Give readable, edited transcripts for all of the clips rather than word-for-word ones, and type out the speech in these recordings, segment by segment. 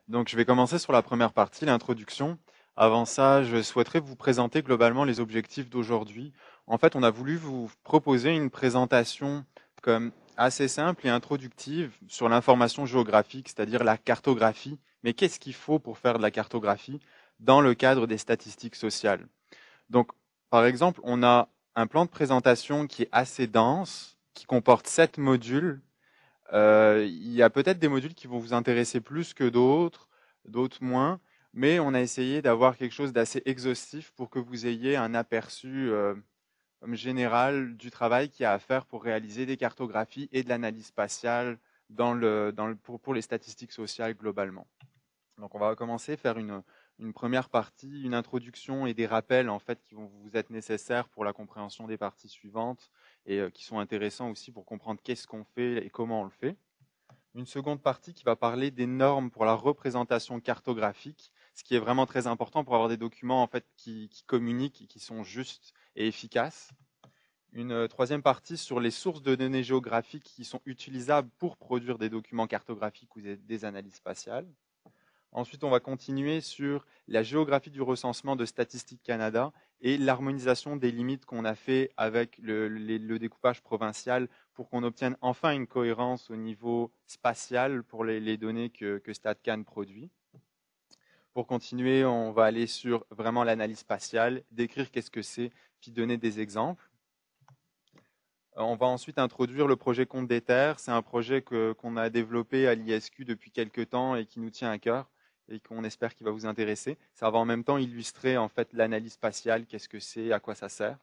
Donc, je vais commencer sur la première partie, l'introduction. Avant ça, je souhaiterais vous présenter globalement les objectifs d'aujourd'hui. En fait, on a voulu vous proposer une présentation comme assez simple et introductive sur l'information géographique, c'est-à-dire la cartographie. Mais qu'est-ce qu'il faut pour faire de la cartographie dans le cadre des statistiques sociales? Donc, par exemple, on a un plan de présentation qui est assez dense, qui comporte 7 modules. Il y a peut-être des modules qui vont vous intéresser plus que d'autres, d'autres moins, mais on a essayé d'avoir quelque chose d'assez exhaustif pour que vous ayez un aperçu général du travail qu'il y a à faire pour réaliser des cartographies et de l'analyse spatiale pour les statistiques sociales globalement. Donc on va commencer, faire une première partie, une introduction et des rappels en fait qui vont vous être nécessaires pour la compréhension des parties suivantes et qui sont intéressants aussi pour comprendre qu'est-ce qu'on fait et comment on le fait. Une seconde partie qui va parler des normes pour la représentation cartographique, ce qui est vraiment très important pour avoir des documents en fait qui communiquent et qui sont justes et efficaces. Une troisième partie sur les sources de données géographiques qui sont utilisables pour produire des documents cartographiques ou des analyses spatiales. Ensuite, on va continuer sur la géographie du recensement de Statistique Canada et l'harmonisation des limites qu'on a fait avec le découpage provincial pour qu'on obtienne enfin une cohérence au niveau spatial pour les données que StatCan produit. Pour continuer, on va aller sur vraiment l'analyse spatiale, décrire qu'est-ce que c'est, puis donner des exemples. On va ensuite introduire le projet Compte des Terres. C'est un projet qu'on a développé à l'ISQ depuis quelques temps et qui nous tient à cœur et qu'on espère qu'il va vous intéresser. Ça va en même temps illustrer en fait l'analyse spatiale, qu'est-ce que c'est, à quoi ça sert.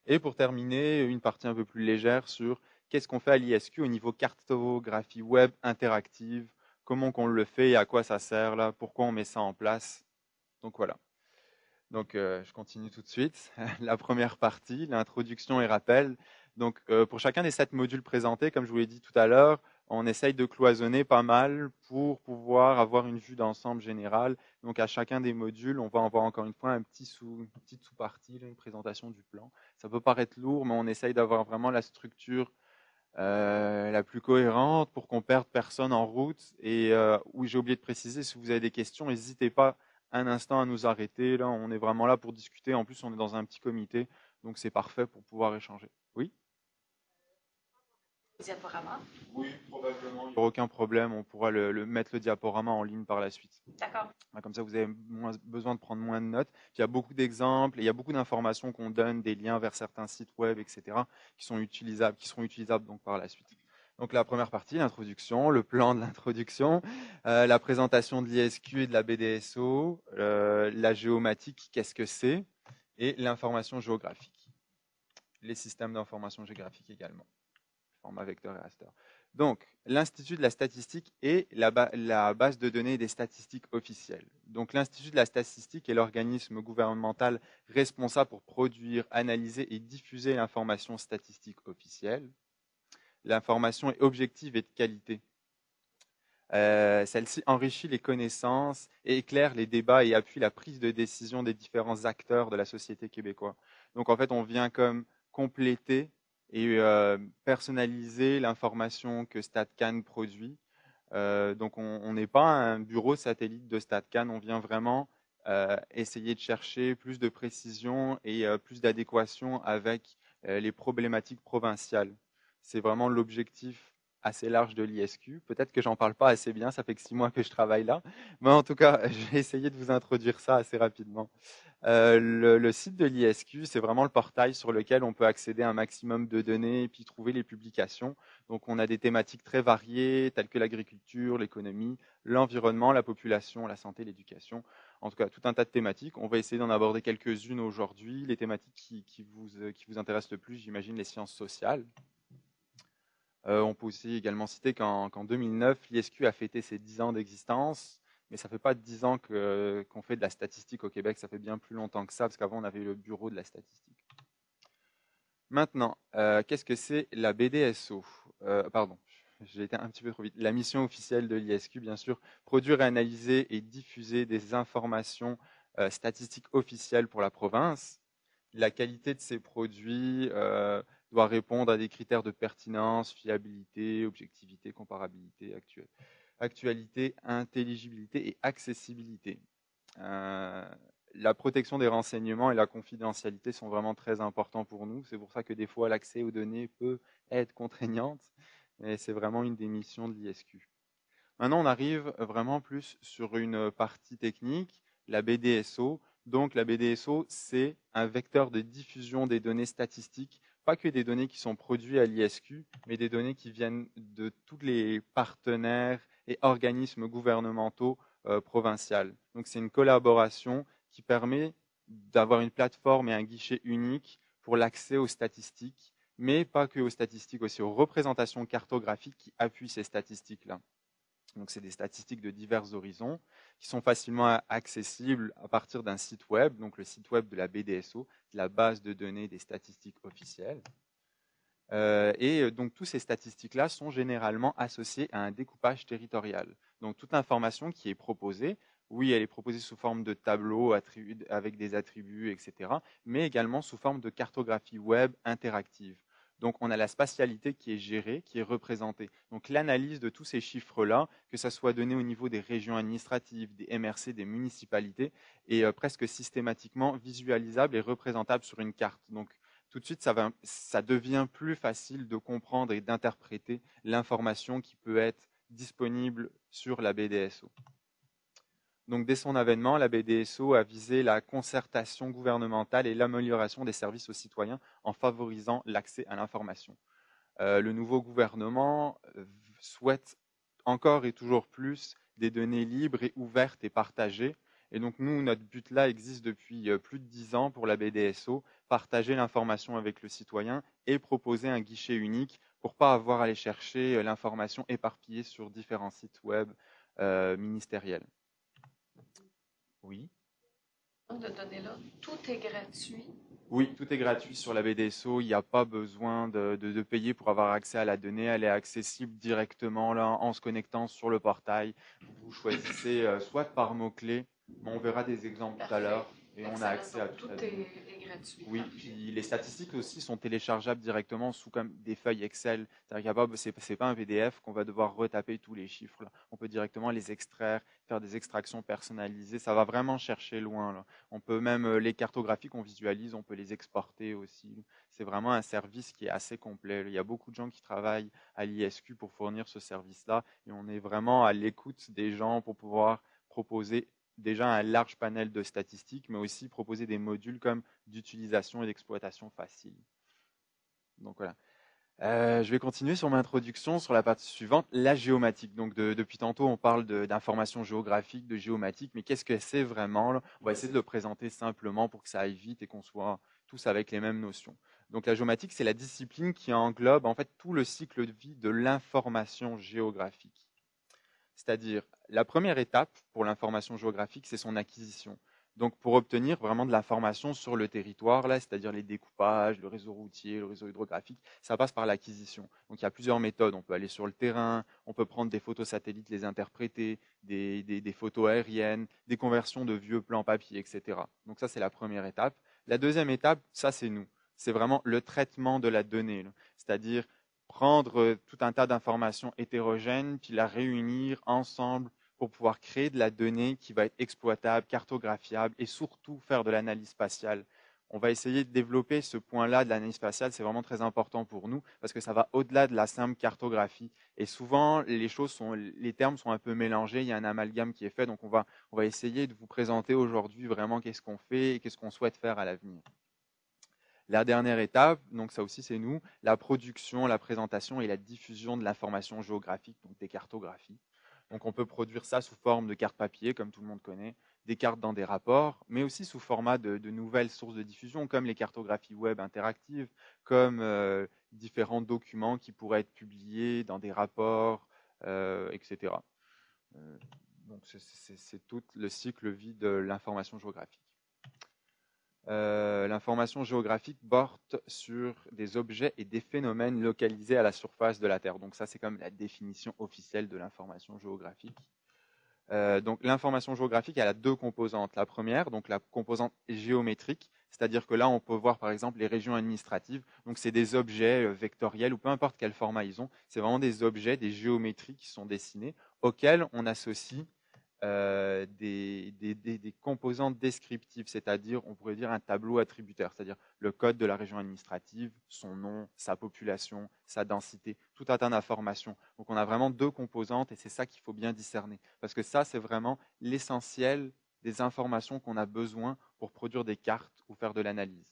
Et pour terminer, une partie un peu plus légère sur qu'est-ce qu'on fait à l'ISQ au niveau cartographie web interactive, comment qu'on le fait et à quoi ça sert là, pourquoi on met ça en place. Donc voilà. Donc, je continue tout de suite. La première partie, l'introduction et rappel. Donc, pour chacun des 7 modules présentés, comme je vous l'ai dit tout à l'heure, on essaye de cloisonner pas mal pour pouvoir avoir une vue d'ensemble générale. Donc, à chacun des modules, on va avoir encore une fois une petite sous-partie, une présentation du plan. Ça peut paraître lourd, mais on essaye d'avoir vraiment la structure la plus cohérente pour qu'on perde personne en route. Et oui, j'ai oublié de préciser, si vous avez des questions, n'hésitez pas un instant à nous arrêter. Là, on est vraiment là pour discuter. En plus, on est dans un petit comité, donc c'est parfait pour pouvoir échanger. Oui? Diaporama. Oui, probablement. Il n'y aura aucun problème. On pourra mettre le diaporama en ligne par la suite. D'accord. Comme ça, vous avez besoin de prendre moins de notes. Puis, il y a beaucoup d'exemples, il y a beaucoup d'informations qu'on donne, des liens vers certains sites web, etc., qui seront utilisables donc par la suite. Donc la première partie, l'introduction, le plan de l'introduction, la présentation de l'ISQ et de la BDSO, la géomatique, qu'est-ce que c'est, et l'information géographique, les systèmes d'information géographique également, format vecteur et raster. Donc, l'Institut de la statistique est la base de données des statistiques officielles. Donc, l'Institut de la statistique est l'organisme gouvernemental responsable pour produire, analyser et diffuser l'information statistique officielle. L'information est objective et de qualité. Celle-ci enrichit les connaissances et éclaire les débats et appuie la prise de décision des différents acteurs de la société québécoise. Donc en fait, on vient comme compléter et personnaliser l'information que StatCan produit. Donc on n'est pas un bureau satellite de StatCan, on vient vraiment essayer de chercher plus de précision et plus d'adéquation avec les problématiques provinciales. C'est vraiment l'objectif assez large de l'ISQ. Peut-être que j'en parle pas assez bien, ça fait que 6 mois que je travaille là, mais en tout cas, je vais essayer de vous introduire ça assez rapidement. Le site de l'ISQ, c'est vraiment le portail sur lequel on peut accéder à un maximum de données et puis trouver les publications. Donc, on a des thématiques très variées, telles que l'agriculture, l'économie, l'environnement, la population, la santé, l'éducation. En tout cas, tout un tas de thématiques. On va essayer d'en aborder quelques-unes aujourd'hui. Les thématiques qui vous intéressent le plus, j'imagine, les sciences sociales. On peut aussi également citer qu'en 2009, l'ISQ a fêté ses 10 ans d'existence, mais ça ne fait pas 10 ans qu'on fait de la statistique au Québec, ça fait bien plus longtemps que ça, parce qu'avant on avait le bureau de la statistique. Maintenant, qu'est-ce que c'est la BDSO? Pardon, j'ai été un petit peu trop vite. La mission officielle de l'ISQ, bien sûr, produire, analyser et diffuser des informations statistiques officielles pour la province. La qualité de ces produits doit répondre à des critères de pertinence, fiabilité, objectivité, comparabilité actuelle. actualité, intelligibilité et accessibilité. Euh, la protection des renseignements et la confidentialité sont vraiment très importants pour nous. C'est pour ça que des fois, l'accès aux données peut être contraignante, mais c'est vraiment une des missions de l'ISQ. Maintenant, on arrive vraiment plus sur une partie technique, la BDSO. Donc, la BDSO, c'est un vecteur de diffusion des données statistiques, pas que des données qui sont produites à l'ISQ, mais des données qui viennent de tous les partenaires et organismes gouvernementaux provinciaux. Donc, c'est une collaboration qui permet d'avoir une plateforme et un guichet unique pour l'accès aux statistiques, mais pas que aux statistiques, aussi aux représentations cartographiques qui appuient ces statistiques-là. Donc, c'est des statistiques de divers horizons qui sont facilement accessibles à partir d'un site web, donc le site web de la BDSO, la base de données des statistiques officielles. Donc, toutes ces statistiques-là sont généralement associées à un découpage territorial. Donc, toute l'information qui est proposée, oui, elle est proposée sous forme de tableaux avec des attributs, etc., mais également sous forme de cartographie web interactive. Donc, on a la spatialité qui est gérée, qui est représentée. Donc, l'analyse de tous ces chiffres-là, que ce soit donné au niveau des régions administratives, des MRC, des municipalités, est presque systématiquement visualisable et représentable sur une carte. Donc, tout de suite, ça devient plus facile de comprendre et d'interpréter l'information qui peut être disponible sur la BDSO. Donc, dès son avènement, la BDSO a visé la concertation gouvernementale et l'amélioration des services aux citoyens en favorisant l'accès à l'information. Le nouveau gouvernement souhaite encore et toujours plus des données libres et ouvertes et partagées. Et donc nous, notre but là existe depuis plus de 10 ans pour la BDSO, partager l'information avec le citoyen et proposer un guichet unique pour ne pas avoir à aller chercher l'information éparpillée sur différents sites web ministériels. Oui. De données-là, tout est gratuit. Oui, tout est gratuit sur la BDSO. Il n'y a pas besoin de payer pour avoir accès à la donnée. Elle est accessible directement là, en se connectant sur le portail. Vous choisissez soit par mots-clés, mais on verra des exemples tout à Parfait. l'heure, et on a Excellent. accès à Donc, toute tout la donnée. est gratuit. Oui, Parfait. puis les statistiques aussi sont téléchargeables directement sous comme des feuilles Excel. C'est pas un PDF qu'on va devoir retaper tous les chiffres, là. On peut directement les extraire, faire des extractions personnalisées. Ça va vraiment chercher loin, là. On peut même les cartographies qu'on visualise, on peut les exporter aussi. C'est vraiment un service qui est assez complet. Il y a beaucoup de gens qui travaillent à l'ISQ pour fournir ce service-là, et on est vraiment à l'écoute des gens pour pouvoir proposer déjà un large panel de statistiques, mais aussi proposer des modules comme d'utilisation et d'exploitation facile. Donc voilà. Je vais continuer sur ma introduction sur la partie suivante, la géomatique. Donc depuis tantôt, on parle d'informations géographiques, de géomatique, mais qu'est-ce que c'est vraiment là? On va essayer de le présenter simplement pour que ça aille vite et qu'on soit tous avec les mêmes notions. Donc la géomatique, c'est la discipline qui englobe en fait tout le cycle de vie de l'information géographique. C'est-à-dire, la première étape pour l'information géographique, c'est son acquisition. Donc, pour obtenir vraiment de l'information sur le territoire, là, c'est-à-dire les découpages, le réseau routier, le réseau hydrographique, ça passe par l'acquisition. Donc, il y a plusieurs méthodes. On peut aller sur le terrain, on peut prendre des photos satellites, les interpréter, des photos aériennes, des conversions de vieux plans papier, etc. Donc, ça, c'est la première étape. La deuxième étape, ça, c'est nous. C'est vraiment le traitement de la donnée, c'est-à-dire prendre tout un tas d'informations hétérogènes, puis la réunir ensemble pour pouvoir créer de la donnée qui va être exploitable, cartographiable et surtout faire de l'analyse spatiale. On va essayer de développer ce point-là de l'analyse spatiale, c'est vraiment très important pour nous parce que ça va au-delà de la simple cartographie. Et souvent, les termes sont un peu mélangés, il y a un amalgame qui est fait, donc on va essayer de vous présenter aujourd'hui vraiment qu'est-ce qu'on fait et qu'est-ce qu'on souhaite faire à l'avenir. La dernière étape, donc ça aussi c'est nous, la production, la présentation et la diffusion de l'information géographique, donc des cartographies. Donc on peut produire ça sous forme de cartes papier, comme tout le monde connaît, des cartes dans des rapports, mais aussi sous format de nouvelles sources de diffusion, comme les cartographies web interactives, comme différents documents qui pourraient être publiés dans des rapports, etc. Euh, donc c'est tout le cycle vie de l'information géographique. L'information géographique porte sur des objets et des phénomènes localisés à la surface de la Terre. Donc ça, c'est comme la définition officielle de l'information géographique. Donc l'information géographique, elle a deux composantes. La première, donc la composante géométrique, C'est-à-dire que là, on peut voir par exemple les régions administratives. Donc, c'est des objets vectoriels ou peu importe quel format ils ont. C'est vraiment des objets, des géométries qui sont dessinées auxquelles on associe des composantes descriptives, c'est-à-dire, on pourrait dire un tableau attributaire, c'est-à-dire le code de la région administrative, son nom, sa population, sa densité, tout un tas d'informations. Donc, on a vraiment deux composantes et c'est ça qu'il faut bien discerner. Parce que ça, c'est vraiment l'essentiel des informations qu'on a besoin pour produire des cartes ou faire de l'analyse.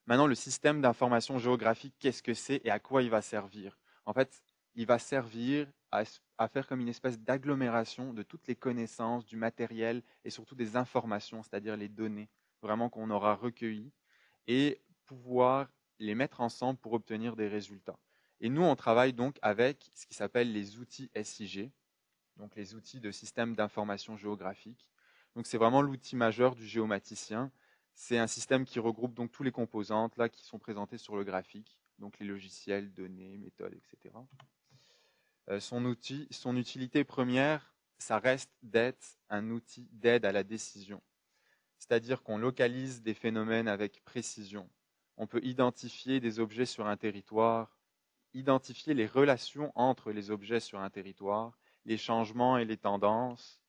Maintenant, le système d'information géographique, qu'est-ce que c'est et à quoi il va servir? En fait, il va servir à faire comme une espèce d'agglomération de toutes les connaissances, du matériel et surtout des informations, c'est-à-dire les données vraiment qu'on aura recueillies et pouvoir les mettre ensemble pour obtenir des résultats. Et nous, on travaille donc avec ce qui s'appelle les outils SIG, donc les outils de système d'information géographique. Donc c'est vraiment l'outil majeur du géomaticien. C'est un système qui regroupe donc tous les composantes là qui sont présentées sur le graphique, donc les logiciels, données, méthodes, etc. Son utilité première, ça reste d'être un outil d'aide à la décision. C'est-à-dire qu'on localise des phénomènes avec précision. On peut identifier des objets sur un territoire, identifier les relations entre les objets sur un territoire, les changements et les tendances,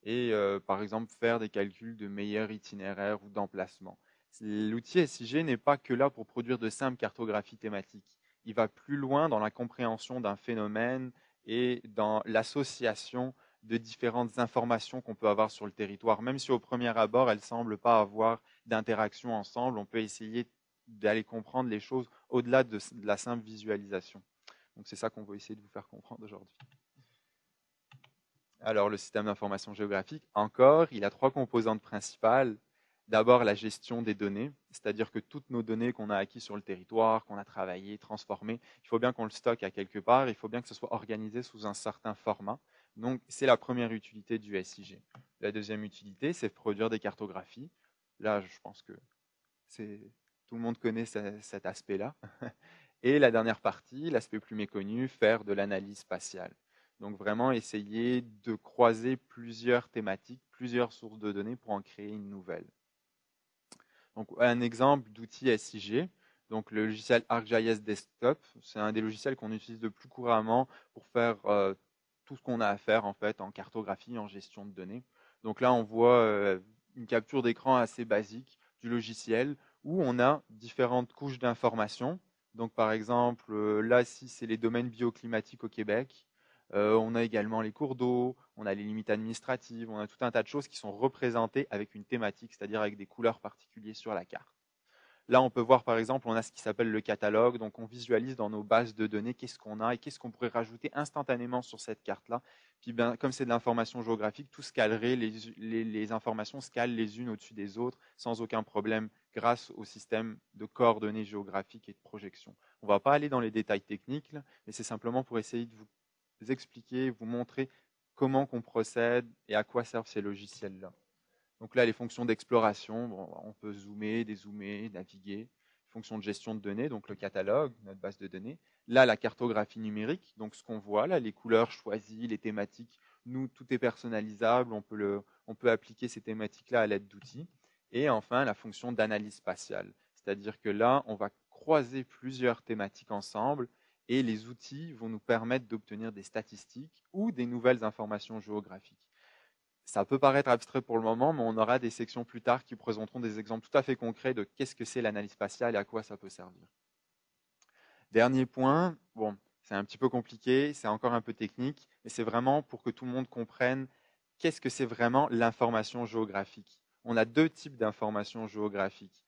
et par exemple faire des calculs de meilleurs itinéraires ou d'emplacement. L'outil SIG n'est pas que là pour produire de simples cartographies thématiques. Il va plus loin dans la compréhension d'un phénomène et dans l'association de différentes informations qu'on peut avoir sur le territoire. Même si au premier abord, elles ne semblent pas avoir d'interaction ensemble, on peut essayer d'aller comprendre les choses au-delà de la simple visualisation. Donc c'est ça qu'on va essayer de vous faire comprendre aujourd'hui. Alors, le système d'information géographique, encore, il a trois composantes principales. D'abord, la gestion des données, c'est-à-dire que toutes nos données qu'on a acquises sur le territoire, qu'on a travaillées, transformées, il faut bien qu'on le stocke à quelque part, il faut bien que ce soit organisé sous un certain format. Donc, c'est la première utilité du SIG. La deuxième utilité, c'est produire des cartographies. Là, je pense que tout le monde connaît cet aspect-là. Et la dernière partie, l'aspect plus méconnu, faire de l'analyse spatiale. Donc vraiment essayer de croiser plusieurs thématiques, plusieurs sources de données pour en créer une nouvelle. Donc un exemple d'outil SIG, donc le logiciel ArcGIS Desktop, c'est un des logiciels qu'on utilise le plus couramment pour faire tout ce qu'on a à faire en fait en cartographie, en gestion de données. Donc là on voit une capture d'écran assez basique du logiciel où on a différentes couches d'informations. Donc par exemple là si c'est les domaines bioclimatiques au Québec, on a également les cours d'eau, on a les limites administratives, on a tout un tas de choses qui sont représentées avec une thématique, c'est-à-dire avec des couleurs particulières sur la carte. Là, on peut voir par exemple, on a ce qui s'appelle le catalogue, donc on visualise dans nos bases de données qu'est-ce qu'on a et qu'est-ce qu'on pourrait rajouter instantanément sur cette carte-là. Puis bien, comme c'est de l'information géographique, tout scalerait, les informations scalent les unes au-dessus des autres sans aucun problème grâce au système de coordonnées géographiques et de projection. On ne va pas aller dans les détails techniques, là, mais c'est simplement pour essayer de vous expliquer, vous montrer comment on procède et à quoi servent ces logiciels-là. Donc là, les fonctions d'exploration, bon, on peut zoomer, dézoomer, naviguer. Fonctions de gestion de données, donc le catalogue, notre base de données. Là, la cartographie numérique, donc ce qu'on voit là, les couleurs choisies, les thématiques. Nous, tout est personnalisable, on peut appliquer ces thématiques-là à l'aide d'outils. Et enfin, la fonction d'analyse spatiale. C'est-à-dire que là, on va croiser plusieurs thématiques ensemble et les outils vont nous permettre d'obtenir des statistiques ou des nouvelles informations géographiques. Ça peut paraître abstrait pour le moment, mais on aura des sections plus tard qui présenteront des exemples tout à fait concrets de qu'est-ce que c'est l'analyse spatiale et à quoi ça peut servir. Dernier point, bon, c'est un petit peu compliqué, c'est encore un peu technique, mais c'est vraiment pour que tout le monde comprenne qu'est-ce que c'est vraiment l'information géographique. On a deux types d'informations géographiques,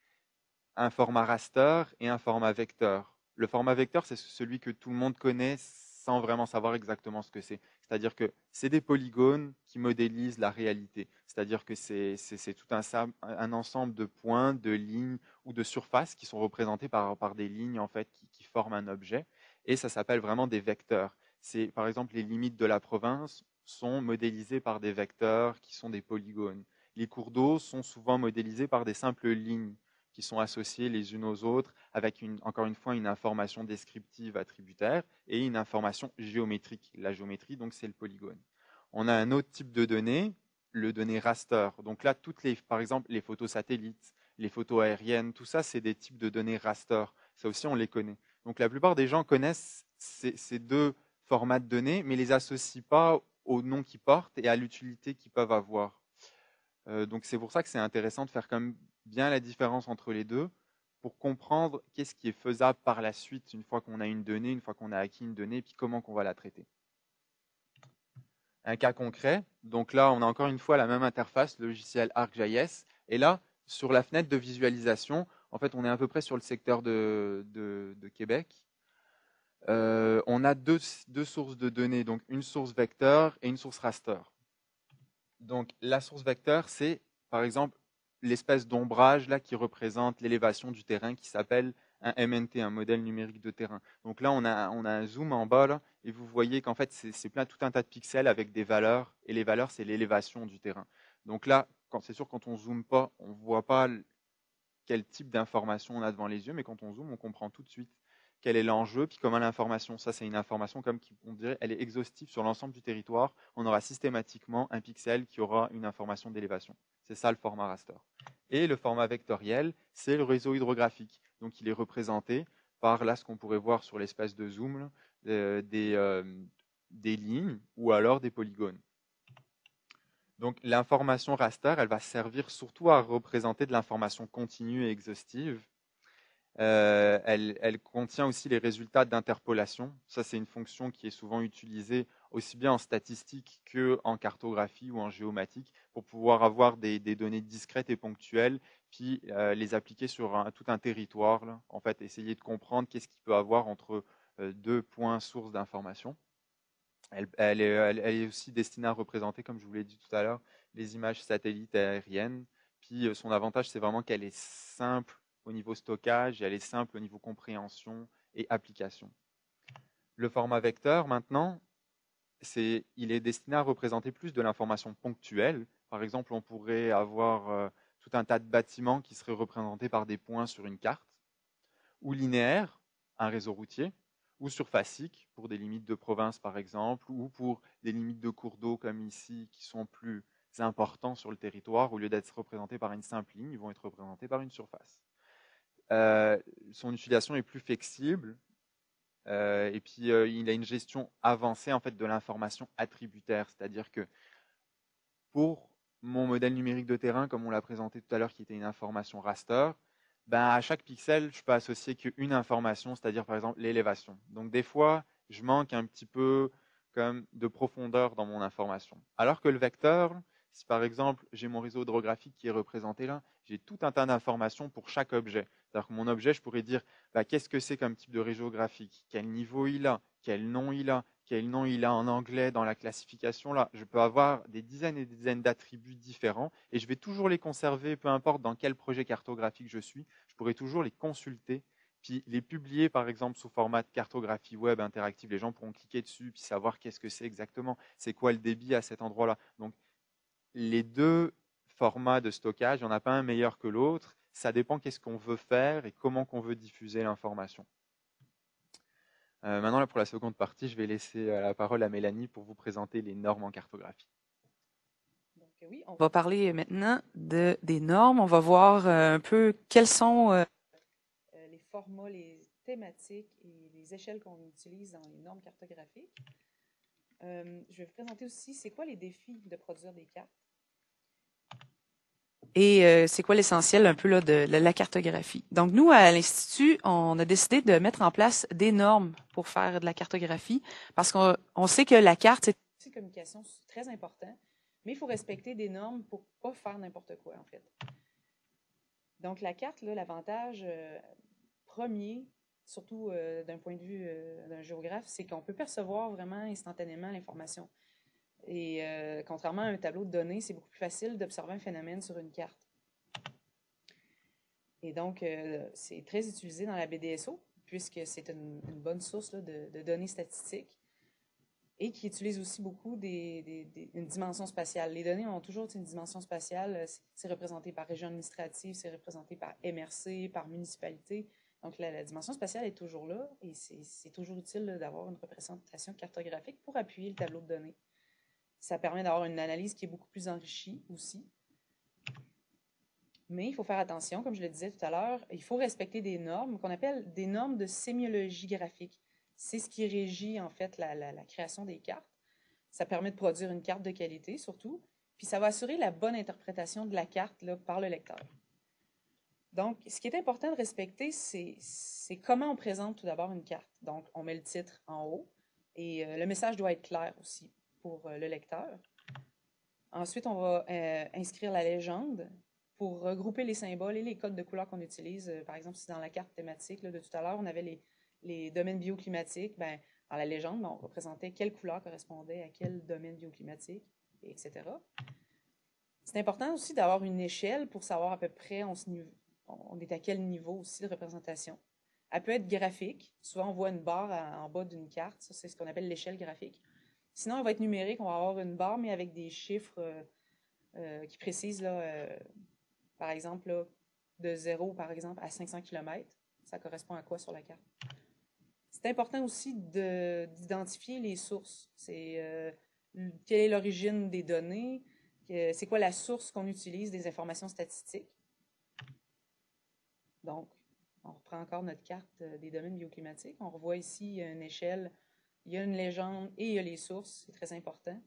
un format raster et un format vecteur. Le format vecteur, c'est celui que tout le monde connaît sans vraiment savoir exactement ce que c'est. C'est-à-dire que c'est des polygones qui modélisent la réalité. C'est-à-dire que c'est tout un ensemble de points, de lignes ou de surfaces qui sont représentés par des lignes en fait qui forment un objet. Et ça s'appelle vraiment des vecteurs. C'est par exemple les limites de la province sont modélisées par des vecteurs qui sont des polygones. Les cours d'eau sont souvent modélisés par des simples lignes qui sont associées les unes aux autres avec encore une fois une information descriptive attributaire et une information géométrique. La géométrie, donc, c'est le polygone. On a un autre type de données le donné raster. Donc là, par exemple, les photos satellites, les photos aériennes, tout ça, c'est des types de données raster. Ça aussi, on les connaît. Donc la plupart des gens connaissent ces deux formats de données, mais les associent pas au nom qu'ils portent et à l'utilité qu'ils peuvent avoir. Donc c'est pour ça que c'est intéressant de faire quand même bien la différence entre les deux pour comprendre qu'est-ce qui est faisable par la suite une fois qu'on a une donnée, une fois qu'on a acquis une donnée, et puis comment qu'on va la traiter. Un cas concret, donc là on a encore une fois la même interface, le logiciel ArcGIS, et là sur la fenêtre de visualisation, en fait on est à peu près sur le secteur de Québec. On a deux sources de données, donc une source vecteur et une source raster. Donc la source vecteur, c'est par exemple l'espèce d'ombrage là qui représente l'élévation du terrain qui s'appelle un MNT, un modèle numérique de terrain. Donc là, on a un zoom en bas là, et vous voyez qu'en fait, c'est plein tout un tas de pixels avec des valeurs, et les valeurs, c'est l'élévation du terrain. Donc là, c'est sûr, quand on zoome pas, on voit pas quel type d'information on a devant les yeux, mais quand on zoome, on comprend tout de suite quel est l'enjeu, puis comment l'information, ça c'est une information comme on dirait, elle est exhaustive sur l'ensemble du territoire, on aura systématiquement un pixel qui aura une information d'élévation. C'est ça le format raster. Et le format vectoriel, c'est le réseau hydrographique. Donc il est représenté par là ce qu'on pourrait voir sur l'espace de zoom, là, des lignes ou alors des polygones. Donc l'information raster, elle va servir surtout à représenter de l'information continue et exhaustive. Elle contient aussi les résultats d'interpolation. Ça, c'est une fonction qui est souvent utilisée aussi bien en statistique qu'en cartographie ou en géomatique pour pouvoir avoir des données discrètes et ponctuelles, puis les appliquer sur tout un territoire. Là. En fait, essayer de comprendre qu'est-ce qu'il peut y avoir entre deux points sources d'information. Elle est aussi destinée à représenter, comme je vous l'ai dit tout à l'heure, les images satellites aériennes. Puis son avantage, c'est vraiment qu'elle est simple au niveau stockage et elle est simple au niveau compréhension et application. Le format vecteur, maintenant, il est destiné à représenter plus de l'information ponctuelle. Par exemple, on pourrait avoir tout un tas de bâtiments qui seraient représentés par des points sur une carte, ou linéaire, un réseau routier, ou surfacique pour des limites de province par exemple, ou pour des limites de cours d'eau comme ici qui sont plus importants sur le territoire, au lieu d'être représentés par une simple ligne, ils vont être représentés par une surface. Son utilisation est plus flexible, et puis il a une gestion avancée en fait de l'information attributaire, c'est-à-dire que pour mon modèle numérique de terrain, comme on l'a présenté tout à l'heure, qui était une information raster, ben à chaque pixel, je peux associer qu'une information, c'est-à-dire par exemple l'élévation. Donc des fois, je manque un petit peu comme de profondeur dans mon information. Alors que le vecteur, si par exemple j'ai mon réseau hydrographique qui est représenté là, j'ai tout un tas d'informations pour chaque objet. C'est-à-dire que mon objet, je pourrais dire qu'est-ce que c'est comme type de réseau graphique, quel niveau il a, quel nom il a, quel nom il a en anglais dans la classification là. Je peux avoir des dizaines et des dizaines d'attributs différents et je vais toujours les conserver, peu importe dans quel projet cartographique je suis, je pourrai toujours les consulter, puis les publier par exemple sous format de cartographie web interactive. Les gens pourront cliquer dessus puis savoir qu'est-ce que c'est exactement, c'est quoi le débit à cet endroit-là. Donc les deux formats de stockage, il n'y en a pas un meilleur que l'autre. Ça dépend qu'est-ce qu'on veut faire et comment qu'on veut diffuser l'information. Maintenant, là, pour la seconde partie, je vais laisser la parole à Mélanie pour vous présenter les normes en cartographie. Donc, oui, on va parler maintenant des normes. On va voir un peu quels sont les formats, les thématiques et les échelles qu'on utilise dans les normes cartographiques. Je vais vous présenter aussi c'est quoi les défis de produire des cartes. Et c'est quoi l'essentiel un peu là, de la cartographie. Donc, nous, à l'Institut, on a décidé de mettre en place des normes pour faire de la cartographie parce qu'on sait que la carte, c'est une communication très important, mais il faut respecter des normes pour pas faire n'importe quoi, en fait. Donc, la carte, là, l'avantage premier, surtout d'un point de vue d'un géographe, c'est qu'on peut percevoir vraiment instantanément l'information. Et contrairement à un tableau de données, c'est beaucoup plus facile d'observer un phénomène sur une carte. Et donc, c'est très utilisé dans la BDSO, puisque c'est une bonne source là, de données statistiques et qui utilise aussi beaucoup une dimension spatiale. Les données ont toujours une dimension spatiale. C'est représenté par région administrative, c'est représenté par MRC, par municipalité. Donc, la dimension spatiale est toujours là et c'est toujours utile d'avoir une représentation cartographique pour appuyer le tableau de données. Ça permet d'avoir une analyse qui est beaucoup plus enrichie aussi. Mais il faut faire attention, comme je le disais tout à l'heure, il faut respecter des normes qu'on appelle des normes de sémiologie graphique. C'est ce qui régit en fait la création des cartes. Ça permet de produire une carte de qualité surtout, puis ça va assurer la bonne interprétation de la carte là, par le lecteur. Donc, ce qui est important de respecter, c'est comment on présente tout d'abord une carte. Donc, on met le titre en haut et le message doit être clair aussi pour le lecteur. Ensuite, on va inscrire la légende pour regrouper les symboles et les codes de couleurs qu'on utilise. Par exemple, si dans la carte thématique là, de tout à l'heure, on avait les domaines bioclimatiques, ben, dans la légende, ben, on représentait quelle couleur correspondait à quel domaine bioclimatique, etc. C'est important aussi d'avoir une échelle pour savoir à peu près on est à quel niveau aussi de représentation. Elle peut être graphique. Souvent, on voit une barre en bas d'une carte. Ça, c'est ce qu'on appelle l'échelle graphique. Sinon, elle va être numérique. On va avoir une barre, mais avec des chiffres qui précisent, là, par exemple, là, de 0, par exemple, à 500 km. Ça correspond à quoi sur la carte? C'est important aussi d'identifier les sources. Quelle est l'origine des données? C'est quoi la source qu'on utilise des informations statistiques? Donc, on reprend encore notre carte des domaines bioclimatiques. On revoit ici, il y a une échelle, il y a une légende et il y a les sources. C'est très important.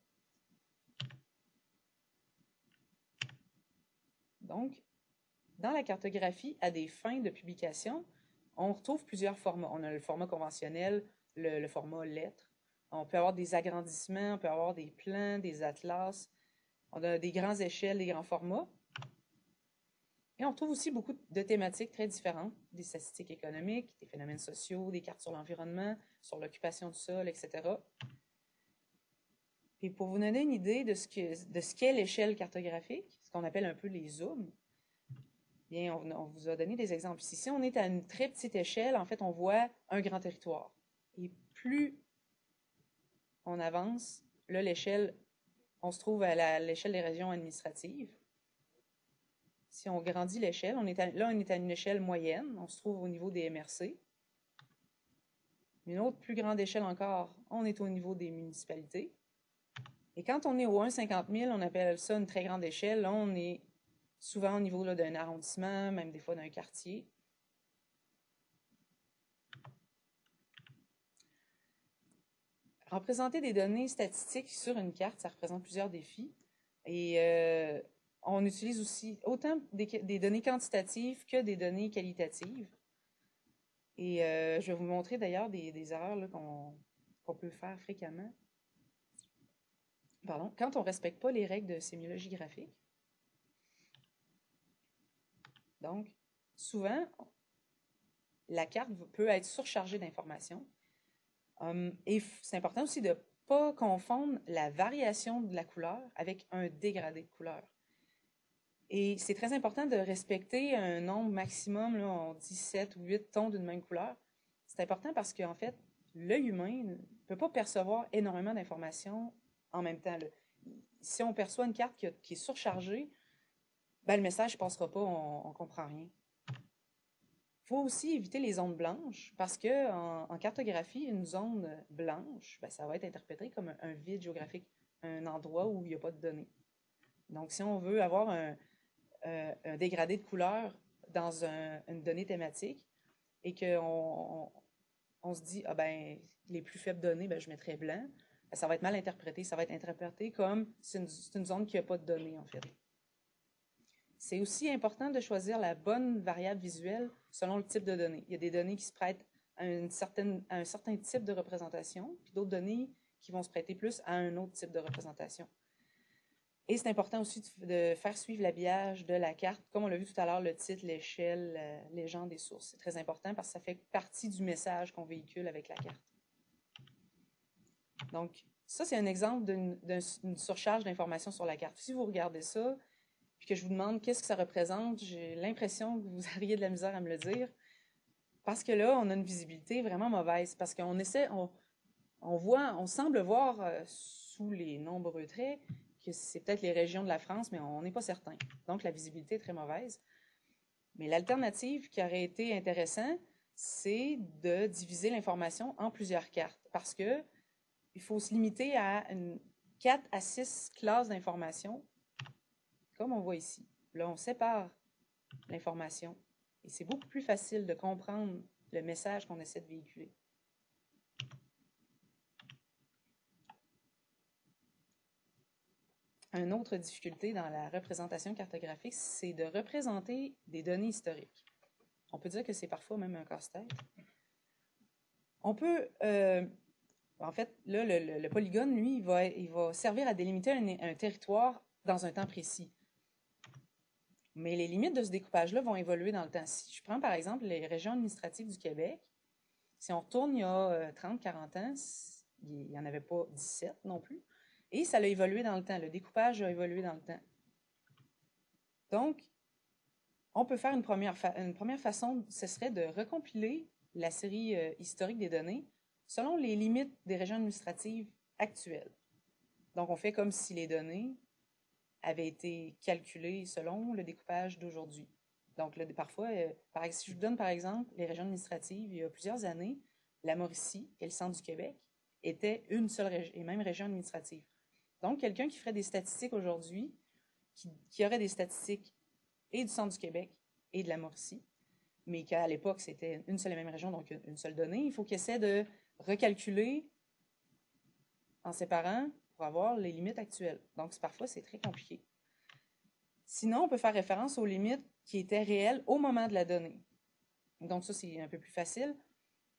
Donc, dans la cartographie, à des fins de publication, on retrouve plusieurs formats. On a le format conventionnel, le format lettres. On peut avoir des agrandissements, on peut avoir des plans, des atlas. On a des grandes échelles, des grands formats. Et on retrouve aussi beaucoup de thématiques très différentes, des statistiques économiques, des phénomènes sociaux, des cartes sur l'environnement, sur l'occupation du sol, etc. Et pour vous donner une idée de ce qu'est l'échelle cartographique, ce qu'on appelle un peu les zooms, bien, on vous a donné des exemples ici. Si on est à une très petite échelle, en fait, on voit un grand territoire. Et plus on avance, là, l'échelle, on se trouve à l'échelle des régions administratives. Si on grandit l'échelle, on est à une échelle moyenne, on se trouve au niveau des MRC. Une autre plus grande échelle encore, on est au niveau des municipalités. Et quand on est au 1,50 000, on appelle ça une très grande échelle. Là, on est souvent au niveau d'un arrondissement, même des fois d'un quartier. Représenter des données statistiques sur une carte, ça représente plusieurs défis. Et on utilise aussi autant des données quantitatives que des données qualitatives. Et je vais vous montrer d'ailleurs des erreurs qu'on peut faire fréquemment. Pardon, quand on ne respecte pas les règles de sémiologie graphique. Donc, souvent, la carte peut être surchargée d'informations. Et c'est important aussi de ne pas confondre la variation de la couleur avec un dégradé de couleur. Et c'est très important de respecter un nombre maximum, là, on dit 7 ou 8 tons d'une même couleur. C'est important parce qu'en fait, l'œil humain ne peut pas percevoir énormément d'informations en même temps. Là. Si on perçoit une carte qui est surchargée, ben, le message ne passera pas, on ne comprend rien. Il faut aussi éviter les zones blanches parce qu'en cartographie, une zone blanche, ben, ça va être interprété comme un vide géographique, un endroit où il n'y a pas de données. Donc, si on veut avoir un dégradé de couleur dans une donnée thématique et qu'on se dit, ah ben, les plus faibles données, ben, je mettrais blanc, ben, ça va être mal interprété. Ça va être interprété comme c'est une zone qui n'a pas de données, en fait. C'est aussi important de choisir la bonne variable visuelle selon le type de données. Il y a des données qui se prêtent à un certain type de représentation, puis d'autres données qui vont se prêter plus à un autre type de représentation. Et c'est important aussi de faire suivre l'habillage de la carte, comme on l'a vu tout à l'heure, le titre, l'échelle, légende des sources. C'est très important parce que ça fait partie du message qu'on véhicule avec la carte. Donc, ça, c'est un exemple d'une surcharge d'informations sur la carte. Si vous regardez ça, puis que je vous demande qu'est-ce que ça représente, j'ai l'impression que vous auriez de la misère à me le dire. Parce que là, on a une visibilité vraiment mauvaise. Parce qu'on on semble voir sous les nombreux traits que c'est peut-être les régions de la France, mais on n'est pas certain. Donc, la visibilité est très mauvaise. Mais l'alternative qui aurait été intéressante, c'est de diviser l'information en plusieurs cartes. Parce que il faut se limiter à 4 à 6 classes d'informations, comme on voit ici. Là, on sépare l'information et c'est beaucoup plus facile de comprendre le message qu'on essaie de véhiculer. Une autre difficulté dans la représentation cartographique, c'est de représenter des données historiques. On peut dire que c'est parfois même un casse-tête. On peut, en fait, là, le polygone, lui, il va servir à délimiter un territoire dans un temps précis. Mais les limites de ce découpage-là vont évoluer dans le temps. Si je prends, par exemple, les régions administratives du Québec, si on retourne il y a 30-40 ans, il n'y en avait pas 17 non plus. Et ça a évolué dans le temps. Le découpage a évolué dans le temps. Donc, on peut faire une première façon, ce serait de recompiler la série historique des données selon les limites des régions administratives actuelles. Donc, on fait comme si les données avaient été calculées selon le découpage d'aujourd'hui. Donc, là, parfois, si je vous donne par exemple les régions administratives, il y a plusieurs années, la Mauricie et le centre du Québec étaient une seule et même région administrative. Donc, quelqu'un qui ferait des statistiques aujourd'hui, qui aurait des statistiques et du centre du Québec et de la Mauricie, mais qu'à l'époque, c'était une seule et même région, donc une seule donnée, il faut qu'il essaie de recalculer en séparant pour avoir les limites actuelles. Donc, parfois, c'est très compliqué. Sinon, on peut faire référence aux limites qui étaient réelles au moment de la donnée. Donc, ça, c'est un peu plus facile,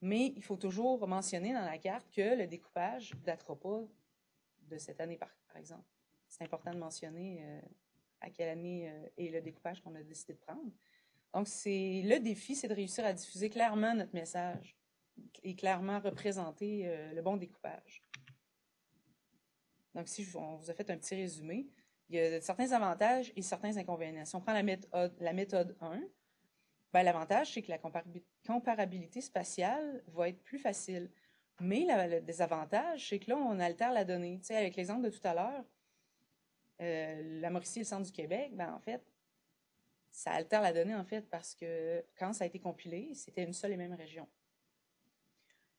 mais il faut toujours mentionner dans la carte que le découpage ne datera pas de cette année, par exemple. C'est important de mentionner à quelle année est le découpage qu'on a décidé de prendre. Donc, le défi, c'est de réussir à diffuser clairement notre message et clairement représenter le bon découpage. Donc, on vous a fait un petit résumé. Il y a certains avantages et certains inconvénients. Si on prend la méthode 1, ben, l'avantage, c'est que la comparabilité spatiale va être plus facile. Mais le désavantage, c'est que là, on altère la donnée. Tu sais, avec l'exemple de tout à l'heure, la Mauricie et le centre du Québec, ben, en fait, ça altère la donnée, en fait, parce que quand ça a été compilé, c'était une seule et même région.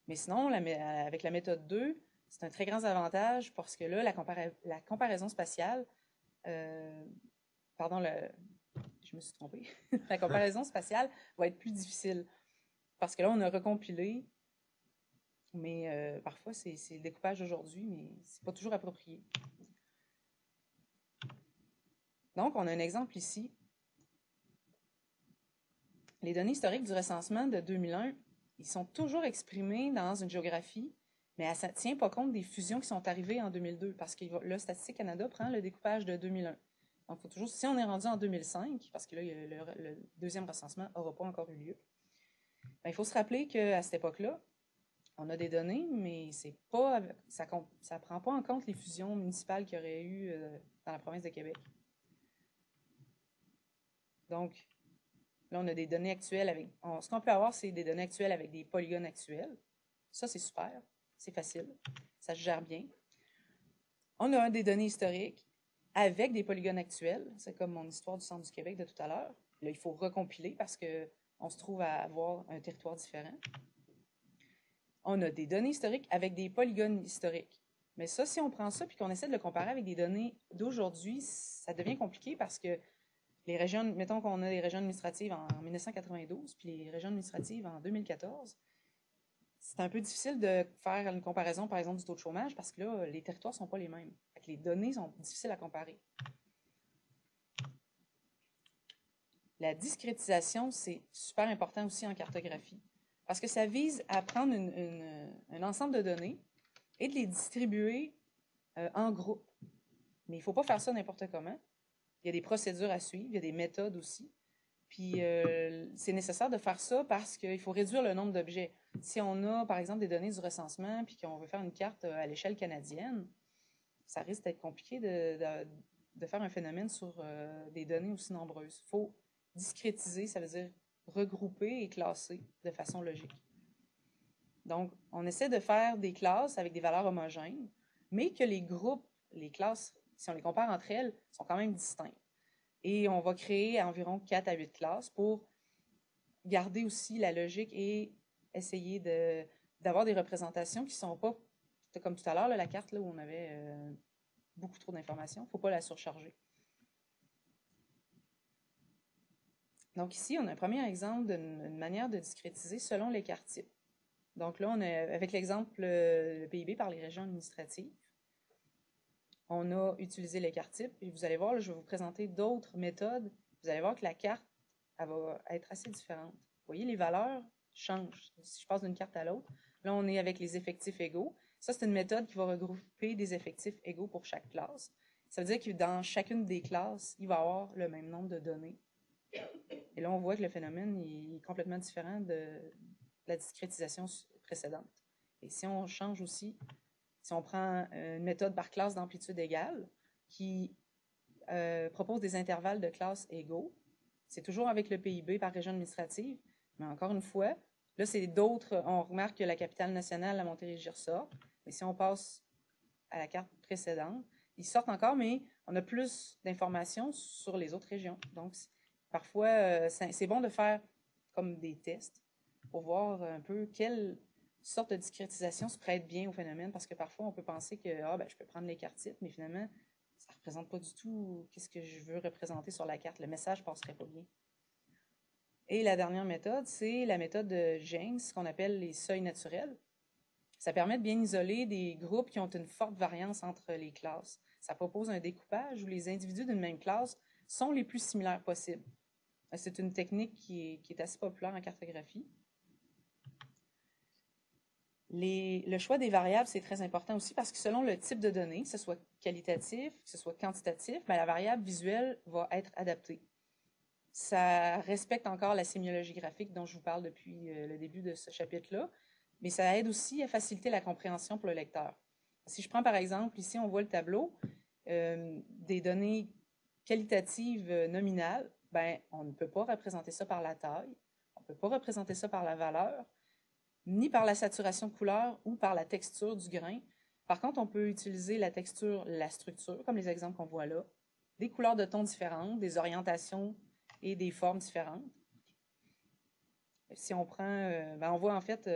Mais sinon, avec la méthode 2, c'est un très grand avantage parce que là, la comparaison spatiale, je me suis trompée, la comparaison spatiale va être plus difficile parce que là, on a recompilé, mais parfois, c'est le découpage d'aujourd'hui, mais c'est pas toujours approprié. Donc, on a un exemple ici. Les données historiques du recensement de 2001, ils sont toujours exprimés dans une géographie, mais ça ne tient pas compte des fusions qui sont arrivées en 2002, parce que là, Statistique Canada prend le découpage de 2001. Donc, il faut toujours, si on est rendu en 2005, parce que là, le deuxième recensement n'aura pas encore eu lieu, ben, il faut se rappeler qu'à cette époque-là, on a des données, mais c'est pas, ça ne prend pas en compte les fusions municipales qu'il y aurait eu dans la province de Québec. Donc, là, on a des données actuelles ce qu'on peut avoir, c'est des données actuelles avec des polygones actuels. Ça, c'est super. C'est facile. Ça se gère bien. On a des données historiques avec des polygones actuels. C'est comme mon histoire du centre du Québec de tout à l'heure. Là, il faut recompiler parce qu'on se trouve à avoir un territoire différent. On a des données historiques avec des polygones historiques. Mais ça, si on prend ça et qu'on essaie de le comparer avec des données d'aujourd'hui, ça devient compliqué parce que les régions, mettons qu'on a les régions administratives en 1992 puis les régions administratives en 2014, c'est un peu difficile de faire une comparaison, par exemple, du taux de chômage parce que là, les territoires ne sont pas les mêmes. Les données sont difficiles à comparer. La discrétisation, c'est super important aussi en cartographie parce que ça vise à prendre un ensemble de données et de les distribuer en groupe. Mais il ne faut pas faire ça n'importe comment. Il y a des procédures à suivre, il y a des méthodes aussi. Puis, c'est nécessaire de faire ça parce qu'il faut réduire le nombre d'objets. Si on a, par exemple, des données du recensement puis qu'on veut faire une carte à l'échelle canadienne, ça risque d'être compliqué de faire un phénomène sur des données aussi nombreuses. Il faut discrétiser, ça veut dire regrouper et classer de façon logique. Donc, on essaie de faire des classes avec des valeurs homogènes, mais que les groupes, les classes, si on les compare entre elles, sont quand même distinctes. Et on va créer environ 4 à 8 classes pour garder aussi la logique et essayer d'avoir des représentations qui ne sont pas, comme tout à l'heure, la carte là, où on avait beaucoup trop d'informations. Il ne faut pas la surcharger. Donc ici, on a un premier exemple d'une manière de discrétiser selon l'écart type. Donc là, on est avec l'exemple le PIB par les régions administratives. On a utilisé l'écart type et vous allez voir, là, je vais vous présenter d'autres méthodes. Vous allez voir que la carte, elle va être assez différente. Vous voyez, les valeurs changent. Si je passe d'une carte à l'autre, là, on est avec les effectifs égaux. Ça, c'est une méthode qui va regrouper des effectifs égaux pour chaque classe. Ça veut dire que dans chacune des classes, il va y avoir le même nombre de données. Et là, on voit que le phénomène est complètement différent de la discrétisation précédente. Et si on change aussi, si on prend une méthode par classe d'amplitude égale, qui propose des intervalles de classe égaux, c'est toujours avec le PIB par région administrative, mais encore une fois, là, c'est d'autres, on remarque que la capitale nationale, la Montérégie ressort, mais si on passe à la carte précédente, ils sortent encore, mais on a plus d'informations sur les autres régions. Donc, parfois, c'est bon de faire comme des tests pour voir un peu quelle sorte de discrétisation se prête bien au phénomène, parce que parfois, on peut penser que je peux prendre l'écart type, mais finalement, ça ne représente pas du tout ce que je veux représenter sur la carte. Le message ne passerait pas bien. Et la dernière méthode, c'est la méthode de James, qu'on appelle les seuils naturels. Ça permet de bien isoler des groupes qui ont une forte variance entre les classes. Ça propose un découpage où les individus d'une même classe sont les plus similaires possibles. C'est une technique qui est assez populaire en cartographie. Le choix des variables, c'est très important aussi parce que selon le type de données, que ce soit qualitatif, que ce soit quantitatif, la variable visuelle va être adaptée. Ça respecte encore la sémiologie graphique dont je vous parle depuis le début de ce chapitre-là, mais ça aide aussi à faciliter la compréhension pour le lecteur. Si je prends par exemple, ici on voit le tableau, des données qualitatives nominales, on ne peut pas représenter ça par la taille, on ne peut pas représenter ça par la valeur, ni par la saturation de couleur ou par la texture du grain. Par contre, on peut utiliser la texture, la structure, comme les exemples qu'on voit là, des couleurs de tons différentes, des orientations et des formes différentes. Si on prend, on voit en fait,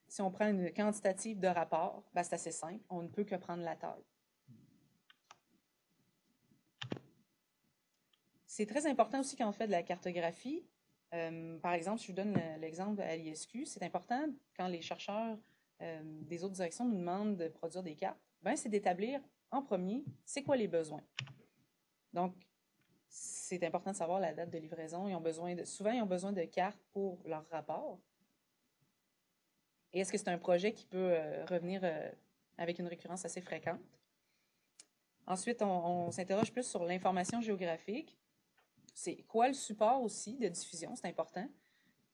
si on prend une quantitative de rapport, c'est assez simple, on ne peut que prendre la taille. C'est très important aussi quand on fait de la cartographie. Par exemple, je vous donne l'exemple à l'ISQ, c'est important quand les chercheurs des autres directions nous demandent de produire des cartes, c'est d'établir en premier, c'est quoi les besoins. Donc, c'est important de savoir la date de livraison. Souvent, ils ont besoin de cartes pour leur rapport. Et est-ce que c'est un projet qui peut revenir avec une récurrence assez fréquente? Ensuite, on s'interroge plus sur l'information géographique. C'est quoi le support aussi de diffusion? C'est important.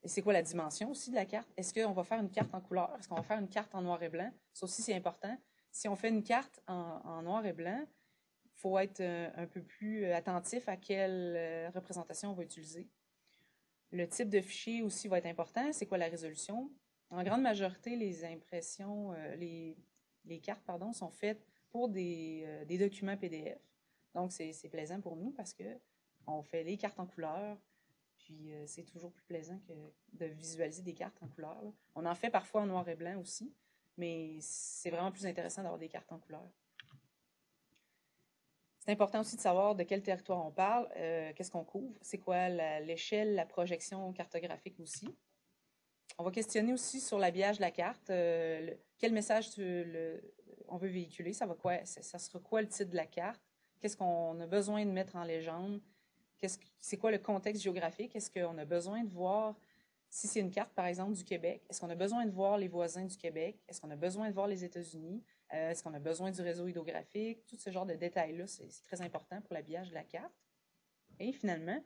Et c'est quoi la dimension aussi de la carte? Est-ce qu'on va faire une carte en couleur? Est-ce qu'on va faire une carte en noir et blanc? Ça aussi, c'est important. Si on fait une carte en noir et blanc, il faut être un peu plus attentif à quelle représentation on va utiliser. Le type de fichier aussi va être important. C'est quoi la résolution? En grande majorité, les impressions, les cartes, sont faites pour des documents PDF. Donc, c'est plaisant pour nous parce que on fait les cartes en couleur, puis c'est toujours plus plaisant que de visualiser des cartes en couleur. Là. On en fait parfois en noir et blanc aussi, mais c'est vraiment plus intéressant d'avoir des cartes en couleur. C'est important aussi de savoir de quel territoire on parle, qu'est-ce qu'on couvre, c'est quoi l'échelle, la projection cartographique aussi. On va questionner aussi sur l'habillage de la carte, quel message on veut véhiculer, ça sera quoi le titre de la carte, qu'est-ce qu'on a besoin de mettre en légende, c'est quoi le contexte géographique, est-ce qu'on a besoin de voir, si c'est une carte par exemple du Québec, est-ce qu'on a besoin de voir les voisins du Québec, est-ce qu'on a besoin de voir les États-Unis, est-ce qu'on a besoin du réseau hydrographique, tout ce genre de détails-là, c'est très important pour l'habillage de la carte. Et finalement,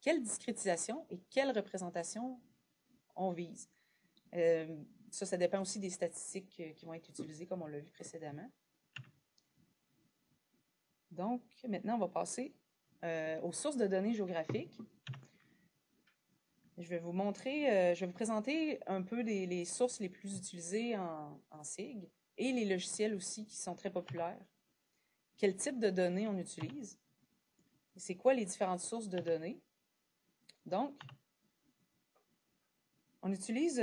quelle discrétisation et quelle représentation on vise. Ça dépend aussi des statistiques qui vont être utilisées, comme on l'a vu précédemment. Donc, maintenant, on va passer aux sources de données géographiques. Je vais vous montrer, je vais vous présenter un peu les sources les plus utilisées en SIG et les logiciels aussi qui sont très populaires. Quel type de données on utilise? C'est quoi les différentes sources de données? Donc, On utilise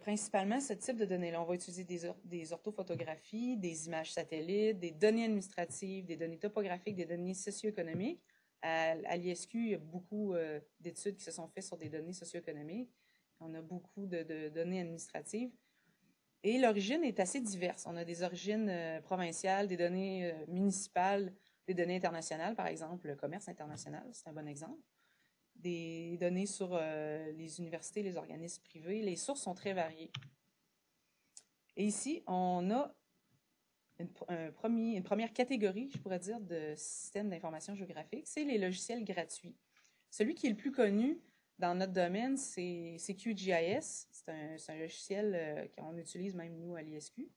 principalement ce type de données-là. On va utiliser des orthophotographies, des images satellites, des données administratives, des données topographiques, des données socio-économiques. À l'ISQ, il y a beaucoup d'études qui se sont faites sur des données socio-économiques. On a beaucoup de données administratives. Et l'origine est assez diverse. On a des origines provinciales, des données municipales, des données internationales, par exemple, le commerce international, c'est un bon exemple. Des données sur les universités, les organismes privés. Les sources sont très variées. Et ici, on a une première catégorie, je pourrais dire, de systèmes d'information géographique, c'est les logiciels gratuits. Celui qui est le plus connu dans notre domaine, c'est QGIS. C'est un logiciel qu'on utilise même nous à l'ISQ.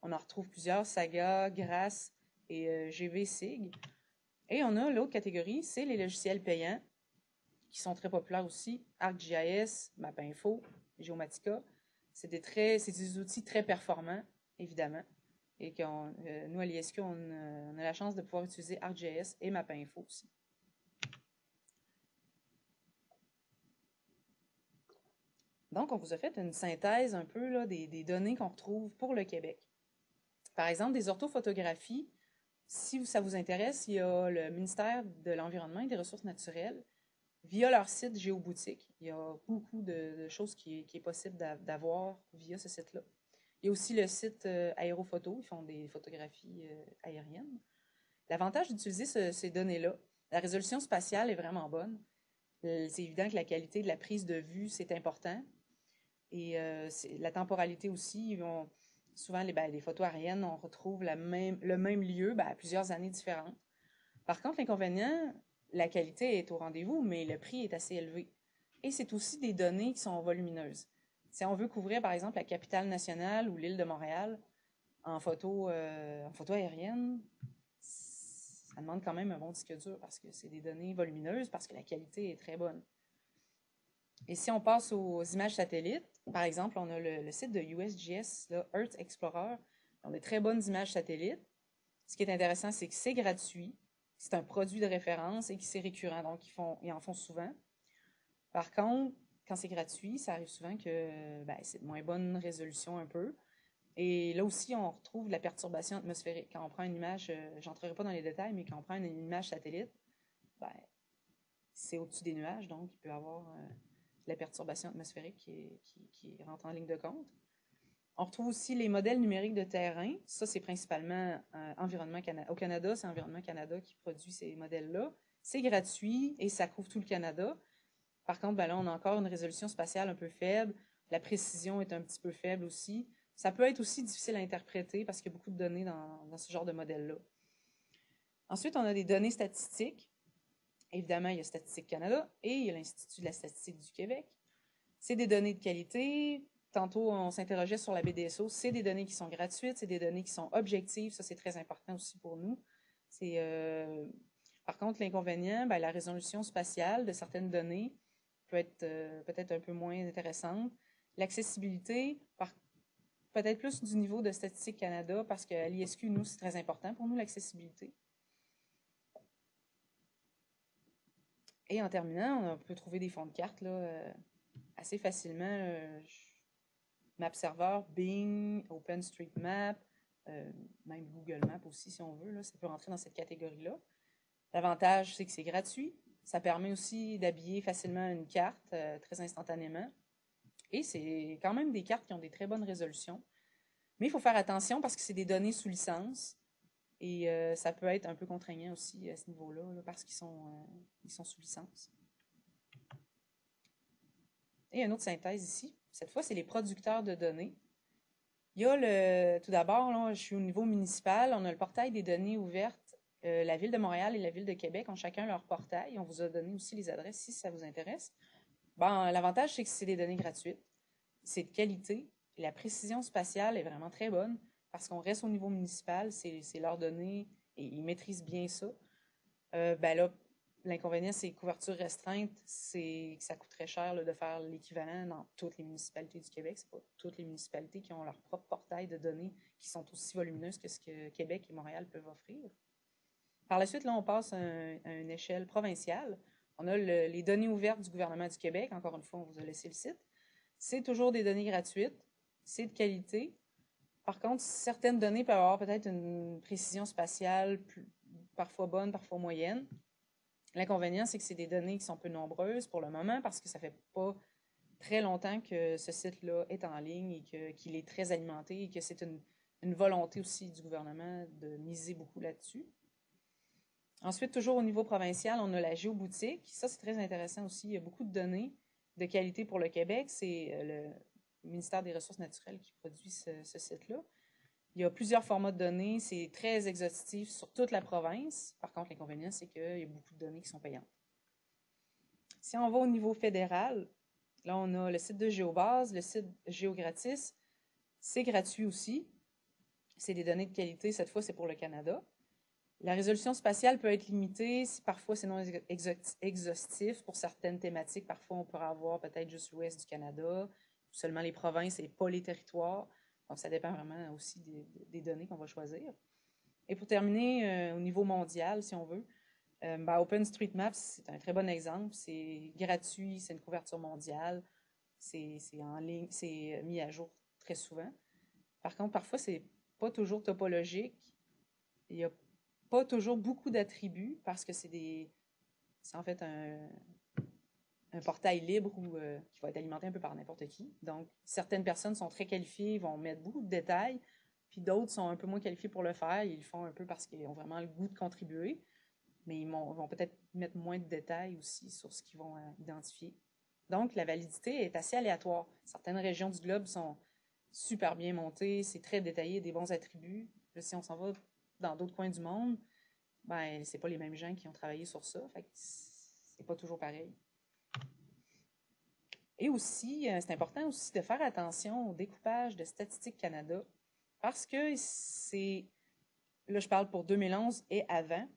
On en retrouve plusieurs, Saga, GRASS et GVSIG. Et on a l'autre catégorie, c'est les logiciels payants, qui sont très populaires aussi, ArcGIS, MapInfo, Geomatica. C'est des outils très performants, évidemment. Et nous, à l'ISQ, on a la chance de pouvoir utiliser ArcGIS et MapInfo aussi. Donc, on vous a fait une synthèse un peu là, des données qu'on retrouve pour le Québec. Par exemple, des orthophotographies. Si ça vous intéresse, il y a le ministère de l'Environnement et des Ressources naturelles. Via leur site Géoboutique, il y a beaucoup de choses qui est possible d'avoir via ce site-là. Il y a aussi le site Aérophoto, ils font des photographies aériennes. L'avantage d'utiliser ces données-là, la résolution spatiale est vraiment bonne. C'est évident que la qualité de la prise de vue, c'est important. Et la temporalité aussi, souvent les photos aériennes, on retrouve le même lieu à plusieurs années différentes. Par contre, l'inconvénient, la qualité est au rendez-vous, mais le prix est assez élevé. Et c'est aussi des données qui sont volumineuses. Si on veut couvrir, par exemple, la capitale nationale ou l'île de Montréal en photo aérienne, ça demande quand même un bon disque dur parce que c'est des données volumineuses, parce que la qualité est très bonne. Et si on passe aux images satellites, par exemple, on a le site de USGS, là, Earth Explorer. On a de très bonnes images satellites. Ce qui est intéressant, c'est que c'est gratuit. C'est un produit de référence et que c'est récurrent, donc ils en font souvent. Par contre, quand c'est gratuit, ça arrive souvent que c'est de moins bonne résolution un peu. Et là aussi, on retrouve la perturbation atmosphérique. Quand on prend une image, j'entrerai pas dans les détails, mais quand on prend une image satellite, c'est au-dessus des nuages, donc il peut y avoir la perturbation atmosphérique qui rentre en ligne de compte. On retrouve aussi les modèles numériques de terrain. Ça, c'est principalement Environnement Canada. Au Canada, c'est Environnement Canada qui produit ces modèles-là. C'est gratuit et ça couvre tout le Canada. Par contre, là, on a encore une résolution spatiale un peu faible. La précision est un petit peu faible aussi. Ça peut être aussi difficile à interpréter parce qu'il y a beaucoup de données dans ce genre de modèle-là. Ensuite, on a des données statistiques. Évidemment, il y a Statistique Canada et il y a l'Institut de la statistique du Québec. C'est des données de qualité. Tantôt, on s'interrogeait sur la BDSO. C'est des données qui sont gratuites, c'est des données qui sont objectives. Ça, c'est très important aussi pour nous. Par contre, l'inconvénient, la résolution spatiale de certaines données peut être peut-être un peu moins intéressante. L'accessibilité, peut-être plus du niveau de Statistique Canada, parce qu'à l'ISQ, nous, c'est très important pour nous, l'accessibilité. Et en terminant, on peut trouver des fonds de cartes là, assez facilement. MapServer, Bing, OpenStreetMap, même Google Maps aussi, si on veut, là, ça peut rentrer dans cette catégorie-là. L'avantage, c'est que c'est gratuit. Ça permet aussi d'habiller facilement une carte très instantanément. Et c'est quand même des cartes qui ont des très bonnes résolutions. Mais il faut faire attention parce que c'est des données sous licence. Et ça peut être un peu contraignant aussi à ce niveau-là, là, parce qu'ils sont sous licence. Et une autre synthèse ici. Cette fois, c'est les producteurs de données. Il y a tout d'abord, là, je suis au niveau municipal, on a le portail des données ouvertes. La Ville de Montréal et la Ville de Québec ont chacun leur portail. On vous a donné aussi les adresses si ça vous intéresse. L'avantage, c'est que c'est des données gratuites. C'est de qualité. Et la précision spatiale est vraiment très bonne parce qu'on reste au niveau municipal, c'est leurs données et ils maîtrisent bien ça. Là, l'inconvénient, c'est couverture restreinte, c'est que ça coûte très cher là, de faire l'équivalent dans toutes les municipalités du Québec. C'est pas toutes les municipalités qui ont leur propre portail de données qui sont aussi volumineuses que ce que Québec et Montréal peuvent offrir. Par la suite, là, on passe à une échelle provinciale. On a les données ouvertes du gouvernement du Québec. Encore une fois, on vous a laissé le site. C'est toujours des données gratuites, c'est de qualité. Par contre, certaines données peuvent avoir peut-être une précision spatiale parfois bonne, parfois moyenne. L'inconvénient, c'est que c'est des données qui sont peu nombreuses pour le moment parce que ça fait pas très longtemps que ce site-là est en ligne et qu'il est très alimenté et que c'est une volonté aussi du gouvernement de miser beaucoup là-dessus. Ensuite, toujours au niveau provincial, on a la géoboutique. Ça, c'est très intéressant aussi. Il y a beaucoup de données de qualité pour le Québec. C'est le ministère des Ressources naturelles qui produit ce site-là. Il y a plusieurs formats de données. C'est très exhaustif sur toute la province. Par contre, l'inconvénient, c'est qu'il y a beaucoup de données qui sont payantes. Si on va au niveau fédéral, là, on a le site de GeoBase, le site GeoGratis. C'est gratuit aussi. C'est des données de qualité. Cette fois, c'est pour le Canada. La résolution spatiale peut être limitée si parfois c'est non exhaustif pour certaines thématiques. Parfois, on pourra avoir peut-être juste l'ouest du Canada, seulement les provinces et pas les territoires. Donc, ça dépend vraiment aussi des données qu'on va choisir. Et pour terminer, au niveau mondial, si on veut, OpenStreetMaps, c'est un très bon exemple. C'est gratuit, c'est une couverture mondiale. C'est en ligne, c'est mis à jour très souvent. Par contre, parfois, c'est pas toujours topologique. Il y a pas toujours beaucoup d'attributs parce que c'est en fait un portail libre qui va être alimenté un peu par n'importe qui. Donc, certaines personnes sont très qualifiées, vont mettre beaucoup de détails, puis d'autres sont un peu moins qualifiés pour le faire. Ils le font un peu parce qu'ils ont vraiment le goût de contribuer, mais ils vont peut-être mettre moins de détails aussi sur ce qu'ils vont identifier. Donc, la validité est assez aléatoire. Certaines régions du globe sont super bien montées, c'est très détaillé, des bons attributs. Là, si on s'en va dans d'autres coins du monde, ben, c'est pas les mêmes gens qui ont travaillé sur ça. Fait que c'est pas toujours pareil. Et aussi, c'est important aussi de faire attention au découpage de Statistique Canada parce que c'est, là je parle pour 2011 et avant,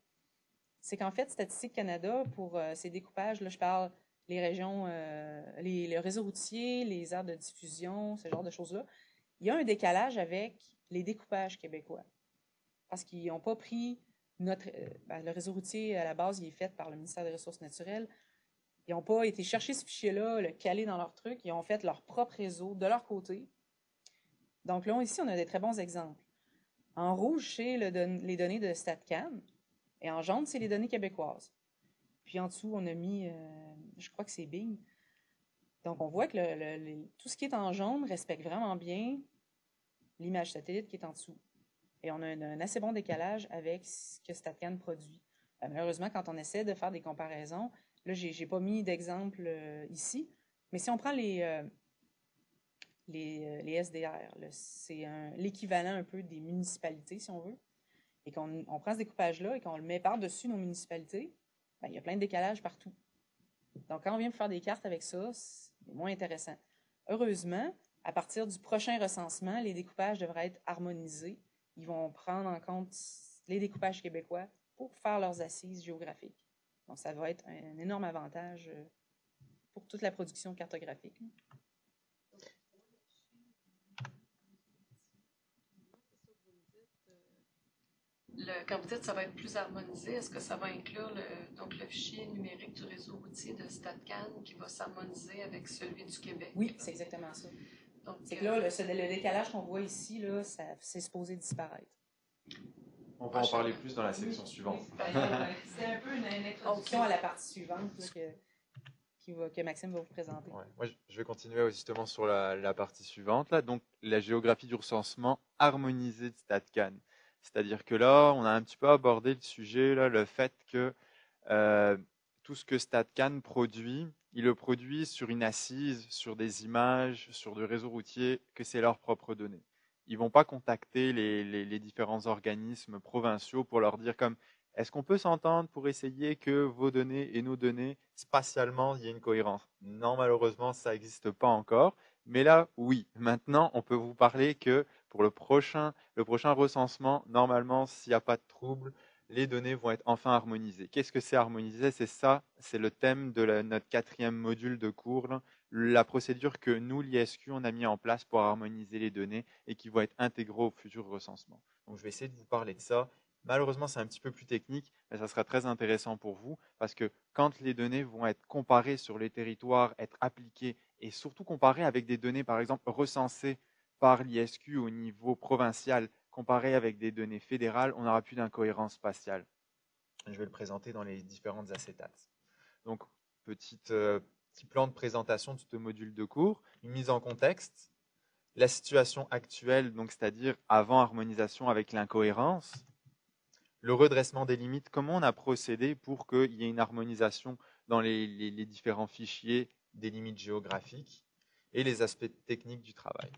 c'est qu'en fait, Statistique Canada, pour ces découpages, là je parle les régions, le réseau routier, les aires de diffusion, ce genre de choses-là, il y a un décalage avec les découpages québécois parce qu'ils n'ont pas pris le réseau routier, à la base, il est fait par le ministère des Ressources naturelles. Ils n'ont pas été chercher ce fichier-là, le caler dans leur truc. Ils ont fait leur propre réseau de leur côté. Donc là, ici, on a des très bons exemples. En rouge, c'est les données de StatCan. Et en jaune, c'est les données québécoises. Puis en dessous, on a mis, je crois que c'est Bing. Donc on voit que tout ce qui est en jaune respecte vraiment bien l'image satellite qui est en dessous. Et on a un assez bon décalage avec ce que StatCan produit. Malheureusement, quand on essaie de faire des comparaisons, là, j'ai pas mis d'exemple ici, mais si on prend les SDR, c'est l'équivalent un peu des municipalités, si on veut, et qu'on prend ce découpage-là et qu'on le met par-dessus nos municipalités, ben, il y a plein de décalages partout. Donc, quand on vient faire des cartes avec ça, c'est moins intéressant. Heureusement, à partir du prochain recensement, les découpages devraient être harmonisés. Ils vont prendre en compte les découpages québécois pour faire leurs assises géographiques. Donc, ça va être un énorme avantage pour toute la production cartographique. Quand vous dites que ça va être plus harmonisé, est-ce que ça va inclure le fichier numérique du réseau routier de StatCan qui va s'harmoniser avec celui du Québec? Oui, c'est exactement ça. C'est que là, le décalage qu'on voit ici, là, c'est supposé disparaître. On va en parler plus dans la section suivante. C'est un peu une introduction à la partie suivante que Maxime va vous présenter. Ouais, moi, je vais continuer justement sur la partie suivante. Là. Donc, la géographie du recensement harmonisée de StatCan. C'est-à-dire que là, on a un petit peu abordé le sujet, là, le fait que tout ce que StatCan produit, il le produit sur une assise, sur des images, sur du réseau routier, que c'est leurs propres données. Ils ne vont pas contacter les différents organismes provinciaux pour leur dire comme est-ce qu'on peut s'entendre pour essayer que vos données et nos données, spatialement, il y ait une cohérence? Non, malheureusement, ça n'existe pas encore. Mais là, oui. Maintenant, on peut vous parler que pour le prochain recensement, normalement, s'il n'y a pas de trouble, les données vont être enfin harmonisées. Qu'est-ce que c'est harmoniser? C'est ça, c'est le thème de notre 4e module de cours, là. La procédure que nous, l'ISQ, on a mis en place pour harmoniser les données et qui vont être intégrées au futur recensement. Donc, je vais essayer de vous parler de ça. Malheureusement, c'est un petit peu plus technique, mais ça sera très intéressant pour vous parce que quand les données vont être comparées sur les territoires, être appliquées et surtout comparées avec des données, par exemple, recensées par l'ISQ au niveau provincial, comparées avec des données fédérales, on n'aura plus d'incohérence spatiale. Je vais le présenter dans les différentes acétates. Donc, petit plan de présentation de ce module de cours, une mise en contexte, la situation actuelle, donc c'est-à-dire avant harmonisation avec l'incohérence, le redressement des limites, comment on a procédé pour qu'il y ait une harmonisation dans les différents fichiers des limites géographiques et les aspects techniques du travail.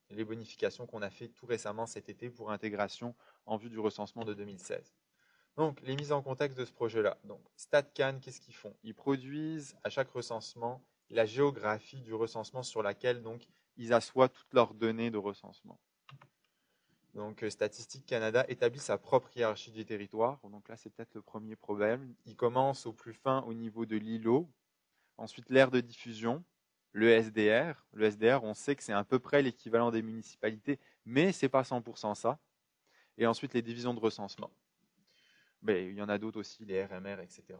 Et les bonifications qu'on a fait tout récemment cet été pour intégration en vue du recensement de 2016. Donc, les mises en contexte de ce projet-là. Donc, StatCan, qu'est-ce qu'ils font? Ils produisent à chaque recensement la géographie du recensement sur laquelle donc, ils assoient toutes leurs données de recensement. Donc, Statistique Canada établit sa propre hiérarchie du territoire. Donc là, c'est peut-être le premier problème. Il commence au plus fin au niveau de l'îlot. Ensuite, l'aire de diffusion, le SDR. Le SDR, on sait que c'est à peu près l'équivalent des municipalités, mais ce n'est pas 100% ça. Et ensuite, les divisions de recensement. Mais il y en a d'autres aussi, les RMR, etc.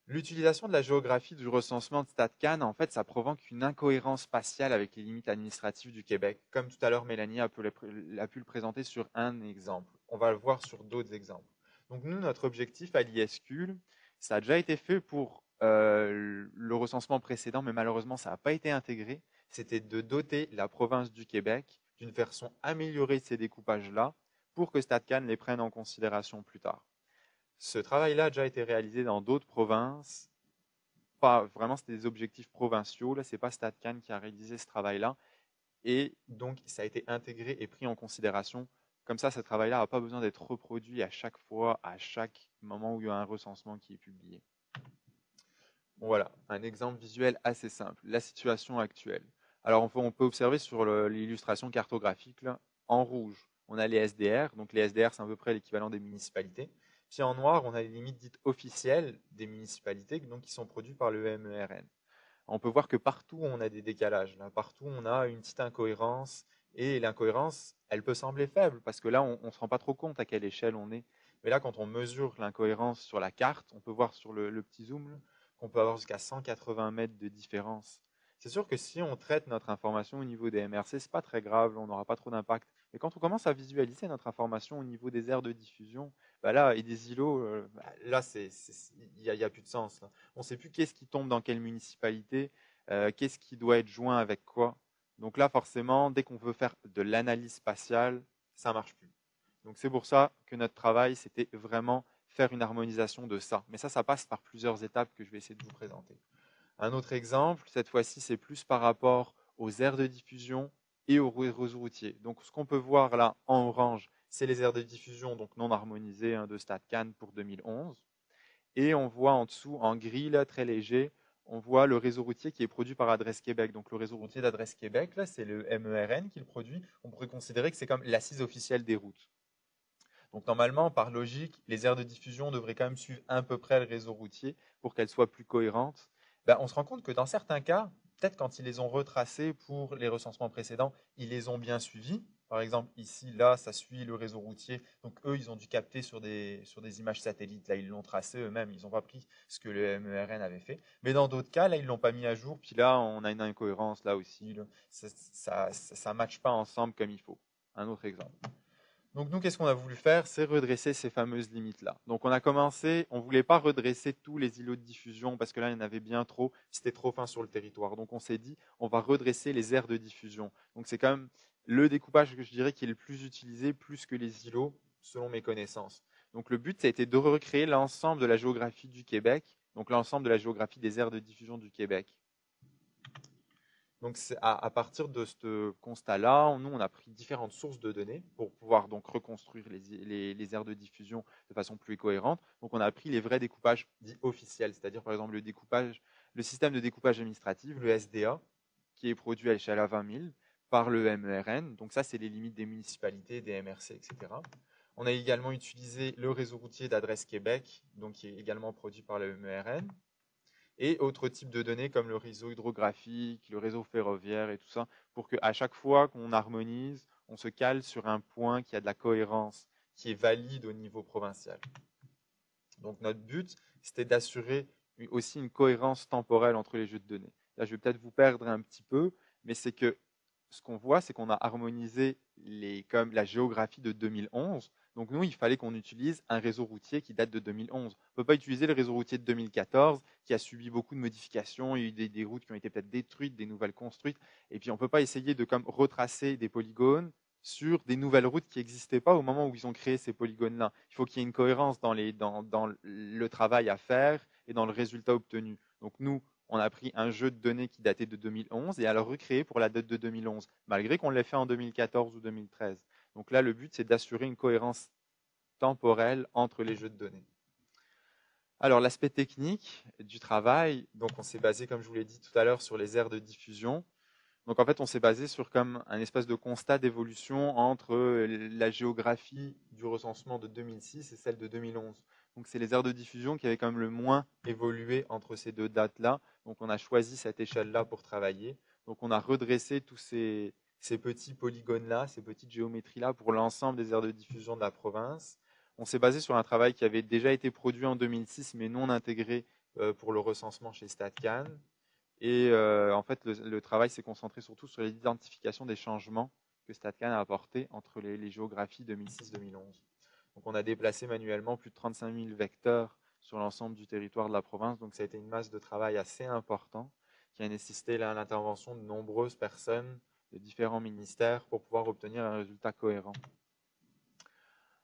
L'utilisation de la géographie du recensement de StatCan, en fait, ça provoque une incohérence spatiale avec les limites administratives du Québec. Comme tout à l'heure, Mélanie a pu le présenter sur un exemple. On va le voir sur d'autres exemples. Donc nous, notre objectif à l'ISQ, ça a déjà été fait pour le recensement précédent, mais malheureusement, ça n'a pas été intégré. C'était de doter la province du Québec d'une version améliorée de ces découpages-là pour que StatCan les prenne en considération plus tard. Ce travail-là a déjà été réalisé dans d'autres provinces. Pas vraiment, c'était des objectifs provinciaux. Là, c'est pas StatCan qui a réalisé ce travail-là. Et donc, ça a été intégré et pris en considération. Comme ça, ce travail-là n'a pas besoin d'être reproduit à chaque fois, à chaque moment où il y a un recensement qui est publié. Bon, voilà, un exemple visuel assez simple. La situation actuelle. Alors, on peut observer sur l'illustration cartographique, là, en rouge, on a les SDR. Donc, les SDR, c'est à peu près l'équivalent des municipalités. Puis en noir, on a les limites dites officielles des municipalités, donc qui sont produites par le MERN. On peut voir que partout on a des décalages, là, partout on a une petite incohérence, et l'incohérence, elle peut sembler faible, parce que là, on ne se rend pas trop compte à quelle échelle on est. Mais là, quand on mesure l'incohérence sur la carte, on peut voir sur le petit zoom là, qu'on peut avoir jusqu'à 180 mètres de différence. C'est sûr que si on traite notre information au niveau des MRC, c'est pas très grave, on n'aura pas trop d'impact. Mais quand on commence à visualiser notre information au niveau des aires de diffusion, bah là, et des îlots, là, il y a plus de sens. Là. On ne sait plus qu'est-ce qui tombe dans quelle municipalité, qu'est-ce qui doit être joint avec quoi. Donc là, forcément, dès qu'on veut faire de l'analyse spatiale, ça ne marche plus. Donc c'est pour ça que notre travail, c'était vraiment faire une harmonisation de ça. Mais ça passe par plusieurs étapes que je vais essayer de vous présenter. Un autre exemple, cette fois-ci, c'est plus par rapport aux aires de diffusion et aux réseaux routiers. Donc ce qu'on peut voir là en orange, c'est les aires de diffusion donc non harmonisées de StatCan pour 2011. Et on voit en dessous, en gris, là, très léger, on voit le réseau routier qui est produit par Adresse Québec. Donc le réseau routier d'Adresse Québec, là, c'est le MERN qui le produit. On pourrait considérer que c'est comme l'assise officielle des routes. Donc normalement, par logique, les aires de diffusion devraient quand même suivre à peu près le réseau routier pour qu'elles soient plus cohérentes. Ben, on se rend compte que dans certains cas, peut-être quand ils les ont retracés pour les recensements précédents, ils les ont bien suivis. Par exemple, ici, là, ça suit le réseau routier. Donc, eux, ils ont dû capter sur des images satellites. Là, ils l'ont tracé eux-mêmes. Ils n'ont pas pris ce que le MERN avait fait. Mais dans d'autres cas, là, ils ne l'ont pas mis à jour. Puis là, on a une incohérence là aussi. Là. Ça ne matche pas ensemble comme il faut. Un autre exemple. Donc nous, qu'est-ce qu'on a voulu faire? C'est redresser ces fameuses limites-là. Donc on a commencé, on ne voulait pas redresser tous les îlots de diffusion parce que là, il y en avait bien trop, c'était trop fin sur le territoire. Donc on s'est dit, on va redresser les aires de diffusion. Donc c'est quand même le découpage que je dirais qui est le plus utilisé, plus que les îlots, selon mes connaissances. Donc le but, ça a été de recréer l'ensemble de la géographie du Québec, donc l'ensemble de la géographie des aires de diffusion du Québec. Donc à partir de ce constat-là, nous on a pris différentes sources de données pour pouvoir donc reconstruire les aires de diffusion de façon plus cohérente. Donc on a pris les vrais découpages dits officiels, c'est-à-dire par exemple le système de découpage administratif, le SDA, qui est produit à l'échelle à 20 000 par le MERN. Donc ça c'est les limites des municipalités, des MRC, etc. On a également utilisé le réseau routier d'Adresse Québec, donc qui est également produit par le MERN. Et autres types de données comme le réseau hydrographique, le réseau ferroviaire et tout ça, pour qu'à chaque fois qu'on harmonise, on se cale sur un point qui a de la cohérence, qui est valide au niveau provincial. Donc notre but, c'était d'assurer aussi une cohérence temporelle entre les jeux de données. Là, je vais peut-être vous perdre un petit peu, mais c'est que ce qu'on voit, c'est qu'on a harmonisé comme la géographie de 2011. Donc nous, il fallait qu'on utilise un réseau routier qui date de 2011. On ne peut pas utiliser le réseau routier de 2014 qui a subi beaucoup de modifications. Il y a eu des routes qui ont été peut-être détruites, des nouvelles construites. Et puis on ne peut pas essayer de comme retracer des polygones sur des nouvelles routes qui n'existaient pas au moment où ils ont créé ces polygones-là. Il faut qu'il y ait une cohérence dans le travail à faire et dans le résultat obtenu. Donc nous, on a pris un jeu de données qui datait de 2011 et à le recréer pour la date de 2011, malgré qu'on l'ait fait en 2014 ou 2013. Donc là, le but, c'est d'assurer une cohérence temporelle entre les jeux de données. Alors, l'aspect technique du travail, donc on s'est basé, comme je vous l'ai dit tout à l'heure, sur les aires de diffusion. Donc en fait, on s'est basé sur comme un espèce de constat d'évolution entre la géographie du recensement de 2006 et celle de 2011. Donc c'est les aires de diffusion qui avaient quand même le moins évolué entre ces deux dates-là. Donc on a choisi cette échelle-là pour travailler. Donc on a redressé tous ces petits polygones-là, ces petites géométries-là pour l'ensemble des aires de diffusion de la province. On s'est basé sur un travail qui avait déjà été produit en 2006 mais non intégré pour le recensement chez StatCan. Et en fait, le travail s'est concentré surtout sur l'identification des changements que StatCan a apportés entre les géographies 2006-2011. Donc on a déplacé manuellement plus de 35 000 vecteurs sur l'ensemble du territoire de la province. Donc ça a été une masse de travail assez importante qui a nécessité l'intervention de nombreuses personnes de différents ministères pour pouvoir obtenir un résultat cohérent.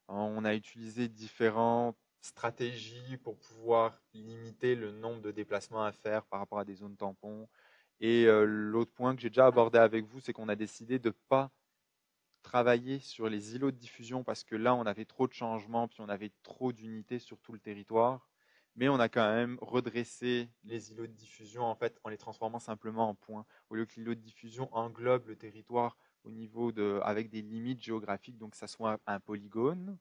On a utilisé différentes stratégies pour pouvoir limiter le nombre de déplacements à faire par rapport à des zones tampons. Et l'autre point que j'ai déjà abordé avec vous, c'est qu'on a décidé de ne pas travailler sur les îlots de diffusion parce que là, on avait trop de changements, puis on avait trop d'unités sur tout le territoire. Mais on a quand même redressé les îlots de diffusion en fait en les transformant simplement en points. Au lieu que l'îlot de diffusion englobe le territoire au niveau avec des limites géographiques, donc que ça soit un polygone,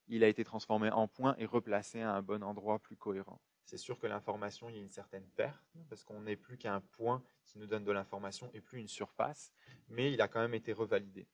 il a été transformé en points et replacé à un bon endroit plus cohérent. C'est sûr que l'information, il y a une certaine perte, parce qu'on n'est plus qu'un point qui nous donne de l'information et plus une surface, mais il a quand même été revalidé.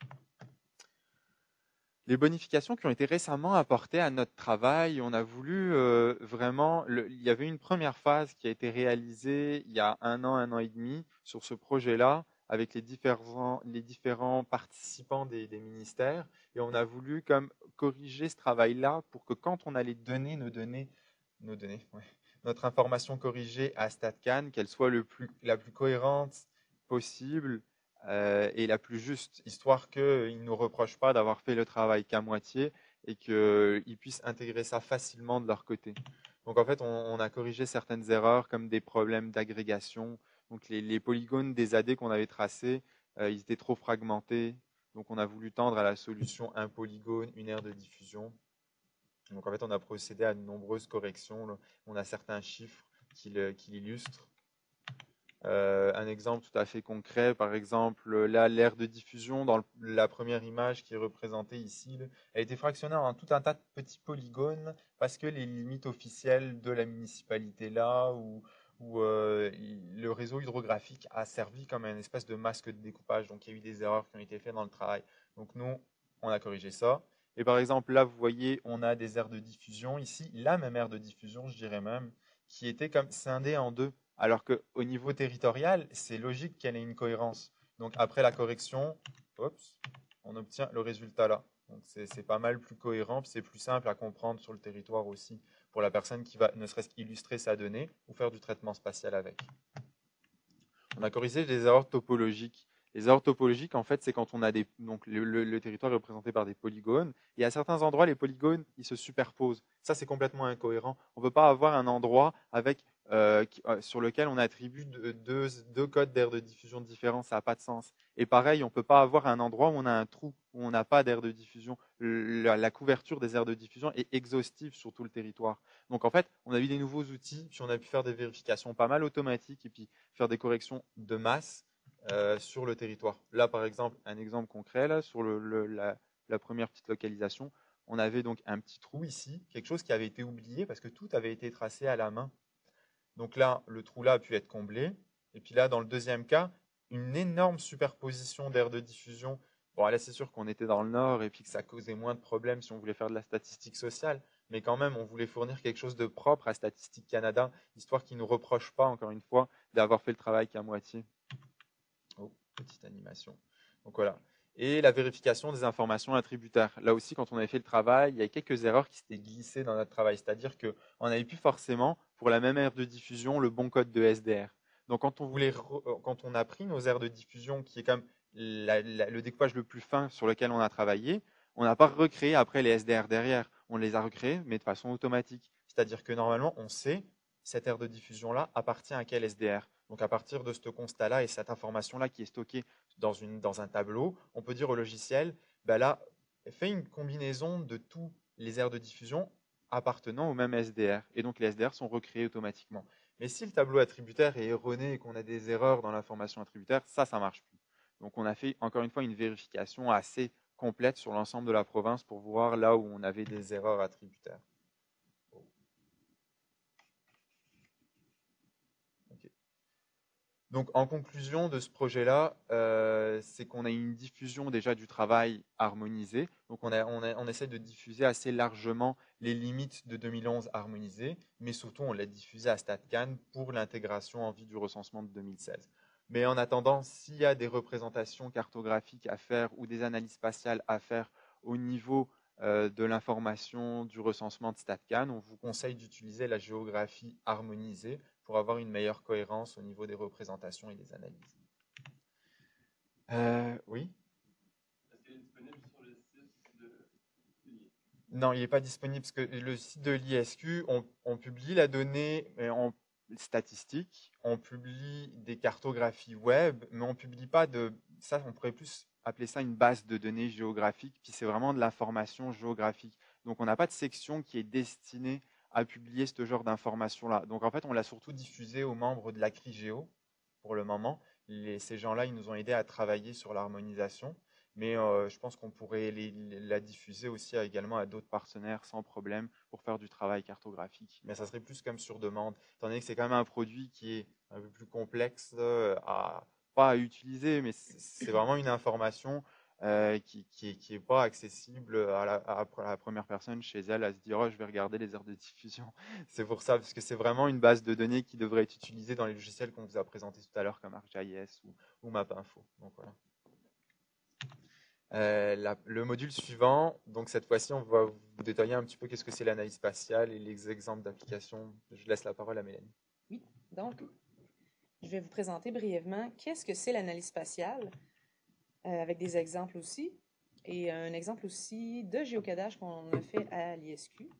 Les bonifications qui ont été récemment apportées à notre travail, on a voulu vraiment... il y avait une première phase qui a été réalisée il y a un an et demi sur ce projet-là, avec les différents participants des ministères. Et on a voulu comme corriger ce travail-là pour que quand on allait donner notre information corrigée à StatCan, qu'elle soit la plus cohérente possible et la plus juste, histoire qu'ils ne nous reprochent pas d'avoir fait le travail qu'à moitié et qu'ils puissent intégrer ça facilement de leur côté. Donc en fait, on a corrigé certaines erreurs comme des problèmes d'agrégation. Donc les polygones des AD qu'on avait tracés, ils étaient trop fragmentés. Donc on a voulu tendre à la solution un polygone, une aire de diffusion. Donc en fait, on a procédé à de nombreuses corrections. On a certains chiffres qui l'illustrent. Un exemple tout à fait concret, par exemple, là, l'aire de diffusion dans la première image qui est représentée ici, elle a été fractionnée en tout un tas de petits polygones parce que les limites officielles de la municipalité là, où le réseau hydrographique a servi comme un espèce de masque de découpage. Donc il y a eu des erreurs qui ont été faites dans le travail. Donc nous, on a corrigé ça. Et par exemple, là, vous voyez, on a des aires de diffusion. Ici, la même aire de diffusion, je dirais même, qui était comme scindée en deux. Alors qu'au niveau territorial, c'est logique qu'elle ait une cohérence. Donc après la correction, on obtient le résultat là. Donc c'est pas mal plus cohérent, puis c'est plus simple à comprendre sur le territoire aussi pour la personne qui va ne serait-ce qu'illustrer sa donnée ou faire du traitement spatial avec. On a corrigé les erreurs topologiques. Les erreurs topologiques, en fait, c'est quand on a donc le territoire est représenté par des polygones, et à certains endroits, les polygones, ils se superposent. Ça, c'est complètement incohérent. On ne peut pas avoir un endroit sur lequel on attribue deux codes d'aire de diffusion différents, ça n'a pas de sens. Et pareil, on ne peut pas avoir un endroit où on a un trou, où on n'a pas d'aire de diffusion. La couverture des aires de diffusion est exhaustive sur tout le territoire. Donc en fait, on a eu des nouveaux outils, puis on a pu faire des vérifications pas mal automatiques, et puis faire des corrections de masse sur le territoire. Là, par exemple, un exemple concret, là, sur la première petite localisation, on avait donc un petit trou ici, quelque chose qui avait été oublié parce que tout avait été tracé à la main. Donc là, le trou là a pu être comblé. Et puis là, dans le deuxième cas, une énorme superposition d'aires de diffusion Bon, là, c'est sûr qu'on était dans le nord et puis que ça causait moins de problèmes si on voulait faire de la statistique sociale, mais quand même, on voulait fournir quelque chose de propre à Statistique Canada, histoire qu'ils ne nous reprochent pas, encore une fois, d'avoir fait le travail qu'à moitié. Oh, petite animation. Donc voilà. Et la vérification des informations attributaires. Là aussi, quand on avait fait le travail, il y a quelques erreurs qui s'étaient glissées dans notre travail. C'est-à-dire qu'on n'avait plus forcément, pour la même aire de diffusion, le bon code de SDR. Donc quand on a pris nos aires de diffusion, qui est comme le découpage le plus fin sur lequel on a travaillé, on n'a pas recréé après les SDR derrière. On les a recréés, mais de façon automatique. C'est-à-dire que normalement, on sait cette aire de diffusion-là appartient à quel SDR. Donc à partir de ce constat-là et cette information-là qui est stockée dans un tableau, on peut dire au logiciel, ben là, fais une combinaison de tous les aires de diffusion appartenant au même SDR. Et donc les SDR sont recréés automatiquement. Mais si le tableau attributaire est erroné et qu'on a des erreurs dans l'information attributaire, ça ne marche plus. Donc on a fait encore une fois une vérification assez complète sur l'ensemble de la province pour voir là où on avait des erreurs attributaires. Donc, en conclusion de ce projet-là, c'est qu'on a une diffusion déjà du travail harmonisé. Donc, on essaie de diffuser assez largement les limites de 2011 harmonisées, mais surtout, on l'a diffusé à StatCan pour l'intégration en vue du recensement de 2016. Mais en attendant, s'il y a des représentations cartographiques à faire ou des analyses spatiales à faire au niveau de l'information du recensement de StatCan, on vous conseille d'utiliser la géographie harmonisée pour avoir une meilleure cohérence au niveau des représentations et des analyses. Oui. Est-ce qu'il est disponible sur le site de l'ISQ? Non, il n'est pas disponible parce que le site de l'ISQ, on publie la donnée en statistique, on publie des cartographies web, mais on ne publie pas de... Ça, on pourrait plus appeler ça une base de données géographique, puis c'est vraiment de l'information géographique. Donc on n'a pas de section qui est destinée à publier ce genre d'informations-là. Donc en fait, on l'a surtout diffusé aux membres de la CRIGEO pour le moment. Ces gens-là, ils nous ont aidés à travailler sur l'harmonisation, mais je pense qu'on pourrait la diffuser aussi également à d'autres partenaires sans problème pour faire du travail cartographique. Mais ça serait plus comme sur demande, étant donné que c'est quand même un produit qui est un peu plus complexe pas à utiliser, mais c'est vraiment une information qui est pas accessible à la première personne chez elle à se dire oh, je vais regarder les aires de diffusion. C'est pour ça, parce que c'est vraiment une base de données qui devrait être utilisée dans les logiciels qu'on vous a présentés tout à l'heure comme ArcGIS ou MapInfo. Donc voilà. Le module suivant, donc cette fois-ci, on va vous détailler un petit peu qu'est-ce que c'est l'analyse spatiale et les exemples d'application. Je laisse la parole à Mélanie. Oui, donc je vais vous présenter brièvement qu'est-ce que c'est l'analyse spatiale, avec des exemples aussi, et un exemple aussi de géocodage qu'on a fait à l'ISQ.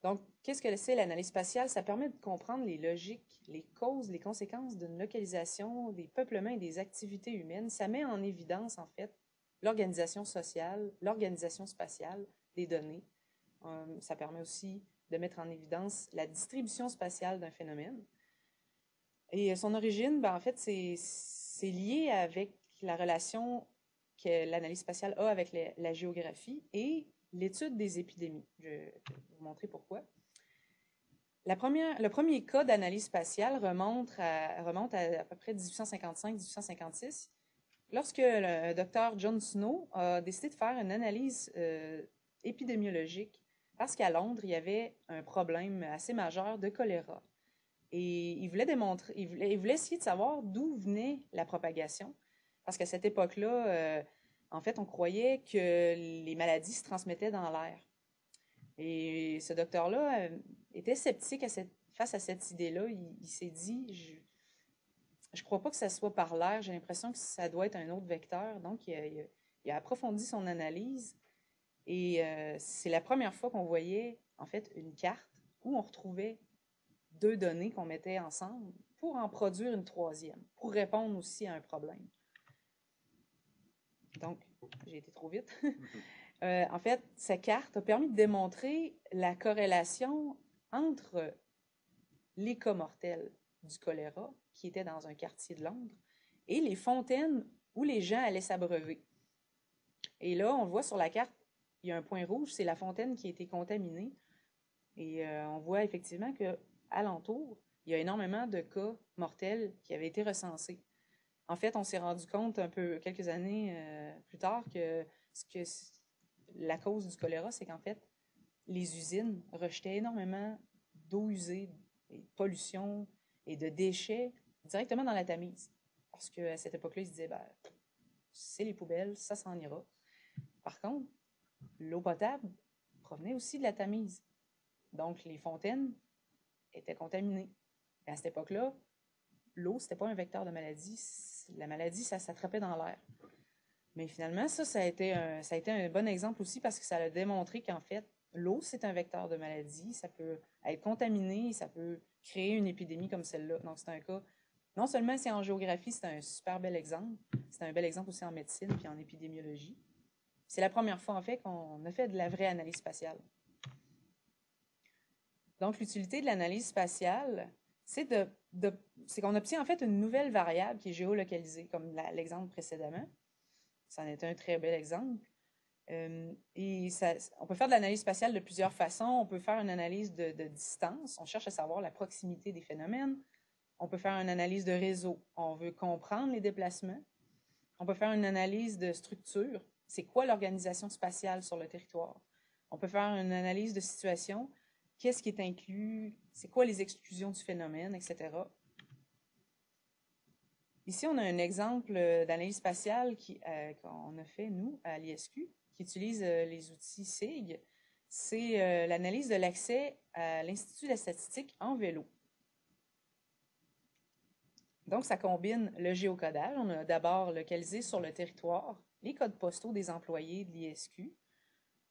Donc, qu'est-ce que c'est l'analyse spatiale? Ça permet de comprendre les logiques, les causes, les conséquences d'une localisation, des peuplements et des activités humaines. Ça met en évidence, en fait, l'organisation sociale, l'organisation spatiale des données. Ça permet aussi de mettre en évidence la distribution spatiale d'un phénomène. Et son origine, ben, en fait, c'est lié avec la relation que l'analyse spatiale a avec la géographie et l'étude des épidémies. Je vais vous montrer pourquoi. Le premier cas d'analyse spatiale remonte à peu près 1855-1856, lorsque le docteur John Snow a décidé de faire une analyse épidémiologique, parce qu'à Londres, il y avait un problème assez majeur de choléra. Et il voulait essayer de savoir d'où venait la propagation, parce qu'à cette époque-là, en fait, on croyait que les maladies se transmettaient dans l'air. Et ce docteur-là était sceptique face à cette idée-là. Il s'est dit, je crois pas que ça soit par l'air, j'ai l'impression que ça doit être un autre vecteur. Donc, il a approfondi son analyse et c'est la première fois qu'on voyait, en fait, une carte où on retrouvait deux données qu'on mettait ensemble pour en produire une troisième, pour répondre aussi à un problème. Donc, j'ai été trop vite. En fait, cette carte a permis de démontrer la corrélation entre les cas mortels du choléra, qui étaient dans un quartier de Londres, et les fontaines où les gens allaient s'abreuver. Et là, on le voit sur la carte, il y a un point rouge, c'est la fontaine qui a été contaminée. Et on voit effectivement qu'alentour, il y a énormément de cas mortels qui avaient été recensés. En fait, on s'est rendu compte quelques années plus tard que la cause du choléra, c'est qu'en fait, les usines rejetaient énormément d'eau usée, et de pollution et de déchets directement dans la Tamise. Parce qu'à cette époque-là, ils se disaient, ben, c'est les poubelles, ça s'en ira. Par contre, l'eau potable provenait aussi de la Tamise. Donc, les fontaines étaient contaminées. Et à cette époque-là, l'eau, c'était pas un vecteur de maladie. La maladie, ça s'attrapait dans l'air. Mais finalement, ça a été un bon exemple aussi parce que ça a démontré qu'en fait, l'eau, c'est un vecteur de maladie. Ça peut être contaminé, ça peut créer une épidémie comme celle-là. Donc, c'est un cas, non seulement c'est en géographie, c'est un super bel exemple, c'est un bel exemple aussi en médecine puis en épidémiologie. C'est la première fois, en fait, qu'on a fait de la vraie analyse spatiale. Donc, l'utilité de l'analyse spatiale, c'est qu'on obtient en fait une nouvelle variable qui est géolocalisée, comme l'exemple précédemment. Ça en est un très bel exemple. On peut faire de l'analyse spatiale de plusieurs façons. On peut faire une analyse de distance. On cherche à savoir la proximité des phénomènes. On peut faire une analyse de réseau. On veut comprendre les déplacements. On peut faire une analyse de structure. C'est quoi l'organisation spatiale sur le territoire? On peut faire une analyse de situation. Qu'est-ce qui est inclus? C'est quoi les exclusions du phénomène, etc. Ici, on a un exemple d'analyse spatiale qu'on a fait, nous, à l'ISQ, qui utilise les outils SIG. C'est l'analyse de l'accès à l'Institut de la statistique en vélo. Donc, ça combine le géocodage. On a d'abord localisé sur le territoire les codes postaux des employés de l'ISQ.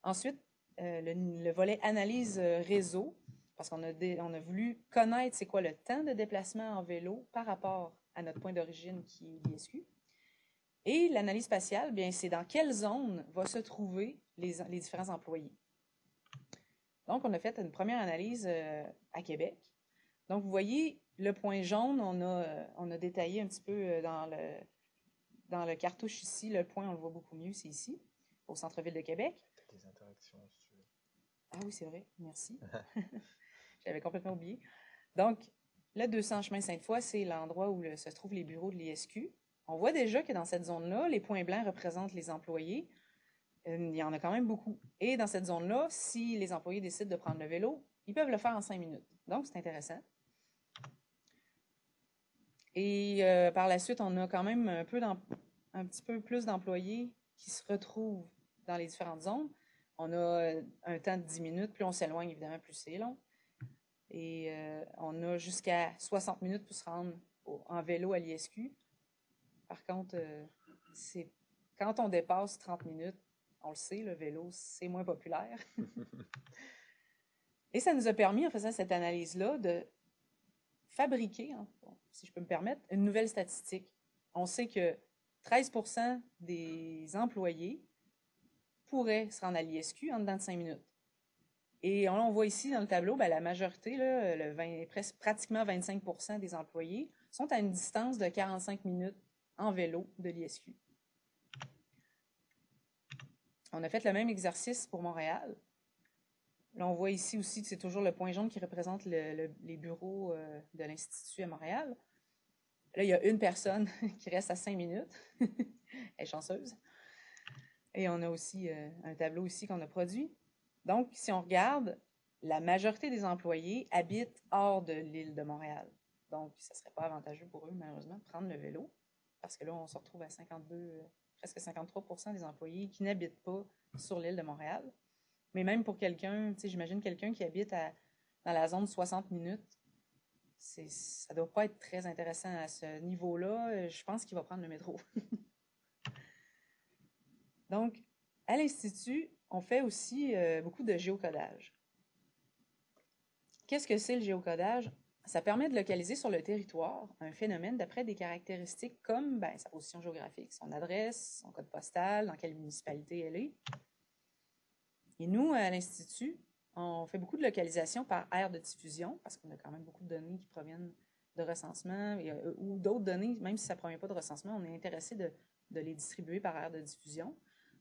Ensuite, le volet analyse réseau, parce qu'on a voulu connaître c'est quoi le temps de déplacement en vélo par rapport à notre point d'origine qui est l'ISQ. Et l'analyse spatiale, bien, c'est dans quelle zone va se trouver les différents employés. Donc, on a fait une première analyse à Québec. Donc, vous voyez, le point jaune, on a détaillé un petit peu dans le cartouche ici. Le point, on le voit beaucoup mieux, c'est ici, au centre-ville de Québec. Des interactions, si tu veux. Ah oui, c'est vrai, merci. J'avais complètement oublié. Donc, le 200 chemin Sainte-Foy, c'est l'endroit où se trouvent les bureaux de l'ISQ. On voit déjà que dans cette zone-là, les points blancs représentent les employés. Il y en a quand même beaucoup. Et dans cette zone-là, si les employés décident de prendre le vélo, ils peuvent le faire en 5 minutes. Donc, c'est intéressant. Et par la suite, on a quand même un petit peu plus d'employés qui se retrouvent dans les différentes zones. On a un temps de 10 minutes. Plus on s'éloigne, évidemment, plus c'est long. Et on a jusqu'à 60 minutes pour se rendre en vélo à l'ISQ. Par contre, quand on dépasse 30 minutes, on le sait, le vélo, c'est moins populaire. Et ça nous a permis, en faisant cette analyse-là, de fabriquer, si je peux me permettre, une nouvelle statistique. On sait que 13% des employés pourraient se rendre à l'ISQ en dedans de 5 minutes. Et on voit ici dans le tableau, ben, la majorité, là, pratiquement 25% des employés sont à une distance de 45 minutes en vélo de l'ISQ. On a fait le même exercice pour Montréal. Là, on voit ici aussi que c'est toujours le point jaune qui représente les bureaux de l'Institut à Montréal. Là, il y a une personne qui reste à 5 minutes. Elle est chanceuse. Et on a aussi un tableau ici qu'on a produit. Donc, si on regarde, la majorité des employés habitent hors de l'île de Montréal. Donc, ça ne serait pas avantageux pour eux, malheureusement, de prendre le vélo, parce que là, on se retrouve à presque 53% des employés qui n'habitent pas sur l'île de Montréal. Mais même pour quelqu'un, j'imagine quelqu'un qui habite dans la zone de 60 minutes, ça ne doit pas être très intéressant à ce niveau-là. Je pense qu'il va prendre le métro. Donc, à l'Institut, on fait aussi beaucoup de géocodage. Qu'est-ce que c'est le géocodage? Ça permet de localiser sur le territoire un phénomène d'après des caractéristiques comme sa position géographique, son adresse, son code postal, dans quelle municipalité elle est. Et nous, à l'Institut, on fait beaucoup de localisation par aire de diffusion, parce qu'on a quand même beaucoup de données qui proviennent de recensement, ou d'autres données, même si ça ne provient pas de recensement, on est intéressé de les distribuer par aire de diffusion.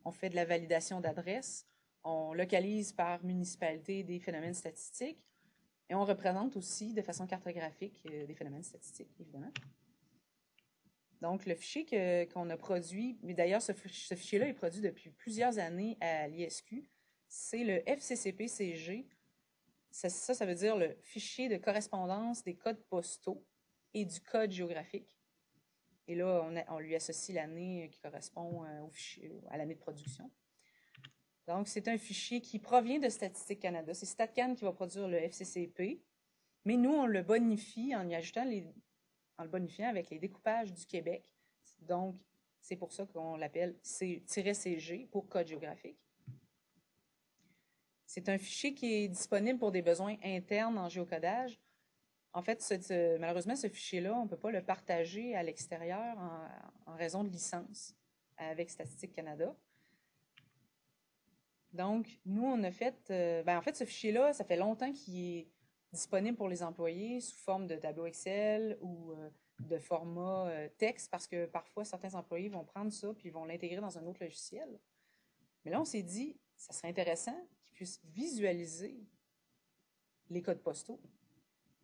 On fait de la validation d'adresses, on localise par municipalité des phénomènes statistiques, et on représente aussi de façon cartographique des phénomènes statistiques, évidemment. Donc, le fichier qu'on a produit, mais d'ailleurs, ce fichier-là est produit depuis plusieurs années à l'ISQ, c'est le FCCP-CG. Ça veut dire le fichier de correspondance des codes postaux et du code géographique. Et là, on lui associe l'année qui correspond à l'année de production. Donc, c'est un fichier qui provient de Statistique Canada. C'est StatCan qui va produire le FCCP, mais nous, on le bonifie en y ajoutant en le bonifiant avec les découpages du Québec. Donc, c'est pour ça qu'on l'appelle -CG pour code géographique. C'est un fichier qui est disponible pour des besoins internes en géocodage. En fait, malheureusement, ce fichier-là, on ne peut pas le partager à l'extérieur en raison de licence avec Statistique Canada. Donc, nous, on a fait... en fait, ce fichier-là, ça fait longtemps qu'il est disponible pour les employés sous forme de tableau Excel ou de format texte, parce que parfois, certains employés vont prendre ça puis vont l'intégrer dans un autre logiciel. Mais là, on s'est dit, ça serait intéressant qu'ils puissent visualiser les codes postaux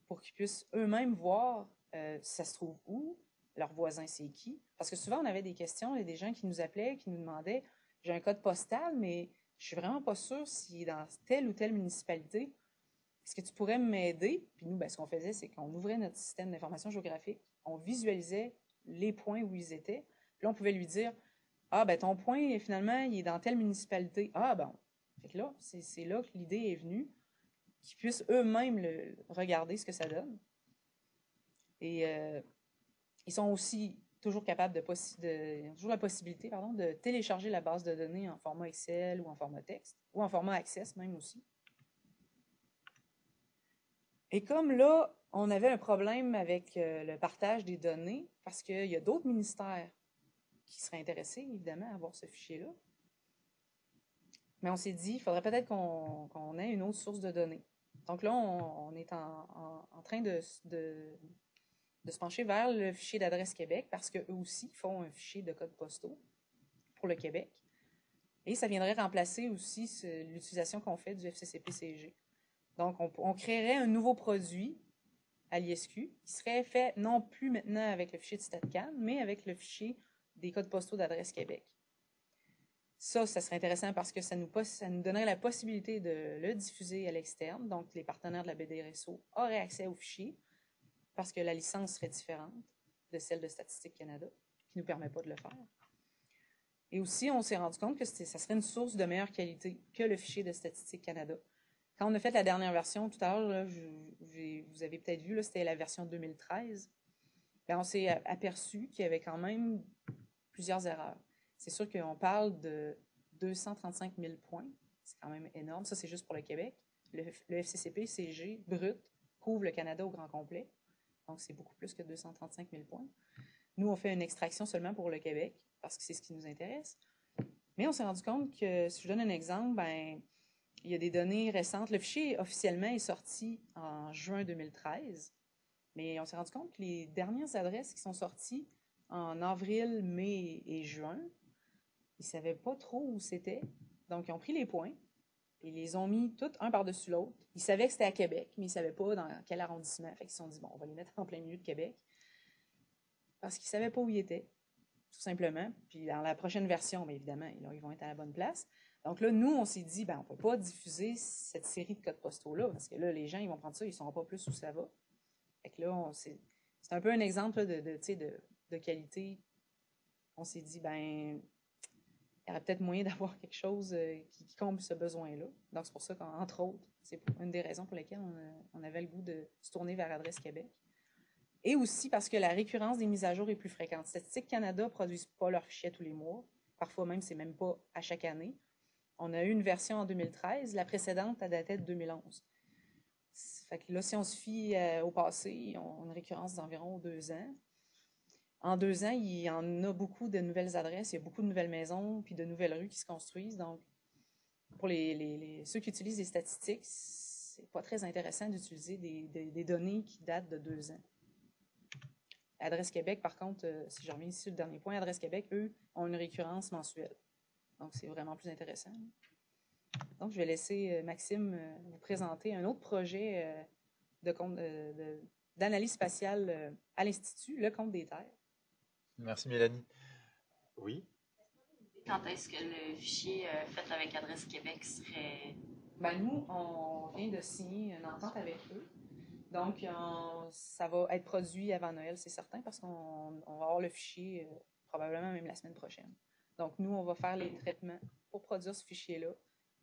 pour qu'ils puissent eux-mêmes voir ça se trouve où, leur voisin c'est qui. Parce que souvent, on avait des questions, il y a des gens qui nous appelaient, qui nous demandaient, j'ai un code postal, mais je suis vraiment pas sûre si dans telle ou telle municipalité, est-ce que tu pourrais m'aider? Puis nous, ce qu'on faisait, c'est qu'on ouvrait notre système d'information géographique, on visualisait les points où ils étaient, puis là, on pouvait lui dire, ah, ton point, finalement, il est dans telle municipalité. Ah, bon. Fait que là, c'est là que l'idée est venue, qu'ils puissent eux-mêmes regarder ce que ça donne. Et ils sont aussi toujours capables toujours la possibilité, de télécharger la base de données en format Excel ou en format texte, ou en format Access même aussi. Et comme là, on avait un problème avec le partage des données, parce qu'il y a d'autres ministères qui seraient intéressés, évidemment, à avoir ce fichier-là. Mais on s'est dit, il faudrait peut-être qu'on ait une autre source de données. Donc là, on est en train de se pencher vers le fichier d'adresse Québec, parce qu'eux aussi font un fichier de codes postaux pour le Québec. Et ça viendrait remplacer aussi l'utilisation qu'on fait du FCCP-CG. Donc, on créerait un nouveau produit à l'ISQ qui serait fait non plus maintenant avec le fichier de StatCan, mais avec le fichier des codes postaux d'adresse Québec. Ça serait intéressant parce que ça nous donnerait la possibilité de le diffuser à l'externe. Donc, les partenaires de la BDRSO auraient accès au fichier parce que la licence serait différente de celle de Statistique Canada, qui ne nous permet pas de le faire. Et aussi, on s'est rendu compte que ça serait une source de meilleure qualité que le fichier de Statistique Canada. Quand on a fait la dernière version, tout à l'heure, vous avez peut-être vu, c'était la version 2013, on s'est aperçu qu'il y avait quand même plusieurs erreurs. C'est sûr qu'on parle de 235 000 points, c'est quand même énorme. Ça, c'est juste pour le Québec. Le FCCP-CG brut couvre le Canada au grand complet, donc c'est beaucoup plus que 235 000 points. Nous, on fait une extraction seulement pour le Québec, parce que c'est ce qui nous intéresse. Mais on s'est rendu compte que, si je donne un exemple, il y a des données récentes. Le fichier officiellement est sorti en juin 2013, mais on s'est rendu compte que les dernières adresses qui sont sorties en avril, mai et juin, ils ne savaient pas trop où c'était. Donc, ils ont pris les points et ils les ont mis tous un par-dessus l'autre. Ils savaient que c'était à Québec, mais ils ne savaient pas dans quel arrondissement. Fait qu'ils se sont dit, on va les mettre en plein milieu de Québec. Parce qu'ils ne savaient pas où ils étaient, tout simplement. Puis dans la prochaine version, bien évidemment, ils vont être à la bonne place. Donc là, nous, on s'est dit, on ne peut pas diffuser cette série de codes postaux-là, parce que là, les gens, ils vont prendre ça, ils ne sauront pas plus où ça va. Fait que là, c'est un peu un exemple de qualité. On s'est dit, il y aurait peut-être moyen d'avoir quelque chose qui comble ce besoin-là. Donc, c'est pour ça qu'entre autres, c'est une des raisons pour lesquelles on avait le goût de se tourner vers Adresse Québec. Et aussi parce que la récurrence des mises à jour est plus fréquente. Statistique Canada ne produisent pas leurs fichiers tous les mois. Parfois même, c'est même pas à chaque année. On a eu une version en 2013. La précédente, elle datait de 2011. Fait que là, si on se fie au passé, on a une récurrence d'environ 2 ans. En 2 ans, il y en a beaucoup de nouvelles adresses, il y a beaucoup de nouvelles maisons, puis de nouvelles rues qui se construisent. Donc, pour ceux qui utilisent les statistiques, c'est pas très intéressant d'utiliser des données qui datent de 2 ans. Adresse Québec, par contre, si je reviens ici sur le dernier point, Adresse Québec, eux, ont une récurrence mensuelle. Donc, c'est vraiment plus intéressant. Donc, je vais laisser Maxime vous présenter un autre projet d'analyse spatiale à l'Institut, le Compte des Terres. Merci Mélanie. Oui. Quand est-ce que le fichier fait avec Adresse Québec serait... Ben nous, on vient de signer une entente avec eux. Donc, ça va être produit avant Noël, c'est certain, parce qu'on va avoir le fichier probablement même la semaine prochaine. Donc, nous, on va faire les traitements pour produire ce fichier-là.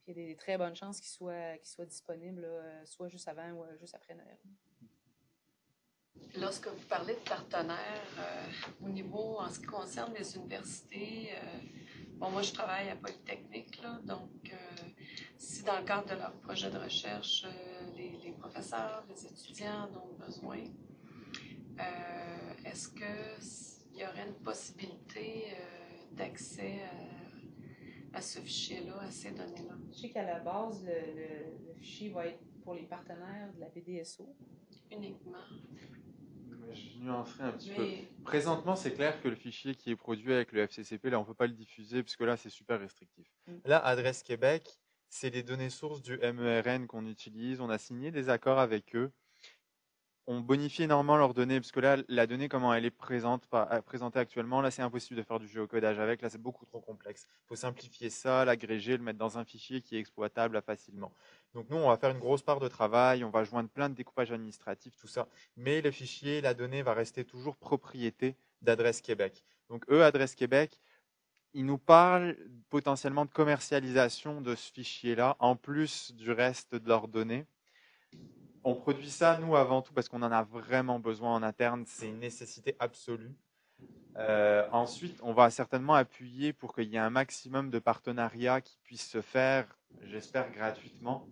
Puis, il y a des très bonnes chances qu'il soit disponible, soit juste avant ou juste après Noël. Lorsque vous parlez de partenaires, au niveau, en ce qui concerne les universités, bon, moi, je travaille à Polytechnique, là, donc si dans le cadre de leur projet de recherche, les professeurs, les étudiants en ont besoin, est-ce qu'il y aurait une possibilité d'accès à ce fichier-là, à ces données-là? Je sais qu'à la base, le fichier va être pour les partenaires de la BDSO. Uniquement. Je nuancerai un petit peu. Mais Présentement, c'est clair que le fichier qui est produit avec le FCCP, là, on ne peut pas le diffuser parce que là, c'est super restrictif. Là, Adresse Québec, c'est les données sources du MERN qu'on utilise. On a signé des accords avec eux. On bonifie énormément leurs données parce que là, la donnée, comment elle est présentée actuellement, là, c'est impossible de faire du géocodage avec. Là, c'est beaucoup trop complexe. Il faut simplifier ça, l'agréger, le mettre dans un fichier qui est exploitable facilement. Donc, nous, on va faire une grosse part de travail. On va joindre plein de découpages administratifs, tout ça. Mais le fichier, la donnée va rester toujours propriété d'Adresse Québec. Donc, eux, Adresse Québec, ils nous parlent potentiellement de commercialisation de ce fichier-là, en plus du reste de leurs données. On produit ça, nous, avant tout, parce qu'on en a vraiment besoin en interne. C'est une nécessité absolue. Ensuite, on va certainement appuyer pour qu'il y ait un maximum de partenariats qui puissent se faire, j'espère, gratuitement.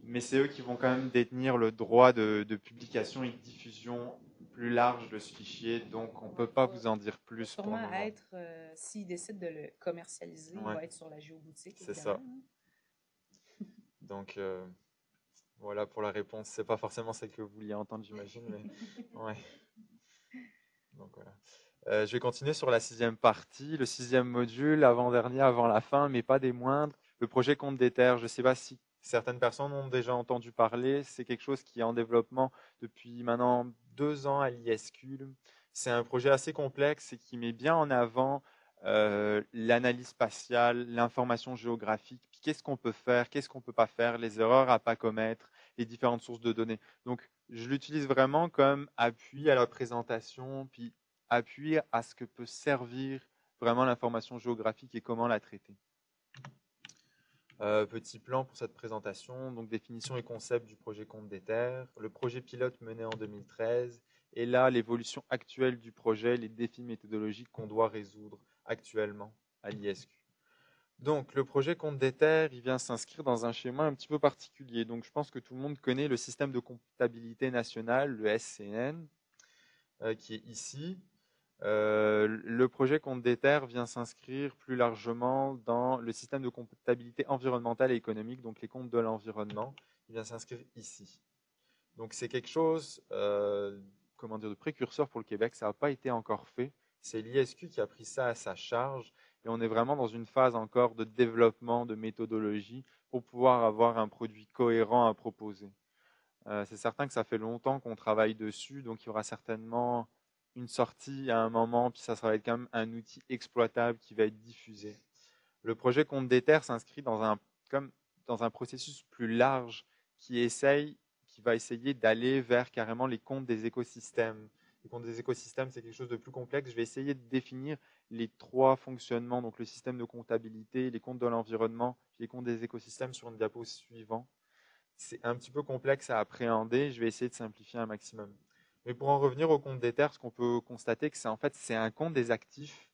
Mais c'est eux qui vont quand même détenir le droit de publication et de diffusion plus large de ce fichier. Donc, on ne peut pas vous en dire plus pour le Sûrement moment. être, s'ils décident de le commercialiser, il va être sur la géoboutique. C'est ça. Donc, voilà pour la réponse. C'est pas forcément celle que vous vouliez entendre, j'imagine, mais ouais. Donc voilà. Je vais continuer sur la 6e partie, le 6e module, avant-dernier, avant la fin, mais pas des moindres. Le projet Compte des terres. Je ne sais pas si certaines personnes ont déjà entendu parler. C'est quelque chose qui est en développement depuis maintenant 2 ans à l'ISQ. C'est un projet assez complexe et qui met bien en avant l'analyse spatiale, l'information géographique, puis qu'est-ce qu'on peut faire, qu'est-ce qu'on ne peut pas faire, les erreurs à ne pas commettre, les différentes sources de données. Donc, je l'utilise vraiment comme appui à la présentation, puis appui à ce que peut servir vraiment l'information géographique et comment la traiter. Petit plan pour cette présentation, donc définition et concept du projet Compte des terres, le projet pilote mené en 2013, et là l'évolution actuelle du projet, les défis méthodologiques qu'on doit résoudre actuellement à l'ISQ. Donc le projet Compte des terres, il vient s'inscrire dans un schéma un petit peu particulier. Donc je pense que tout le monde connaît le système de comptabilité nationale, le SCN, qui est ici. Le projet Compte des terres vient s'inscrire plus largement dans le système de comptabilité environnementale et économique, donc les comptes de l'environnement. Il vient s'inscrire ici. Donc c'est quelque chose de précurseur pour le Québec. Ça n'a pas été encore fait. C'est l'ISQ qui a pris ça à sa charge. Et on est vraiment dans une phase encore de développement de méthodologie pour pouvoir avoir un produit cohérent à proposer. C'est certain que ça fait longtemps qu'on travaille dessus, donc il y aura certainement une sortie à un moment, puis ça va être quand même un outil exploitable qui va être diffusé. Le projet Compte des terres s'inscrit dans un processus plus large qui va essayer d'aller vers carrément les comptes des écosystèmes. Les comptes des écosystèmes, c'est quelque chose de plus complexe. Je vais essayer de définir les 3 fonctionnements, donc le système de comptabilité, les comptes de l'environnement, puis les comptes des écosystèmes sur une diapo suivante. C'est un petit peu complexe à appréhender. Je vais essayer de simplifier un maximum. Mais pour en revenir au compte des terres, ce qu'on peut constater, c'est un compte des actifs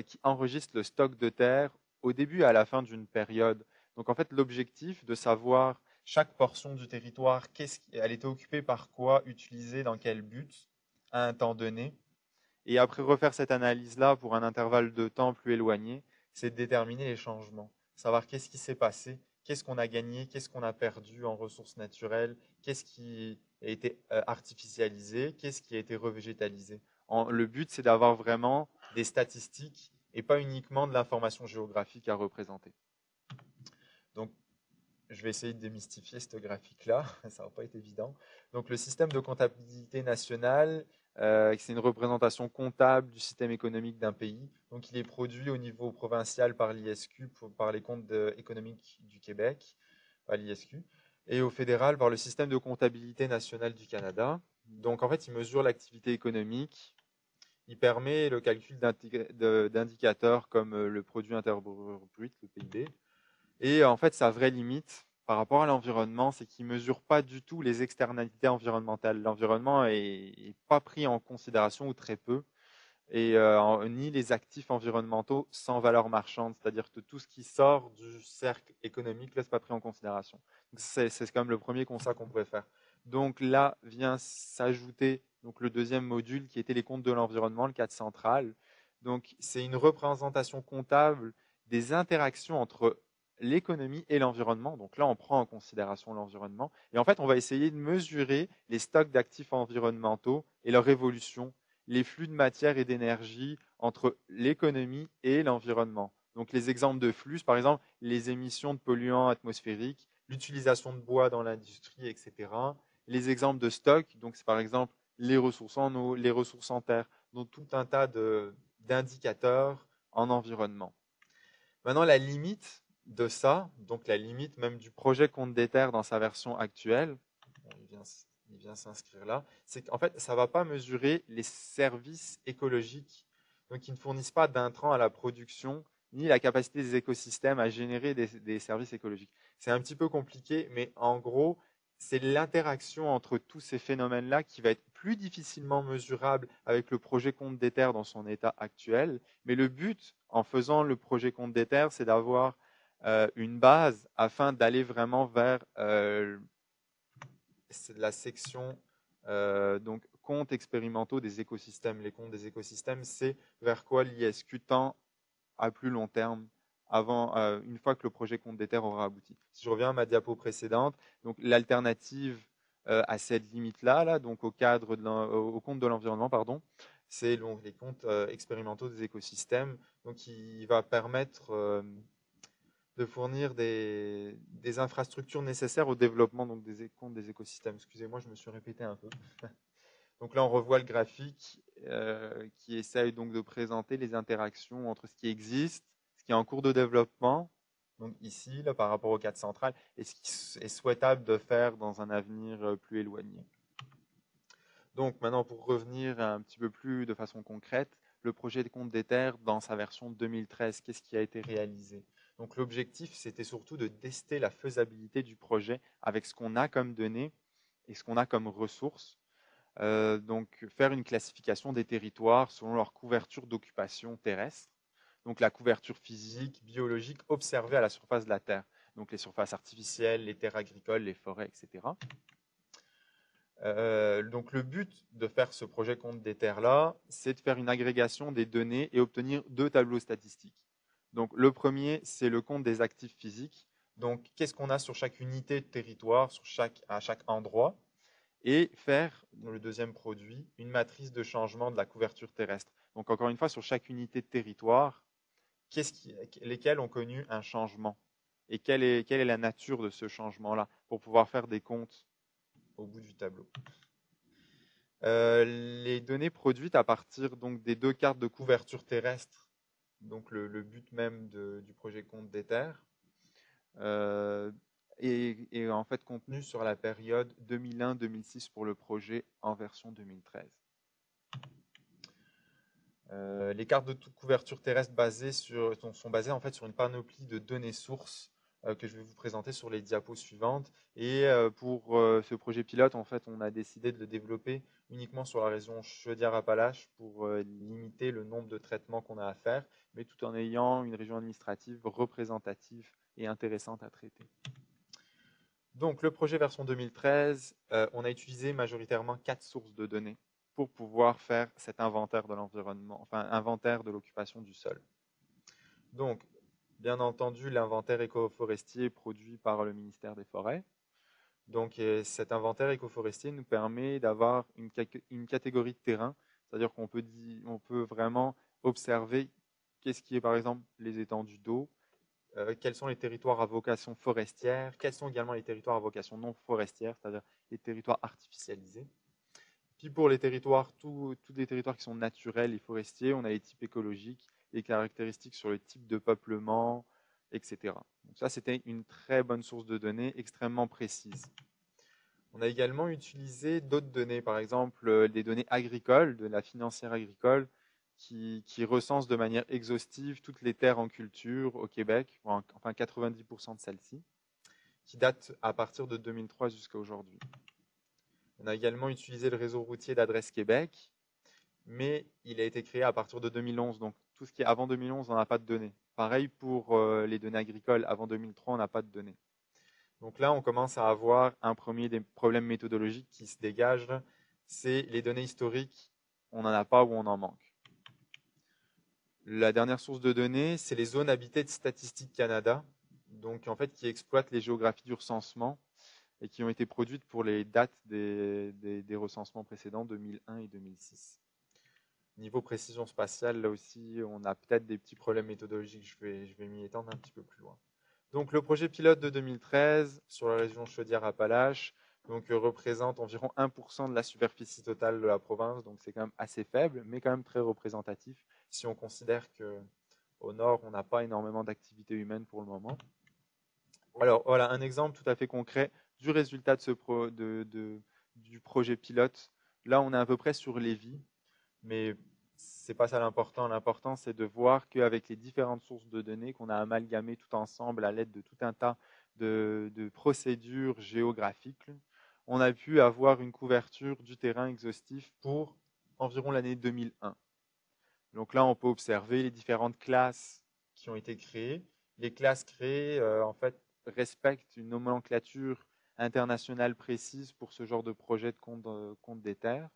qui enregistre le stock de terre au début et à la fin d'une période. Donc en fait, l'objectif de savoir chaque portion du territoire, elle était occupée par quoi, utilisée dans quel but, à un temps donné, et après refaire cette analyse-là pour un intervalle de temps plus éloigné, c'est de déterminer les changements, savoir qu'est-ce qui s'est passé, qu'est-ce qu'on a gagné, qu'est-ce qu'on a perdu en ressources naturelles, qu'est-ce qui a été artificialisé, qu'est-ce qui a été revégétalisé. Le but, c'est d'avoir vraiment des statistiques et pas uniquement de l'information géographique à représenter. Donc, je vais essayer de démystifier ce graphique-là, ça va pas être évident. Donc, le système de comptabilité nationale, C'est une représentation comptable du système économique d'un pays. Donc, il est produit au niveau provincial par l'ISQ, par les comptes économiques du Québec, par l'ISQ, et au fédéral par le système de comptabilité nationale du Canada. Donc, en fait, il mesure l'activité économique. Il permet le calcul d'indicateurs comme le produit intérieur brut, le PIB. Et en fait, sa vraie limite par rapport à l'environnement, c'est qu'il ne mesure pas du tout les externalités environnementales. L'environnement est pas pris en considération ou très peu, et ni les actifs environnementaux sans valeur marchande, c'est-à-dire que tout ce qui sort du cercle économique, là, c'est pas pris en considération. C'est quand même le premier constat qu'on pourrait faire. Donc là vient s'ajouter donc le deuxième module qui était les comptes de l'environnement, le cadre central. Donc c'est une représentation comptable des interactions entre l'économie et l'environnement. Donc là, on prend en considération l'environnement. Et en fait, on va essayer de mesurer les stocks d'actifs environnementaux et leur évolution, les flux de matière et d'énergie entre l'économie et l'environnement. Donc les exemples de flux, par exemple, les émissions de polluants atmosphériques, l'utilisation de bois dans l'industrie, etc. Les exemples de stocks, donc c'est par exemple les ressources en eau, les ressources en terre, donc tout un tas d'indicateurs en environnement. Maintenant, la limite de ça, donc la limite même du projet compte des terres dans sa version actuelle, bon, il vient s'inscrire là, c'est qu'en fait, ça ne va pas mesurer les services écologiques, donc qui ne fournissent pas d'intrants à la production, ni la capacité des écosystèmes à générer des services écologiques. C'est un petit peu compliqué, mais en gros, c'est l'interaction entre tous ces phénomènes-là qui va être plus difficilement mesurable avec le projet compte des terres dans son état actuel. Mais le but, en faisant le projet compte des terres, c'est d'avoir une base afin d'aller vraiment vers la section donc comptes expérimentaux des écosystèmes. Les comptes des écosystèmes, c'est vers quoi l'ISQ tend à plus long terme, une fois que le projet compte des terres aura abouti. Si je reviens à ma diapo précédente, donc l'alternative à cette limite-là, donc au compte de l'environnement, pardon, c'est donc les comptes expérimentaux des écosystèmes, donc qui va permettre de fournir des infrastructures nécessaires au développement donc, des comptes des écosystèmes. Excusez-moi, je me suis répété un peu. Donc là, on revoit le graphique qui essaye donc de présenter les interactions entre ce qui existe, ce qui est en cours de développement, donc ici, là, par rapport au cadre central, et ce qui est souhaitable de faire dans un avenir plus éloigné. Donc maintenant, pour revenir un petit peu plus de façon concrète, le projet de compte des terres dans sa version 2013, qu'est-ce qui a été réalisé? Donc l'objectif, c'était surtout de tester la faisabilité du projet avec ce qu'on a comme données et ce qu'on a comme ressources. Donc faire une classification des territoires selon leur couverture d'occupation terrestre, donc la couverture physique, biologique observée à la surface de la Terre, donc les surfaces artificielles, les terres agricoles, les forêts, etc. Donc le but de faire ce projet compte des terres-là, c'est de faire une agrégation des données et obtenir deux tableaux statistiques. Donc le premier, c'est le compte des actifs physiques. Donc qu'est-ce qu'on a sur chaque unité de territoire, à chaque endroit, et faire, dans le deuxième produit, une matrice de changement de la couverture terrestre. Donc encore une fois, sur chaque unité de territoire, lesquels ont connu un changement et quelle est la nature de ce changement-là pour pouvoir faire des comptes au bout du tableau. Les données produites à partir donc, des deux cartes de couverture terrestre, donc le but même du projet compte des terres, et en fait contenu sur la période 2001-2006 pour le projet en version 2013. Les cartes de couverture terrestre sont basées en fait sur une panoplie de données sources que je vais vous présenter sur les diapos suivantes. Et pour ce projet pilote, en fait, on a décidé de le développer uniquement sur la région Chaudière-Appalaches pour limiter le nombre de traitements qu'on a à faire, mais tout en ayant une région administrative représentative et intéressante à traiter. Donc, le projet version 2013, on a utilisé majoritairement 4 sources de données pour pouvoir faire cet inventaire de l'environnement, enfin, inventaire de l'occupation du sol. Donc, bien entendu, l'inventaire écoforestier produit par le ministère des Forêts. Donc, cet inventaire écoforestier nous permet d'avoir une catégorie de terrain, c'est-à-dire qu'on peut vraiment observer qu'est-ce qui est, par exemple, les étendues d'eau, quels sont les territoires à vocation forestière, quels sont également les territoires à vocation non forestière, c'est-à-dire les territoires artificialisés. Puis pour les territoires, tous les territoires qui sont naturels et forestiers, on a les types écologiques, les caractéristiques sur le type de peuplement, etc. Donc ça, c'était une très bonne source de données, extrêmement précise. On a également utilisé d'autres données, par exemple des données agricoles, de la financière agricole, qui recense de manière exhaustive toutes les terres en culture au Québec, enfin 90% de celles-ci, qui datent à partir de 2003 jusqu'à aujourd'hui. On a également utilisé le réseau routier d'Adresse Québec, mais il a été créé à partir de 2011, donc tout ce qui est avant 2011, on n'a pas de données. Pareil pour les données agricoles, avant 2003, on n'a pas de données. Donc là, on commence à avoir un premier des problèmes méthodologiques qui se dégagent, c'est les données historiques, on n'en a pas ou on en manque. La dernière source de données, c'est les zones habitées de Statistique Canada, donc en fait qui exploitent les géographies du recensement et qui ont été produites pour les dates des recensements précédents, 2001 et 2006. Niveau précision spatiale, là aussi, on a peut-être des petits problèmes méthodologiques, je vais m'y étendre un petit peu plus loin. Donc le projet pilote de 2013 sur la région Chaudière-Appalaches représente environ 1% de la superficie totale de la province, donc c'est quand même assez faible, mais quand même très représentatif si on considère qu'au nord, on n'a pas énormément d'activité humaine pour le moment. Alors voilà un exemple tout à fait concret du résultat du projet pilote. Là, on est à peu près sur Lévis, mais c'est pas ça l'important. L'important, c'est de voir qu'avec les différentes sources de données qu'on a amalgamées tout ensemble à l'aide de tout un tas de procédures géographiques, on a pu avoir une couverture du terrain exhaustif pour environ l'année 2001. Donc là, on peut observer les différentes classes qui ont été créées. Les classes créées, en fait, respectent une nomenclature internationale précise pour ce genre de projet de compte des terres.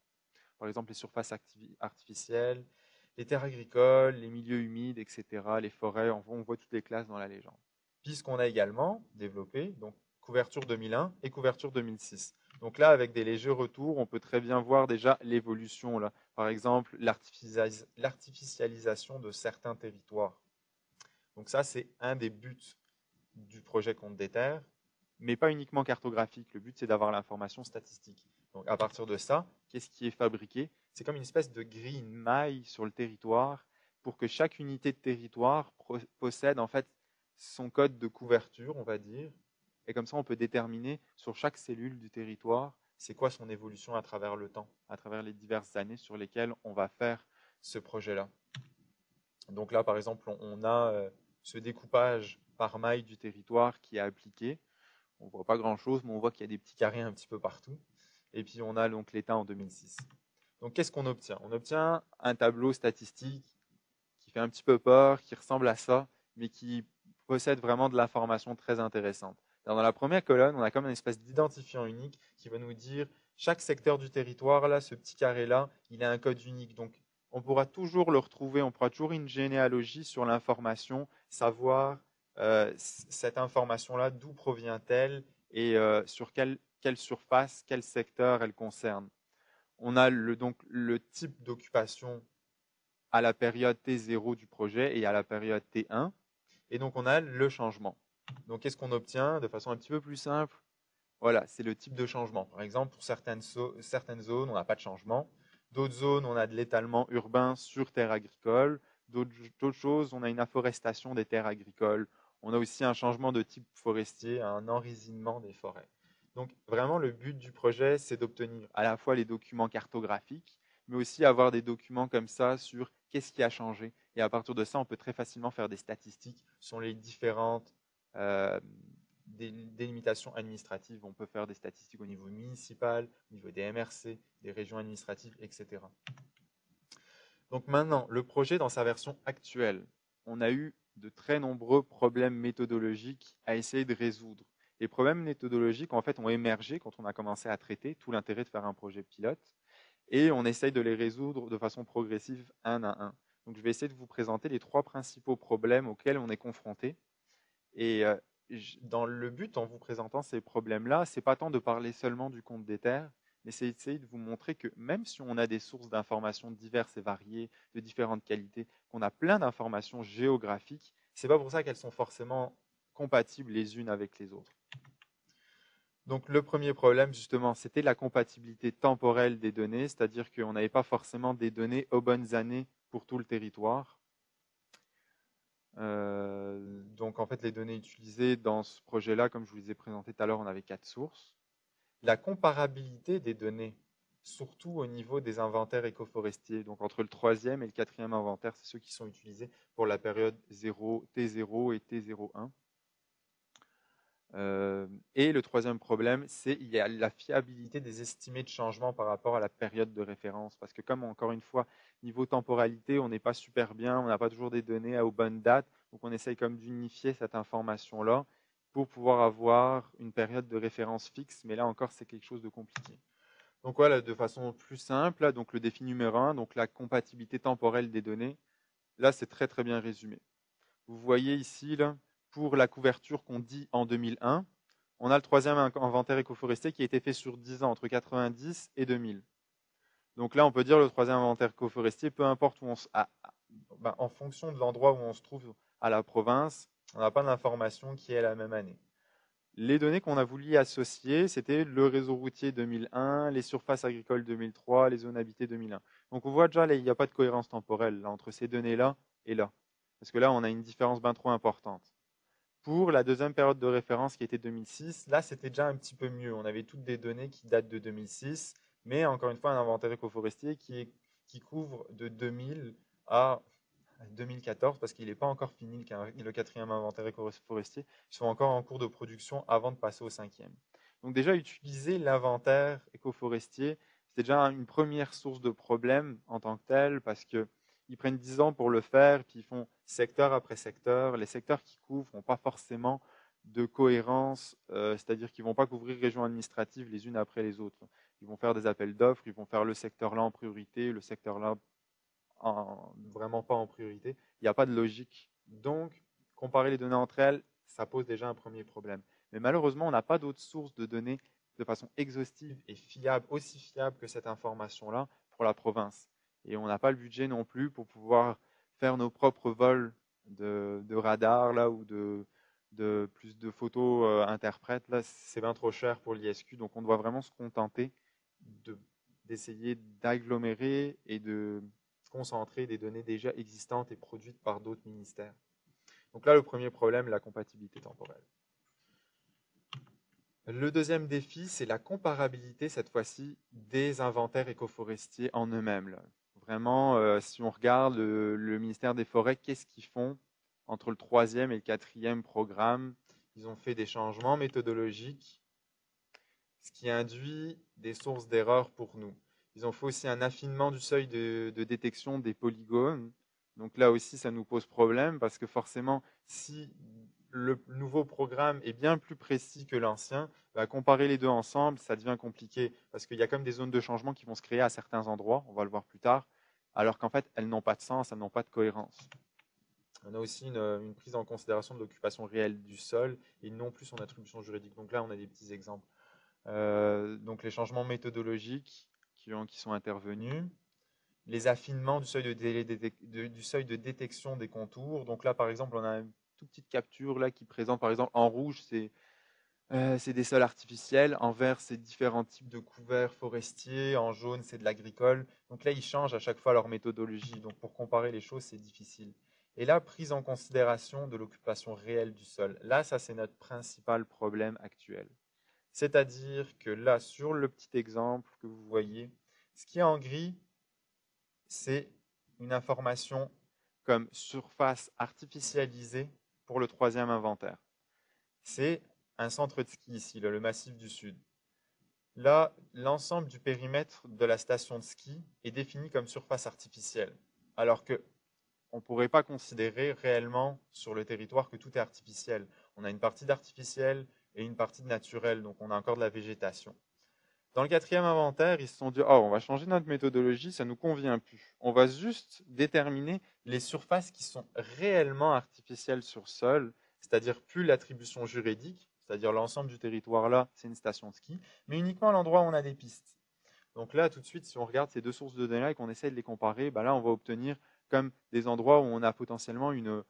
Par exemple, les surfaces artificielles, les terres agricoles, les milieux humides, etc., les forêts, on voit toutes les classes dans la légende. Puisqu'on a également développé donc, couverture 2001 et couverture 2006. Donc là, avec des légers retours, on peut très bien voir déjà l'évolution. Là. Par exemple, l'artificialisation de certains territoires. Donc ça, c'est un des buts du projet Compte des terres, mais pas uniquement cartographique. Le but, c'est d'avoir l'information statistique. Donc à partir de ça, qu'est-ce qui est fabriqué? C'est comme une espèce de grille, une maille sur le territoire pour que chaque unité de territoire possède en fait son code de couverture, on va dire. Et comme ça, on peut déterminer sur chaque cellule du territoire c'est quoi son évolution à travers le temps, à travers les diverses années sur lesquelles on va faire ce projet-là. Donc là, par exemple, on a ce découpage par maille du territoire qui est appliqué. On ne voit pas grand-chose, mais on voit qu'il y a des petits carrés un petit peu partout. Et puis on a donc l'état en 2006. Donc qu'est-ce qu'on obtient? On obtient un tableau statistique qui fait un petit peu peur, qui ressemble à ça, mais qui possède vraiment de l'information très intéressante. Dans la première colonne, on a comme une espèce d'identifiant unique qui va nous dire chaque secteur du territoire, là, ce petit carré-là, il a un code unique. Donc on pourra toujours le retrouver, on pourra toujours une généalogie sur l'information, savoir cette information-là, d'où provient-elle et sur quelle surface, quel secteur elle concerne. On a donc le type d'occupation à la période T0 du projet et à la période T1. Et donc, on a le changement. Donc, qu'est-ce qu'on obtient de façon un petit peu plus simple? Voilà, c'est le type de changement. Par exemple, pour certaines zones, on n'a pas de changement. D'autres zones, on a de l'étalement urbain sur terres agricoles. D'autres choses, on a une afforestation des terres agricoles. On a aussi un changement de type forestier, un enracinement des forêts. Donc, vraiment, le but du projet, c'est d'obtenir à la fois les documents cartographiques, mais aussi avoir des documents comme ça sur qu'est-ce qui a changé. Et à partir de ça, on peut très facilement faire des statistiques sur les différentes délimitations administratives. On peut faire des statistiques au niveau municipal, au niveau des MRC, des régions administratives, etc. Donc maintenant, le projet dans sa version actuelle, on a eu de très nombreux problèmes méthodologiques à essayer de résoudre. Les problèmes méthodologiques, en fait, ont émergé quand on a commencé à traiter, tout l'intérêt de faire un projet pilote, et on essaye de les résoudre de façon progressive, un à un. Donc je vais essayer de vous présenter les 3 principaux problèmes auxquels on est confronté. Et dans le but, en vous présentant ces problèmes-là, c'est pas tant de parler seulement du compte des terres, mais c'est d'essayer de vous montrer que même si on a des sources d'informations diverses et variées, de différentes qualités, qu'on a plein d'informations géographiques, c'est pas pour ça qu'elles sont forcément compatibles les unes avec les autres. Donc le premier problème, justement, c'était la compatibilité temporelle des données, c'est-à-dire qu'on n'avait pas forcément des données aux bonnes années pour tout le territoire. Donc en fait, les données utilisées dans ce projet-là, comme je vous les ai présentées tout à l'heure, on avait 4 sources. La comparabilité des données, surtout au niveau des inventaires écoforestiers, donc entre le troisième et le quatrième inventaire, c'est ceux qui sont utilisés pour la période 0, T0 et T01. Et le troisième problème, c'est il y a la fiabilité des estimés de changement par rapport à la période de référence. Parce que comme encore une fois, niveau temporalité, on n'est pas super bien, on n'a pas toujours des données aux bonnes dates, donc on essaye comme d'unifier cette information-là pour pouvoir avoir une période de référence fixe, mais là encore, c'est quelque chose de compliqué. Donc voilà, de façon plus simple, là, donc le défi numéro 1, donc la compatibilité temporelle des données, là c'est très très bien résumé. Vous voyez ici, là, pour la couverture qu'on dit en 2001, on a le troisième inventaire écoforestier qui a été fait sur 10 ans, entre 90 et 2000. Donc là, on peut dire le troisième inventaire écoforestier, peu importe où on se... en fonction de l'endroit où on se trouve à la province, on n'a pas d'information qui est la même année. Les données qu'on a voulu y associer, c'était le réseau routier 2001, les surfaces agricoles 2003, les zones habitées 2001. Donc on voit déjà, là, il n'y a pas de cohérence temporelle là, entre ces données-là et là. Parce que là, on a une différence bien trop importante. Pour la deuxième période de référence qui était 2006, là, c'était déjà un petit peu mieux. On avait toutes des données qui datent de 2006, mais encore une fois, un inventaire écoforestier qui couvre de 2000 à 2014, parce qu'il n'est pas encore fini, le quatrième inventaire écoforestier. Ils sont encore en cours de production avant de passer au cinquième. Donc déjà, utiliser l'inventaire écoforestier, c'est déjà une première source de problème en tant que tel, parce qu'ils prennent 10 ans pour le faire, puis ils font secteur après secteur. Les secteurs qu'ils couvrent n'ont pas forcément de cohérence, c'est-à-dire qu'ils ne vont pas couvrir régions administratives les unes après les autres. Ils vont faire des appels d'offres, ils vont faire le secteur-là en priorité, le secteur-là vraiment pas en priorité. Il n'y a pas de logique. Donc, comparer les données entre elles, ça pose déjà un premier problème. Mais malheureusement, on n'a pas d'autres sources de données de façon exhaustive et fiable, aussi fiable que cette information-là pour la province. Et on n'a pas le budget non plus pour pouvoir faire nos propres vols de radar là, ou de plus de photos interprètes. Là, c'est bien trop cher pour l'ISQ. Donc, on doit vraiment se contenter d'essayer d'agglomérer et de concentrer des données déjà existantes et produites par d'autres ministères. Donc là, le premier problème, la compatibilité temporelle. Le deuxième défi, c'est la comparabilité, cette fois-ci, des inventaires écoforestiers en eux-mêmes. Vraiment, si on regarde le ministère des Forêts, qu'est-ce qu'ils font entre le troisième et le quatrième programme? Ils ont fait des changements méthodologiques, ce qui induit des sources d'erreurs pour nous. Ils ont fait aussi un affinement du seuil de détection des polygones. Donc là aussi, ça nous pose problème parce que forcément, si le nouveau programme est bien plus précis que l'ancien, comparer les deux ensemble, ça devient compliqué parce qu'il y a comme des zones de changement qui vont se créer à certains endroits, on va le voir plus tard, alors qu'en fait, elles n'ont pas de sens, elles n'ont pas de cohérence. On a aussi une prise en considération de l'occupation réelle du sol et non plus son attribution juridique. Donc là, on a des petits exemples. Donc les changements méthodologiques qui sont intervenus, les affinements du seuil de détection des contours. Donc là, par exemple, on a une toute petite capture là qui présente, par exemple, en rouge, c'est des sols artificiels, en vert, c'est différents types de couverts forestiers, en jaune, c'est de l'agricole. Donc là, ils changent à chaque fois leur méthodologie. Donc pour comparer les choses, c'est difficile. Et là, prise en considération de l'occupation réelle du sol. Là, ça, c'est notre principal problème actuel. C'est-à-dire que là, sur le petit exemple que vous voyez, ce qui est en gris, c'est une information comme surface artificialisée pour le troisième inventaire. C'est un centre de ski ici, le massif du Sud. Là, l'ensemble du périmètre de la station de ski est défini comme surface artificielle, alors qu'on ne pourrait pas considérer réellement sur le territoire que tout est artificiel. On a une partie d'artificiel et une partie de naturel, donc on a encore de la végétation. Dans le quatrième inventaire, ils se sont dit, on va changer notre méthodologie, ça ne nous convient plus. On va juste déterminer les surfaces qui sont réellement artificielles sur sol, c'est-à-dire plus l'attribution juridique, c'est-à-dire l'ensemble du territoire là, c'est une station de ski, mais uniquement à l'endroit où on a des pistes. Donc là, tout de suite, si on regarde ces deux sources de données et qu'on essaie de les comparer, là, on va obtenir comme des endroits où on a potentiellement une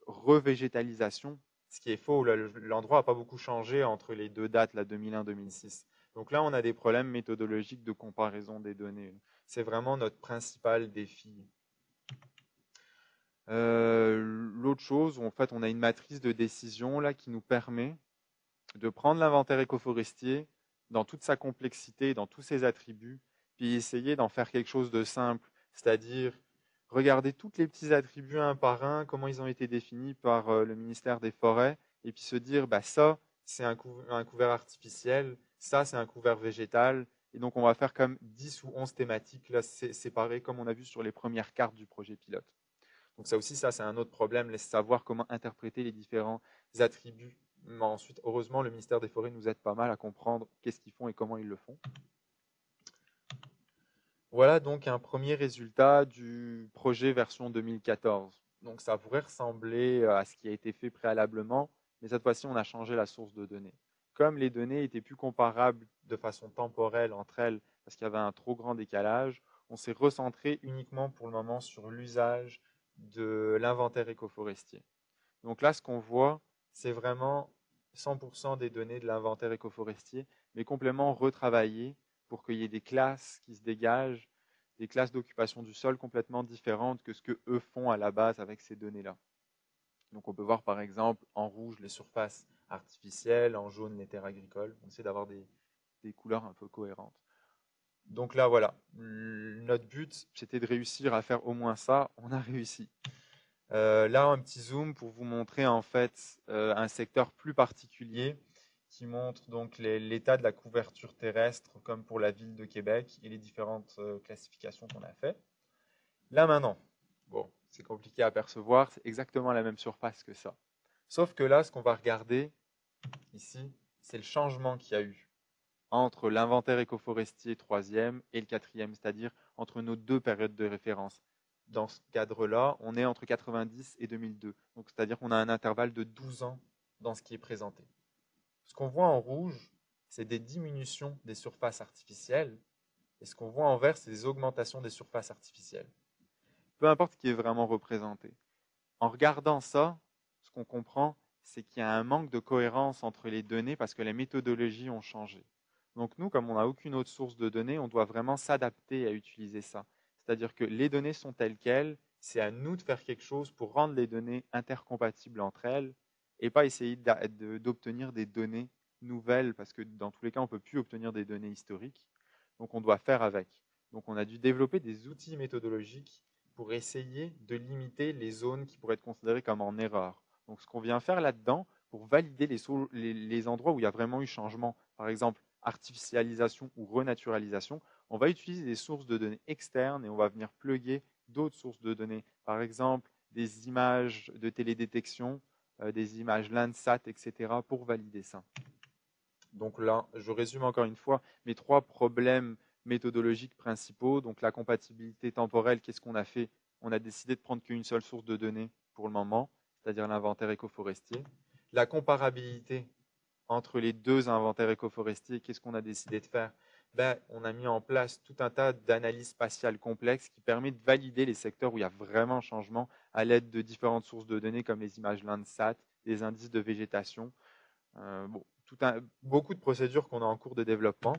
revégétalisation Ce qui est faux, l'endroit n'a pas beaucoup changé entre les deux dates, la 2001-2006. Donc là, on a des problèmes méthodologiques de comparaison des données. C'est vraiment notre principal défi. L'autre chose, en fait, on a une matrice de décision là qui nous permet de prendre l'inventaire écoforestier dans toute sa complexité, dans tous ses attributs, puis essayer d'en faire quelque chose de simple, c'est-à-dire regarder tous les petits attributs un par un, comment ils ont été définis par le ministère des Forêts, et puis se dire, bah, ça, c'est un couvert artificiel, ça, c'est un couvert végétal, et donc on va faire comme 10 ou 11 thématiques là, séparées, comme on a vu sur les premières cartes du projet pilote. Donc ça aussi, ça c'est un autre problème, laisse savoir comment interpréter les différents attributs. Mais ensuite, heureusement, le ministère des Forêts nous aide pas mal à comprendre qu'est-ce qu'ils font et comment ils le font. Voilà donc un premier résultat du projet version 2014. Donc ça pourrait ressembler à ce qui a été fait préalablement, mais cette fois-ci, on a changé la source de données. Comme les données étaient plus comparables de façon temporelle entre elles, parce qu'il y avait un trop grand décalage, on s'est recentré uniquement pour le moment sur l'usage de l'inventaire écoforestier. Donc là, ce qu'on voit, c'est vraiment 100% des données de l'inventaire écoforestier, mais complètement retravaillées pour qu'il y ait des classes qui se dégagent, des classes d'occupation du sol complètement différentes que ce que eux font à la base avec ces données-là. Donc on peut voir par exemple en rouge les surfaces artificielles, en jaune les terres agricoles. On essaie d'avoir des couleurs un peu cohérentes. Donc là, voilà. Notre but, c'était de réussir à faire au moins ça. On a réussi. Là, un petit zoom pour vous montrer en fait un secteur plus particulier qui montre donc l'état de la couverture terrestre comme pour la ville de Québec et les différentes classifications qu'on a fait. Là maintenant, bon, c'est compliqué à percevoir, c'est exactement la même surface que ça. Sauf que là, ce qu'on va regarder ici, c'est le changement qu'il y a eu entre l'inventaire écoforestier 3e et le 4e, c'est-à-dire entre nos deux périodes de référence. Dans ce cadre-là, on est entre 90 et 2002. Donc, c'est-à-dire qu'on a un intervalle de 12 ans dans ce qui est présenté. Ce qu'on voit en rouge, c'est des diminutions des surfaces artificielles. Et ce qu'on voit en vert, c'est des augmentations des surfaces artificielles. Peu importe ce qui est vraiment représenté. En regardant ça, ce qu'on comprend, c'est qu'il y a un manque de cohérence entre les données parce que les méthodologies ont changé. Donc nous, comme on n'a aucune autre source de données, on doit vraiment s'adapter à utiliser ça. C'est-à-dire que les données sont telles quelles, c'est à nous de faire quelque chose pour rendre les données intercompatibles entre elles et pas essayer d'obtenir des données nouvelles parce que dans tous les cas, on ne peut plus obtenir des données historiques. Donc on doit faire avec. Donc on a dû développer des outils méthodologiques pour essayer de limiter les zones qui pourraient être considérées comme en erreur. Donc ce qu'on vient faire là-dedans, pour valider les endroits où il y a vraiment eu changement, par exemple artificialisation ou renaturalisation, on va utiliser des sources de données externes et on va venir plugger d'autres sources de données. Par exemple, des images de télédétection, des images Landsat, etc. pour valider ça. Donc là, je résume encore une fois mes trois problèmes méthodologiques principaux. Donc la compatibilité temporelle, qu'est-ce qu'on a fait? On a décidé de prendre qu'une seule source de données pour le moment, c'est-à-dire l'inventaire écoforestier. La comparabilité entre les deux inventaires écoforestiers, qu'est-ce qu'on a décidé de faire? On a mis en place tout un tas d'analyses spatiales complexes qui permet de valider les secteurs où il y a vraiment changement à l'aide de différentes sources de données comme les images Landsat, des indices de végétation. Beaucoup de procédures qu'on a en cours de développement.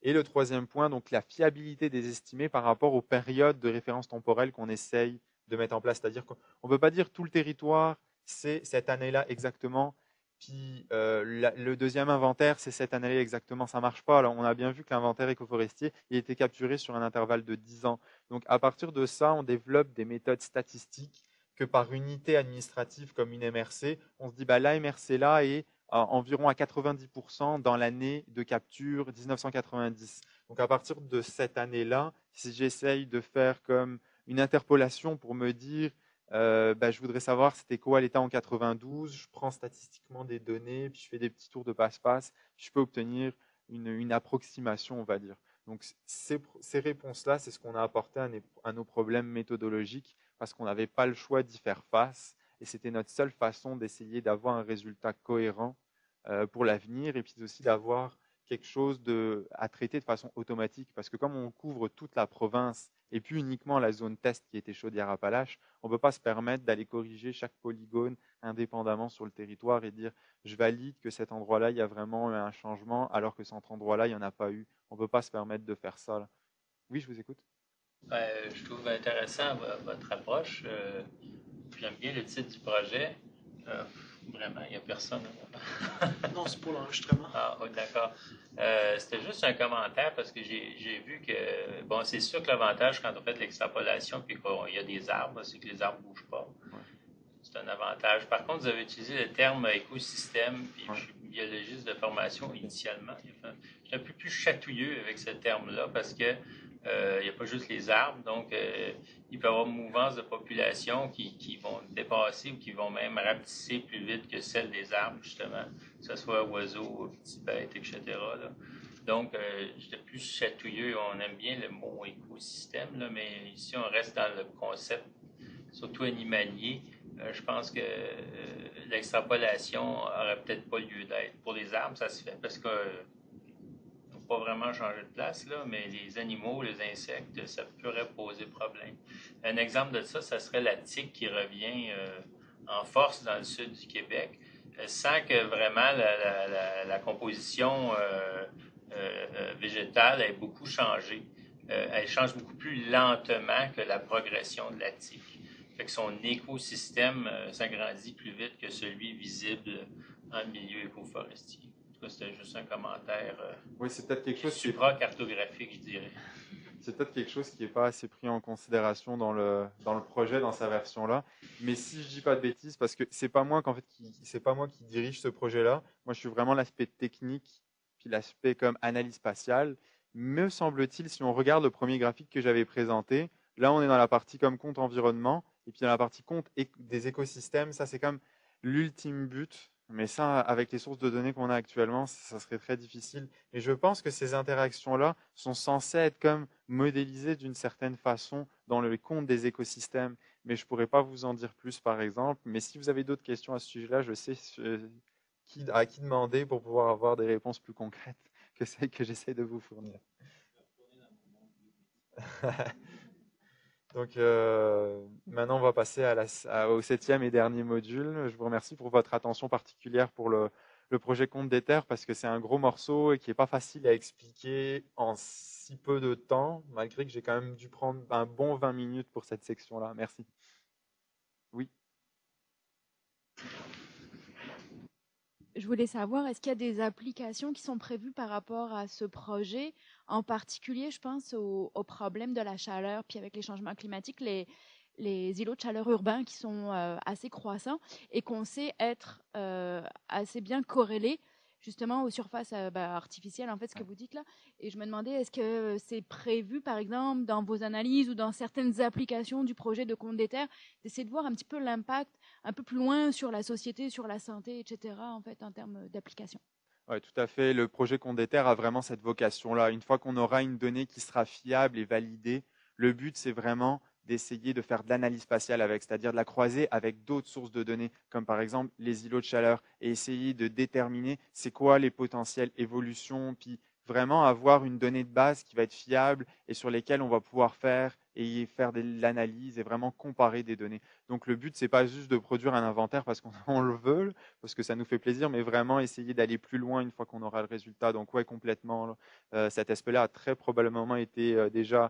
Et le troisième point, donc la fiabilité des estimés par rapport aux périodes de référence temporelle qu'on essaye de mettre en place. C'est-à-dire qu'on ne peut pas dire tout le territoire, c'est cette année-là exactement, puis le deuxième inventaire, c'est cette année-là exactement. Ça ne marche pas. Alors, on a bien vu que l'inventaire écoforestier il a été capturé sur un intervalle de 10 ans. Donc, à partir de ça, on développe des méthodes statistiques que par unité administrative comme une MRC, on se dit, la MRC là est environ à 90% dans l'année de capture 1990. Donc à partir de cette année-là, si j'essaye de faire comme une interpolation pour me dire, je voudrais savoir c'était quoi l'état en 92, je prends statistiquement des données, puis je fais des petits tours de passe-passe, je peux obtenir une approximation, on va dire. Donc ces réponses-là, c'est ce qu'on a apporté à nos problèmes méthodologiques parce qu'on n'avait pas le choix d'y faire face et c'était notre seule façon d'essayer d'avoir un résultat cohérent pour l'avenir et puis aussi d'avoir quelque chose à traiter de façon automatique, parce que comme on couvre toute la province et puis uniquement la zone test qui était Chaudière-Appalaches, on ne peut pas se permettre d'aller corriger chaque polygone indépendamment sur le territoire et dire je valide que cet endroit-là, il y a vraiment eu un changement, alors que cet endroit-là, il n'y en a pas eu. On ne peut pas se permettre de faire ça, là. Oui, je vous écoute. Je trouve intéressant votre approche. J'aime bien le titre du projet. Vraiment, il n'y a personne. Non, c'est pour l'enregistrement. Ah, oui, d'accord. C'était juste un commentaire parce que j'ai vu que, bon, c'est sûr que l'avantage quand on fait de l'extrapolation puis qu'il y a des arbres, c'est que les arbres ne bougent pas. Ouais. C'est un avantage. Par contre, vous avez utilisé le terme écosystème, puis Ouais. je suis biologiste de formation initialement. Je suis un peu plus chatouilleux avec ce terme-là parce que il n'y a pas juste les arbres, donc il peut y avoir une mouvance de population qui vont dépasser ou qui vont même rapetisser plus vite que celle des arbres, justement, que ce soit oiseaux, petites bêtes, etc. là. Donc, j'étais plus chatouilleux. On aime bien le mot écosystème, là, mais ici, on reste dans le concept, surtout animalier. Je pense que l'extrapolation n'aurait peut-être pas lieu d'être. Pour les arbres, ça se fait parce que pas vraiment changer de place, là, mais les animaux, les insectes, ça pourrait poser problème. Un exemple de ça, ça serait la tique qui revient en force dans le sud du Québec, sans que vraiment la composition végétale ait beaucoup changé. Elle change beaucoup plus lentement que la progression de la tique. Fait que son écosystème s'agrandit plus vite que celui visible en milieu écoforestier. C'était juste un commentaire Oui, c'est peut-être quelque chose supra-cartographique, je dirais. C'est peut-être quelque chose qui n'est pas assez pris en considération dans le projet, dans sa version-là. Mais si je dis pas de bêtises, parce que c'est pas moi c'est pas moi qui dirige ce projet-là. Moi, je suis vraiment l'aspect technique, puis l'aspect comme analyse spatiale. Me semble-t-il, si on regarde le premier graphique que j'avais présenté, là, on est dans la partie comme compte environnement, et puis dans la partie compte des écosystèmes, ça c'est comme l'ultime but. Mais ça, avec les sources de données qu'on a actuellement, ça serait très difficile. Et je pense que ces interactions-là sont censées être comme modélisées d'une certaine façon dans le compte des écosystèmes. Mais je ne pourrais pas vous en dire plus, par exemple. Mais si vous avez d'autres questions à ce sujet-là, je sais à qui demander pour pouvoir avoir des réponses plus concrètes que celles que j'essaie de vous fournir. Donc maintenant, on va passer au 7e et dernier module. Je vous remercie pour votre attention particulière pour le projet Compte des Terres parce que c'est un gros morceau et qui n'est pas facile à expliquer en si peu de temps, malgré que j'ai quand même dû prendre un bon 20 minutes pour cette section-là. Merci. Oui. Je voulais savoir, est-ce qu'il y a des applications qui sont prévues par rapport à ce projet? En particulier, je pense au problème de la chaleur, puis avec les changements climatiques, les îlots de chaleur urbains qui sont assez croissants et qu'on sait être assez bien corrélés justement aux surfaces artificielles, en fait, ce que vous dites là. Et je me demandais, est-ce que c'est prévu, par exemple, dans vos analyses ou dans certaines applications du projet de Compte des Terres, d'essayer de voir un petit peu l'impact un peu plus loin sur la société, sur la santé, etc., en fait, en termes d'application? Oui, tout à fait. Le projet Compte des Terres a vraiment cette vocation-là. Une fois qu'on aura une donnée qui sera fiable et validée, le but, c'est vraiment d'essayer de faire de l'analyse spatiale avec, c'est-à-dire de la croiser avec d'autres sources de données, comme par exemple les îlots de chaleur, et essayer de déterminer c'est quoi les potentielles évolutions, puis vraiment avoir une donnée de base qui va être fiable et sur lesquelles on va pouvoir faire de l'analyse et vraiment comparer des données. Donc le but, c'est pas juste de produire un inventaire parce qu'on le veut, parce que ça nous fait plaisir, mais vraiment essayer d'aller plus loin une fois qu'on aura le résultat. Donc ouais, complètement, cet aspect-là a très probablement été déjà,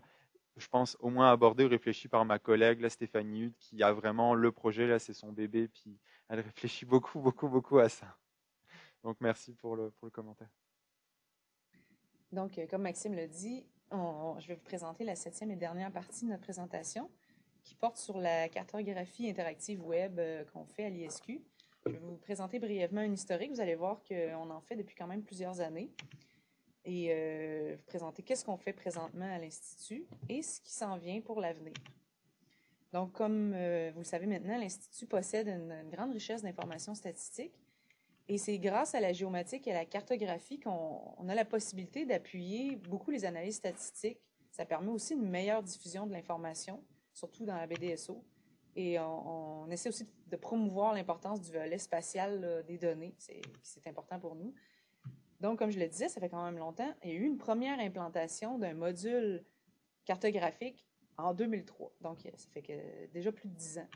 je pense, au moins abordé ou réfléchi par ma collègue, là, Stéphanie Hude, qui a vraiment le projet, là, c'est son bébé, puis elle réfléchit beaucoup, beaucoup, beaucoup à ça. Donc merci pour le commentaire. Donc, comme Maxime l'a dit, je vais vous présenter la 7e et dernière partie de notre présentation qui porte sur la cartographie interactive web qu'on fait à l'ISQ. Je vais vous présenter brièvement un historique. Vous allez voir qu'on en fait depuis quand même plusieurs années. Et vous présenter qu'est-ce qu'on fait présentement à l'Institut et ce qui s'en vient pour l'avenir. Donc, comme vous le savez maintenant, l'Institut possède une grande richesse d'informations statistiques. Et c'est grâce à la géomatique et à la cartographie qu'on a la possibilité d'appuyer beaucoup les analyses statistiques. Ça permet aussi une meilleure diffusion de l'information, surtout dans la BDSO. Et on essaie aussi de promouvoir l'importance du volet spatial des données. C'est important pour nous. Donc, comme je le disais, ça fait quand même longtemps. Il y a eu une première implantation d'un module cartographique en 2003. Donc, ça fait que déjà plus de 10 ans.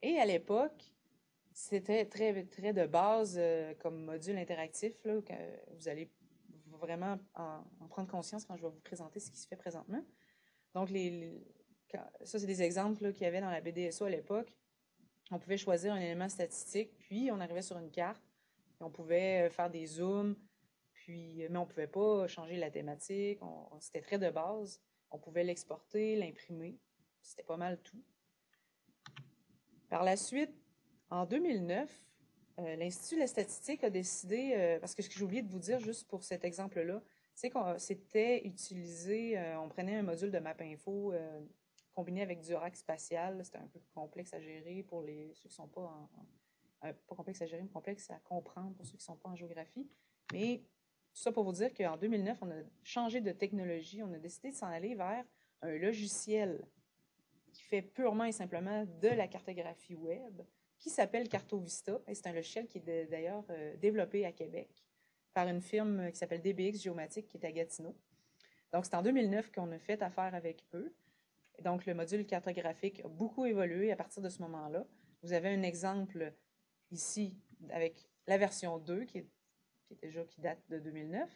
Et à l'époque, c'était très, très de base comme module interactif, là, que vous allez vraiment en prendre conscience quand je vais vous présenter ce qui se fait présentement. Donc, ça, c'est des exemples qu'il y avait dans la BDSO à l'époque. On pouvait choisir un élément statistique, puis on arrivait sur une carte, et on pouvait faire des zooms, mais on ne pouvait pas changer la thématique. C'était très de base. On pouvait l'exporter, l'imprimer. C'était pas mal tout. Par la suite, en 2009, l'Institut de la statistique a décidé, parce que ce que j'ai oublié de vous dire juste pour cet exemple-là, c'est qu'on c'était utilisé, on prenait un module de MapInfo combiné avec du rack spatial. C'était un peu complexe à gérer pour ceux qui ne sont pas pas complexe à gérer, mais complexe à comprendre pour ceux qui ne sont pas en géographie. Mais tout ça pour vous dire qu'en 2009, on a changé de technologie. On a décidé de s'en aller vers un logiciel qui fait purement et simplement de la cartographie web, qui s'appelle CartoVista. Et c'est un logiciel qui est d'ailleurs développé à Québec par une firme qui s'appelle DBX Géomatique, qui est à Gatineau. Donc, c'est en 2009 qu'on a fait affaire avec eux. Et donc, le module cartographique a beaucoup évolué à partir de ce moment-là. Vous avez un exemple ici avec la version 2 qui date de 2009.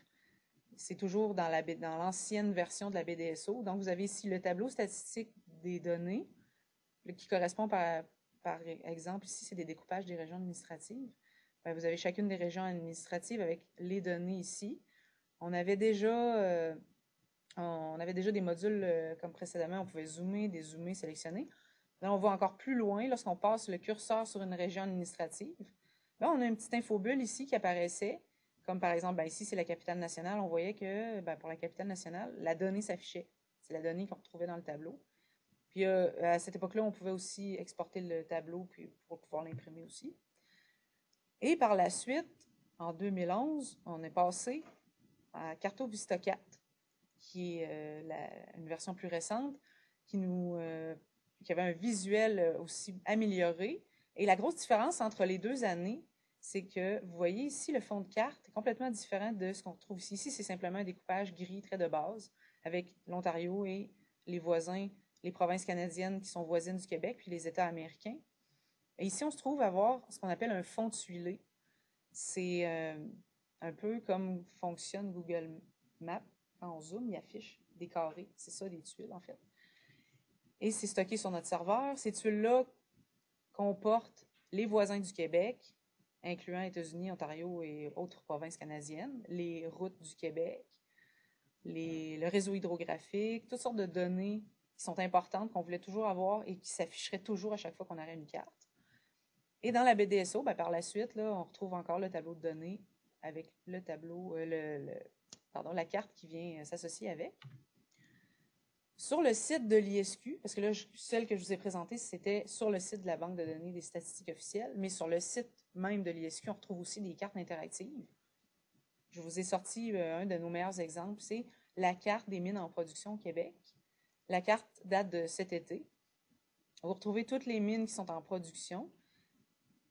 C'est toujours dans l'ancienne version de la BDSO. Donc, vous avez ici le tableau statistique des données qui correspond par exemple, ici, c'est des découpages des régions administratives. Bien, vous avez chacune des régions administratives avec les données ici. On avait déjà des modules comme précédemment, on pouvait zoomer, dézoomer, sélectionner. Là, on va encore plus loin lorsqu'on passe le curseur sur une région administrative. Là, on a une petite infobulle ici qui apparaissait, comme par exemple, ici, c'est la capitale nationale. On voyait que pour la capitale nationale, la donnée s'affichait. C'est la donnée qu'on retrouvait dans le tableau. Puis à cette époque-là, on pouvait aussi exporter le tableau pour pouvoir l'imprimer aussi. Et par la suite, en 2011, on est passé à CartoVista 4, qui est une version plus récente, qui avait un visuel aussi amélioré. Et la grosse différence entre les 2 années, c'est que vous voyez ici, le fond de carte est complètement différent de ce qu'on retrouve ici. Ici, c'est simplement un découpage gris très de base avec l'Ontario et les voisins, les provinces canadiennes qui sont voisines du Québec, puis les États américains. Et ici, on se trouve à voir ce qu'on appelle un fond tuilé. C'est un peu comme fonctionne Google Maps. Quand on zoome, il affiche des carrés. C'est ça, des tuiles, en fait. Et c'est stocké sur notre serveur. Ces tuiles-là comportent les voisins du Québec, incluant États-Unis, Ontario et autres provinces canadiennes, les routes du Québec, le réseau hydrographique, toutes sortes de données qui sont importantes, qu'on voulait toujours avoir et qui s'afficheraient toujours à chaque fois qu'on aurait une carte. Et dans la BDSO, par la suite, là, on retrouve encore le tableau de données avec le tableau, la carte qui vient s'associer avec. Sur le site de l'ISQ, parce que là, celle que je vous ai présentée, c'était sur le site de la Banque de données des statistiques officielles, mais sur le site même de l'ISQ, on retrouve aussi des cartes interactives. Je vous ai sorti un de nos meilleurs exemples, c'est la carte des mines en production au Québec. La carte date de cet été. Vous retrouvez toutes les mines qui sont en production.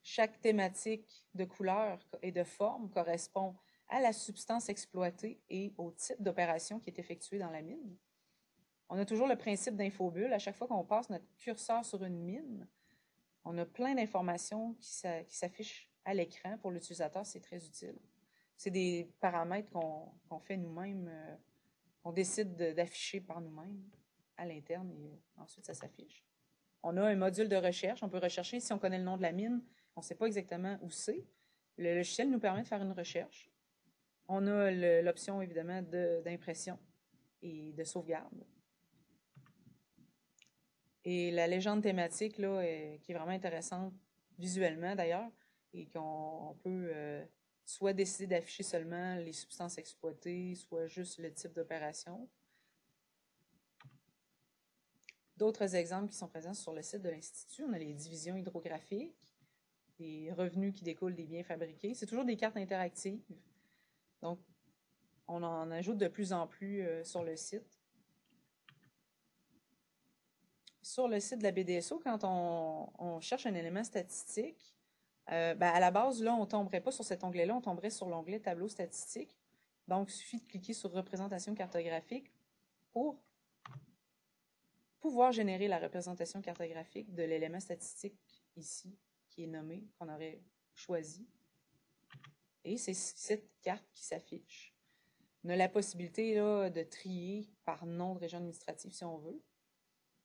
Chaque thématique de couleur et de forme correspond à la substance exploitée et au type d'opération qui est effectuée dans la mine. On a toujours le principe d'infobulle. À chaque fois qu'on passe notre curseur sur une mine, on a plein d'informations qui s'affichent à l'écran. Pour l'utilisateur, c'est très utile. C'est des paramètres qu'on fait nous-mêmes, qu'on décide d'afficher par nous-mêmes à l'interne et ensuite ça s'affiche. On a un module de recherche. On peut rechercher si on connaît le nom de la mine. On ne sait pas exactement où c'est. Le logiciel nous permet de faire une recherche. On a l'option, évidemment, d'impression et de sauvegarde. Et la légende thématique, là, qui est vraiment intéressante visuellement, d'ailleurs, et qu'on peut soit décider d'afficher seulement les substances exploitées, soit juste le type d'opération. D'autres exemples qui sont présents sur le site de l'Institut, on a les divisions hydrographiques, les revenus qui découlent des biens fabriqués. C'est toujours des cartes interactives. Donc, on en ajoute de plus en plus sur le site. Sur le site de la BDSO, quand on cherche un élément statistique, à la base, là, on ne tomberait pas sur cet onglet-là, on tomberait sur l'onglet tableau statistique. Donc, il suffit de cliquer sur représentation cartographique pour pouvoir générer la représentation cartographique de l'élément statistique ici, qui est nommé, qu'on aurait choisi. Et c'est cette carte qui s'affiche. On a la possibilité là, de trier par nom de région administrative si on veut.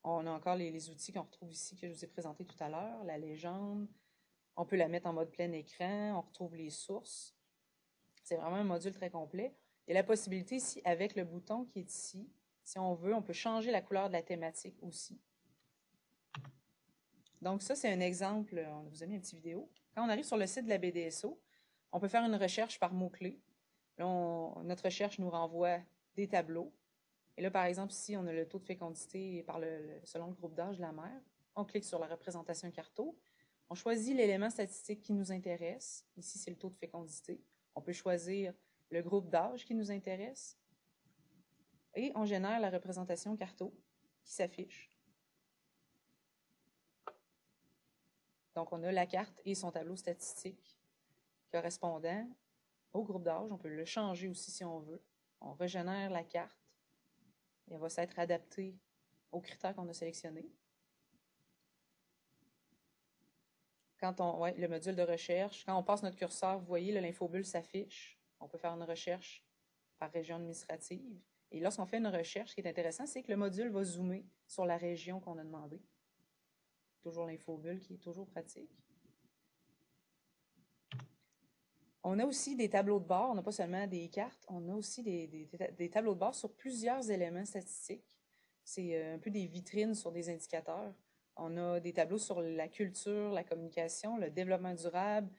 On a encore les outils qu'on retrouve ici que je vous ai présentés tout à l'heure, la légende. On peut la mettre en mode plein écran, on retrouve les sources. C'est vraiment un module très complet. Il y a la possibilité ici, avec le bouton qui est ici, si on veut, on peut changer la couleur de la thématique aussi. Donc ça, c'est un exemple, on vous a mis une petite vidéo. Quand on arrive sur le site de la BDSO, on peut faire une recherche par mots-clés. Là, notre recherche nous renvoie des tableaux. Et là, par exemple, ici, on a le taux de fécondité selon le groupe d'âge de la mère. On clique sur la représentation carto. On choisit l'élément statistique qui nous intéresse. Ici, c'est le taux de fécondité. On peut choisir le groupe d'âge qui nous intéresse. Et on génère la représentation carto qui s'affiche. Donc, on a la carte et son tableau statistique correspondant au groupe d'âge. On peut le changer aussi si on veut. On régénère la carte et elle va s'être adaptée aux critères qu'on a sélectionnés. Le module de recherche, quand on passe notre curseur, vous voyez, l'infobulle s'affiche. On peut faire une recherche par région administrative. Et lorsqu'on fait une recherche, ce qui est intéressant, c'est que le module va zoomer sur la région qu'on a demandé. Toujours l'infobulle qui est toujours pratique. On a aussi des tableaux de bord, on n'a pas seulement des cartes, on a aussi des tableaux de bord sur plusieurs éléments statistiques. C'est un peu des vitrines sur des indicateurs. On a des tableaux sur la culture, la communication, le développement durable,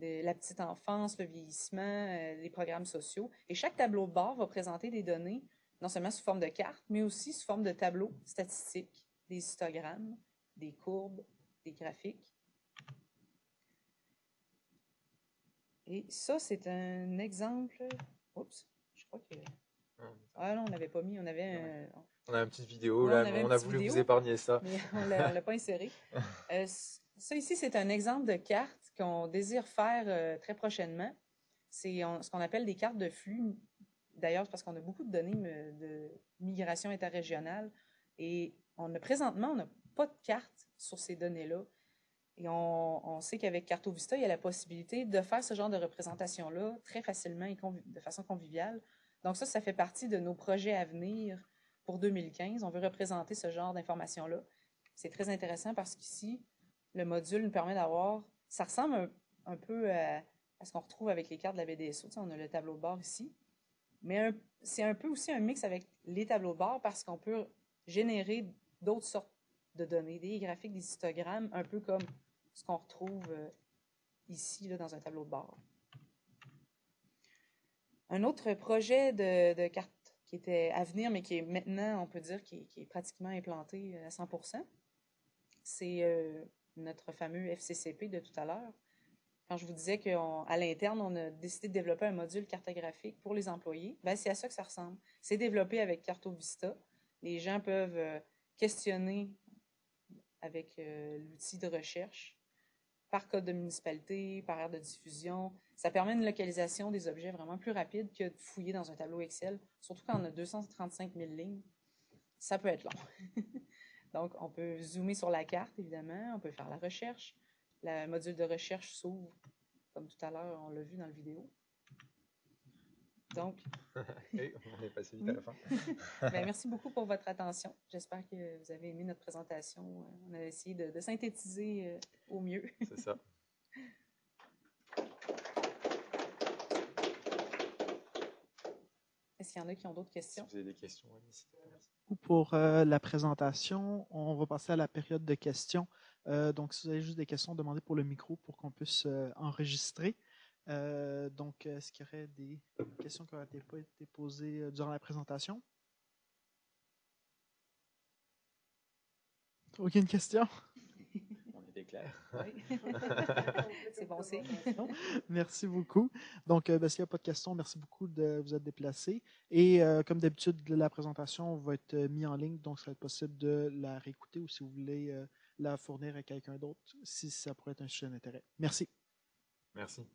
la petite enfance, le vieillissement, les programmes sociaux. Et chaque tableau de bord va présenter des données, non seulement sous forme de cartes, mais aussi sous forme de tableaux statistiques, des histogrammes, des courbes, des graphiques. Et ça, c'est un exemple. Oups, je crois que. Ah non, on n'avait pas mis. On avait On a une petite vidéo, ouais, là, on a voulu vous épargner ça. Mais on ne l'a pas inséré. Ça ici, c'est un exemple de carte qu'on désire faire très prochainement. C'est ce qu'on appelle des cartes de flux. D'ailleurs, parce qu'on a beaucoup de données de migration interrégionale. Et présentement, on n'a pas de carte sur ces données-là. Et on sait qu'avec CartoVista, il y a la possibilité de faire ce genre de représentation-là très facilement et de façon conviviale. Donc ça fait partie de nos projets à venir pour 2015. On veut représenter ce genre d'informations-là. C'est très intéressant parce qu'ici, le module nous permet d'avoir... Ça ressemble un peu à ce qu'on retrouve avec les cartes de la BDSO. Tu sais, on a le tableau de bord ici. Mais c'est un peu aussi un mix avec les tableaux de bord parce qu'on peut générer d'autres sortes de données, des graphiques, des histogrammes, un peu comme ce qu'on retrouve ici là, dans un tableau de bord. Un autre projet de carte qui était à venir, mais qui est maintenant, on peut dire, qui est pratiquement implanté à 100%, c'est notre fameux FCCP de tout à l'heure. Quand je vous disais qu'à l'interne, on a décidé de développer un module cartographique pour les employés, ben, c'est à ça que ça ressemble. C'est développé avec CartoVista. Les gens peuvent questionner avec l'outil de recherche par code de municipalité, par aire de diffusion. Ça permet une localisation des objets vraiment plus rapide que de fouiller dans un tableau Excel, surtout quand on a 235 000 lignes. Ça peut être long. Donc, on peut zoomer sur la carte, évidemment. On peut faire la recherche. Le module de recherche s'ouvre, comme tout à l'heure, on l'a vu dans la vidéo. Donc, oui, on est passé vite à la fin. Ben, merci beaucoup pour votre attention. J'espère que vous avez aimé notre présentation. On a essayé de synthétiser au mieux. C'est ça. Est-ce qu'il y en a qui ont d'autres questions? Si vous avez des questions, n'hésitez pas. Pour la présentation, on va passer à la période de questions. Donc, si vous avez juste des questions, demandez pour le micro pour qu'on puisse enregistrer. Donc, est-ce qu'il y aurait des questions qui n'auraient pas été posées durant la présentation? Aucune question? On était clair. Oui. C'est bon signe. Merci beaucoup. Donc, s'il n'y a pas de questions, merci beaucoup de vous être déplacés. Et comme d'habitude, la présentation va être mise en ligne, donc ça va être possible de la réécouter ou si vous voulez la fournir à quelqu'un d'autre, si ça pourrait être un sujet d'intérêt. Merci. Merci.